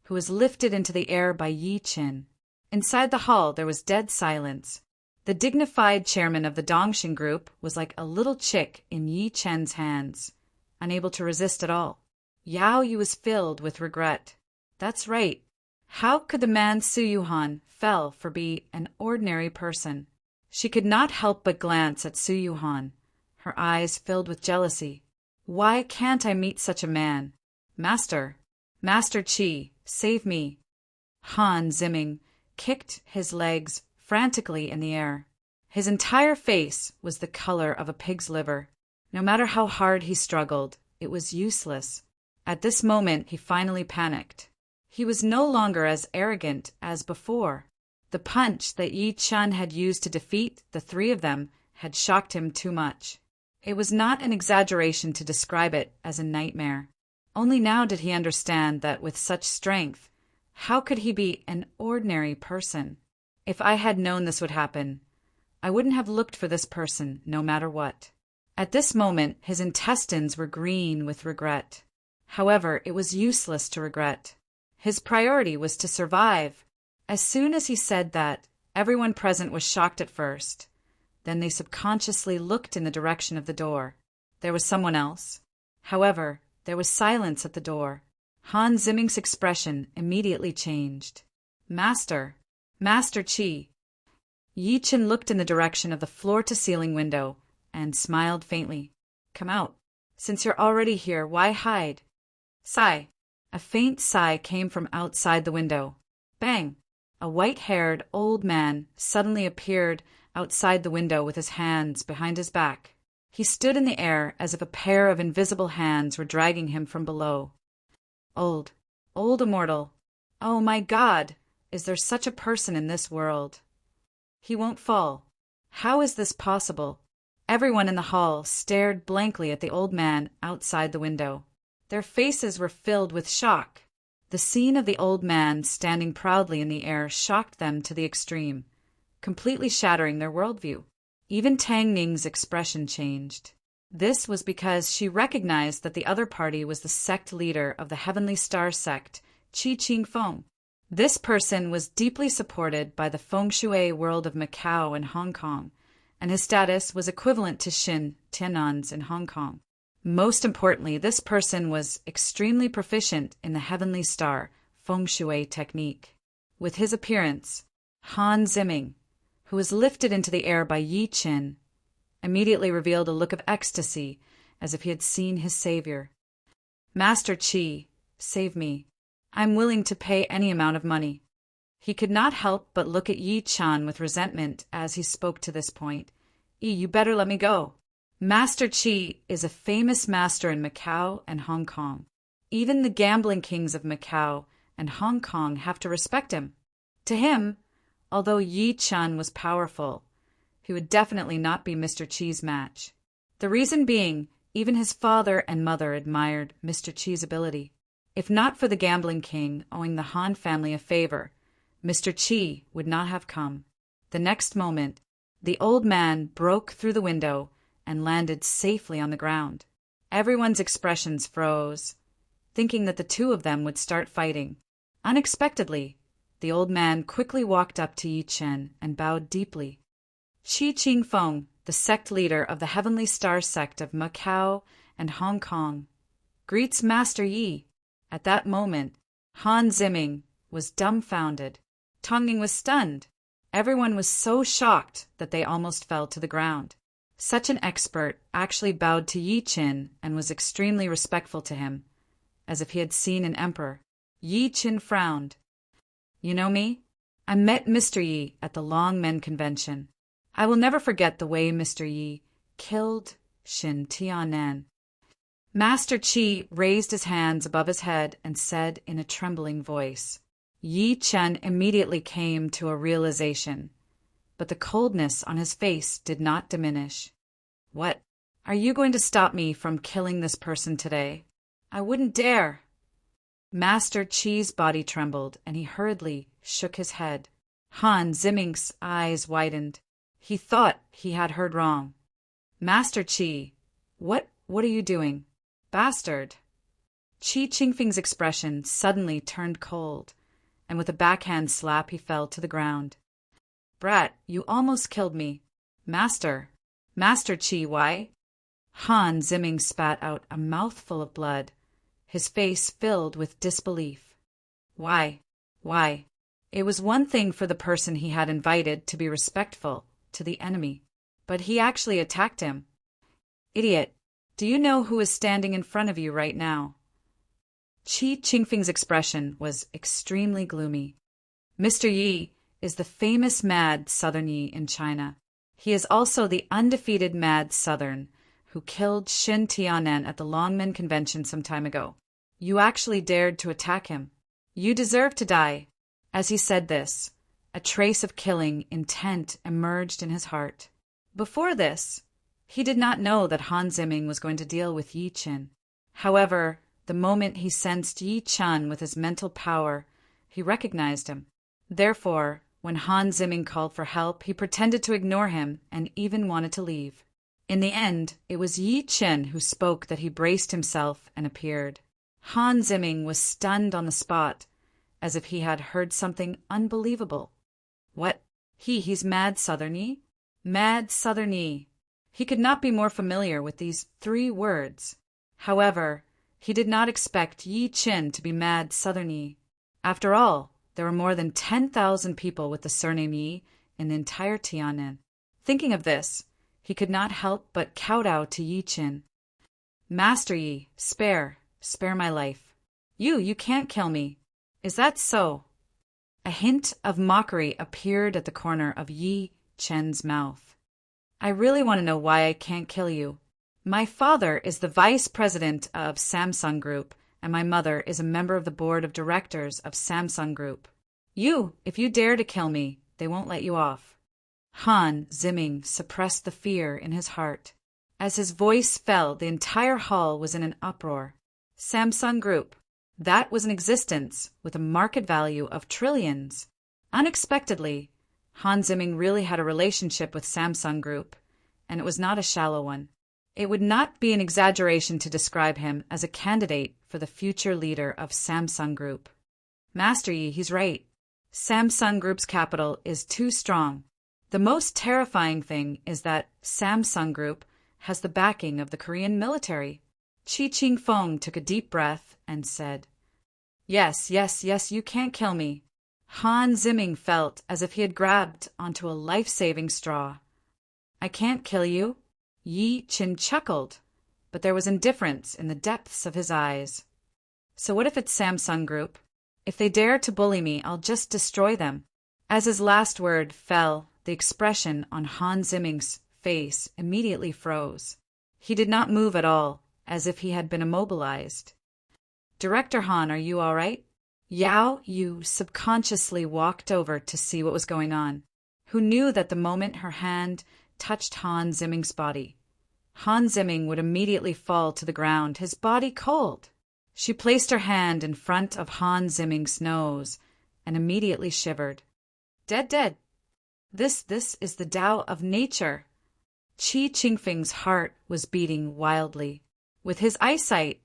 who was lifted into the air by Yi Chen. Inside the hall there was dead silence. The dignified chairman of the Dongxing group was like a little chick in Yi Chen's hands, unable to resist at all. Yao Yu was filled with regret. That's right. How could the man Su Yuhan fell for be an ordinary person? She could not help but glance at Su Yuhan, her eyes filled with jealousy. Why can't I meet such a man? Master Qi, save me. Han Zimming kicked his legs frantically in the air. His entire face was the color of a pig's liver. No matter how hard he struggled, it was useless. At this moment he finally panicked. He was no longer as arrogant as before. The punch that Yi Chen had used to defeat the 3 of them had shocked him too much. It was not an exaggeration to describe it as a nightmare. Only now did he understand that with such strength, how could he be an ordinary person? If I had known this would happen, I wouldn't have looked for this person no matter what. At this moment, his intestines were green with regret. However, it was useless to regret. His priority was to survive. As soon as he said that, everyone present was shocked at first. Then they subconsciously looked in the direction of the door. There was someone else. However, there was silence at the door. Han Ziming's expression immediately changed. Master! Master Qi! Yi Chen looked in the direction of the floor-to-ceiling window and smiled faintly. Come out. Since you're already here, why hide? Sigh. A faint sigh came from outside the window. Bang! A white-haired old man suddenly appeared outside the window with his hands behind his back. He stood in the air as if a pair of invisible hands were dragging him from below. Old immortal. Oh my God! Is there such a person in this world? He won't fall. How is this possible? Everyone in the hall stared blankly at the old man outside the window. Their faces were filled with shock. The scene of the old man standing proudly in the air shocked them to the extreme, completely shattering their worldview. Even Tang Ning's expression changed. This was because she recognized that the other party was the sect leader of the Heavenly Star sect, Qi Qing Feng. This person was deeply supported by the feng shui world of Macau and Hong Kong, and his status was equivalent to Xin Tianan's in Hong Kong. Most importantly, this person was extremely proficient in the Heavenly Star feng shui technique. With his appearance, Han Ziming, who was lifted into the air by Yi Chen, immediately revealed a look of ecstasy as if he had seen his savior. Master Qi, save me. I'm willing to pay any amount of money. He could not help but look at Yi Chen with resentment as he spoke to this point. You better let me go. Master Qi is a famous master in Macau and Hong Kong. Even the gambling kings of Macau and Hong Kong have to respect him. To him, although Yi Chen was powerful, he would definitely not be Mr. Qi's match. The reason being, even his father and mother admired Mr. Qi's ability. If not for the gambling king owing the Han family a favor, Mr. Qi would not have come. The next moment, the old man broke through the window and landed safely on the ground. Everyone's expressions froze, thinking that the two of them would start fighting. Unexpectedly, the old man quickly walked up to Yi Chen and bowed deeply. Qi Qing Feng, the sect leader of the Heavenly Star sect of Macau and Hong Kong, greets Master Yi. At that moment, Han Ziming was dumbfounded. Tang Ning was stunned. Everyone was so shocked that they almost fell to the ground. Such an expert actually bowed to Yi Chen and was extremely respectful to him, as if he had seen an emperor. Yi Chen frowned. You know me? I met Mr. Yi at the Long Men Convention. I will never forget the way Mr. Yi killed Xin Tianan. Master Qi raised his hands above his head and said in a trembling voice. Yi Chen immediately came to a realization, but the coldness on his face did not diminish. What? Are you going to stop me from killing this person today? I wouldn't dare. Master Qi's body trembled, and he hurriedly shook his head. Han Ziming's eyes widened. He thought he had heard wrong. Master Qi, what are you doing? Bastard! Qi Qingfeng's expression suddenly turned cold, and with a backhand slap he fell to the ground. Brat, you almost killed me. Master Qi, why? Han Ziming spat out a mouthful of blood, his face filled with disbelief. Why? It was one thing for the person he had invited to be respectful to the enemy, but he actually attacked him. Idiot, do you know who is standing in front of you right now? Qi Qingfeng's expression was extremely gloomy. Mr. Yi is the famous Mad Southern Yi in China. He is also the undefeated Mad Southern who killed Xin Tianan at the Longmen Convention some time ago. You actually dared to attack him. You deserve to die. As he said this, a trace of killing intent emerged in his heart. Before this, he did not know that Han Ziming was going to deal with Yi Qin. However, the moment he sensed Yi Chun with his mental power, he recognized him. Therefore, when Han Ziming called for help, he pretended to ignore him and even wanted to leave. In the end, it was Yi Qin who spoke that he braced himself and appeared. Han Ziming was stunned on the spot, as if he had heard something unbelievable. What? He's Mad Southerny? Mad Southerny. He could not be more familiar with these 3 words. However, he did not expect Yi Qin to be Mad Southerny. After all, there were more than 10,000 people with the surname Yi in the entire Tian'an. Thinking of this, he could not help but kowtow to Yi Qin. Master Yi, spare my life. You can't kill me. Is that so? A hint of mockery appeared at the corner of Yi Chen's mouth. I really want to know why I can't kill you. My father is the vice president of Samsung Group, and my mother is a member of the board of directors of Samsung Group. If you dare to kill me, they won't let you off. Han Ziming suppressed the fear in his heart. As his voice fell, the entire hall was in an uproar. Samsung Group. That was an existence with a market value of trillions. Unexpectedly, Han Ziming really had a relationship with Samsung Group, and it was not a shallow one. It would not be an exaggeration to describe him as a candidate for the future leader of Samsung Group. Master Yi, he's right. Samsung Group's capital is too strong. The most terrifying thing is that Samsung Group has the backing of the Korean military. Chi Ching-fong took a deep breath and said, Yes, you can't kill me. Han Ziming felt as if he had grabbed onto a life-saving straw. I can't kill you. Yi Qin chuckled, but there was indifference in the depths of his eyes. So what if it's Samsung Group? If they dare to bully me, I'll just destroy them. As his last word fell, the expression on Han Ziming's face immediately froze. He did not move at all, as if he had been immobilized. Director Han, are you all right? Yao Yu subconsciously walked over to see what was going on, who knew that the moment her hand touched Han Ziming's body, Han Ziming would immediately fall to the ground, his body cold. She placed her hand in front of Han Ziming's nose and immediately shivered. Dead. This is the Tao of nature. Qi Qingfeng's heart was beating wildly. With his eyesight,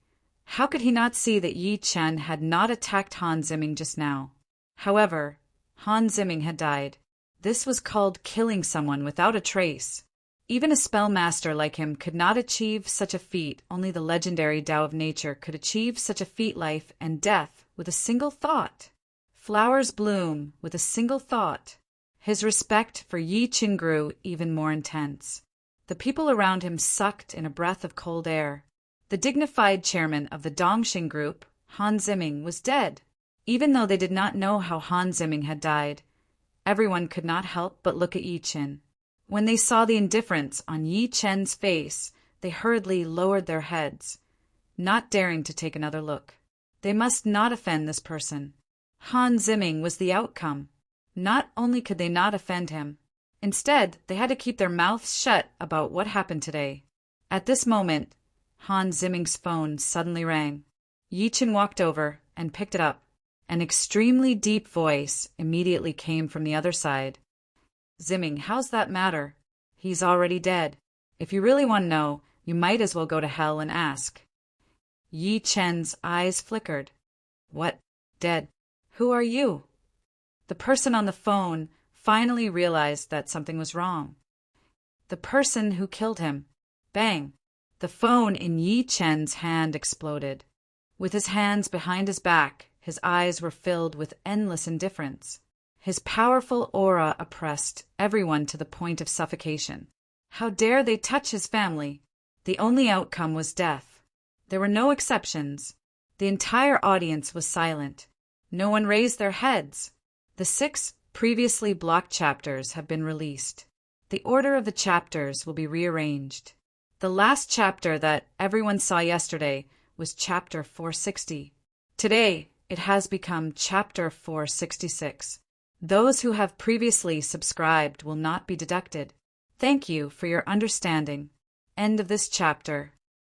how could he not see that Yi Chen had not attacked Han Ziming just now? However, Han Ziming had died. This was called killing someone without a trace. Even a spellmaster like him could not achieve such a feat. Only the legendary Tao of nature could achieve such a feat, life and death, with a single thought. Flowers bloom with a single thought. His respect for Yi Chen grew even more intense. The people around him sucked in a breath of cold air. The dignified chairman of the Dongxing Group, Han Ziming, was dead. Even though they did not know how Han Ziming had died, everyone could not help but look at Yi Chen. When they saw the indifference on Yi Chen's face, they hurriedly lowered their heads, not daring to take another look. They must not offend this person. Han Ziming was the outcome. Not only could they not offend him, instead they had to keep their mouths shut about what happened today. At this moment, Han Ziming's phone suddenly rang. Yi Chen walked over and picked it up. An extremely deep voice immediately came from the other side. Ziming, how's that matter? He's already dead. If you really want to know, you might as well go to hell and ask. Yi Chen's eyes flickered. What? Dead? Who are you? The person on the phone finally realized that something was wrong. The person who killed him. Bang! The phone in Yi Chen's hand exploded. With his hands behind his back, his eyes were filled with endless indifference. His powerful aura oppressed everyone to the point of suffocation. How dare they touch his family? The only outcome was death. There were no exceptions. The entire audience was silent. No one raised their heads. The 6 previously blocked chapters have been released. The order of the chapters will be rearranged. The last chapter that everyone saw yesterday was chapter 460. Today, it has become chapter 466. Those who have previously subscribed will not be deducted. Thank you for your understanding. End of this chapter.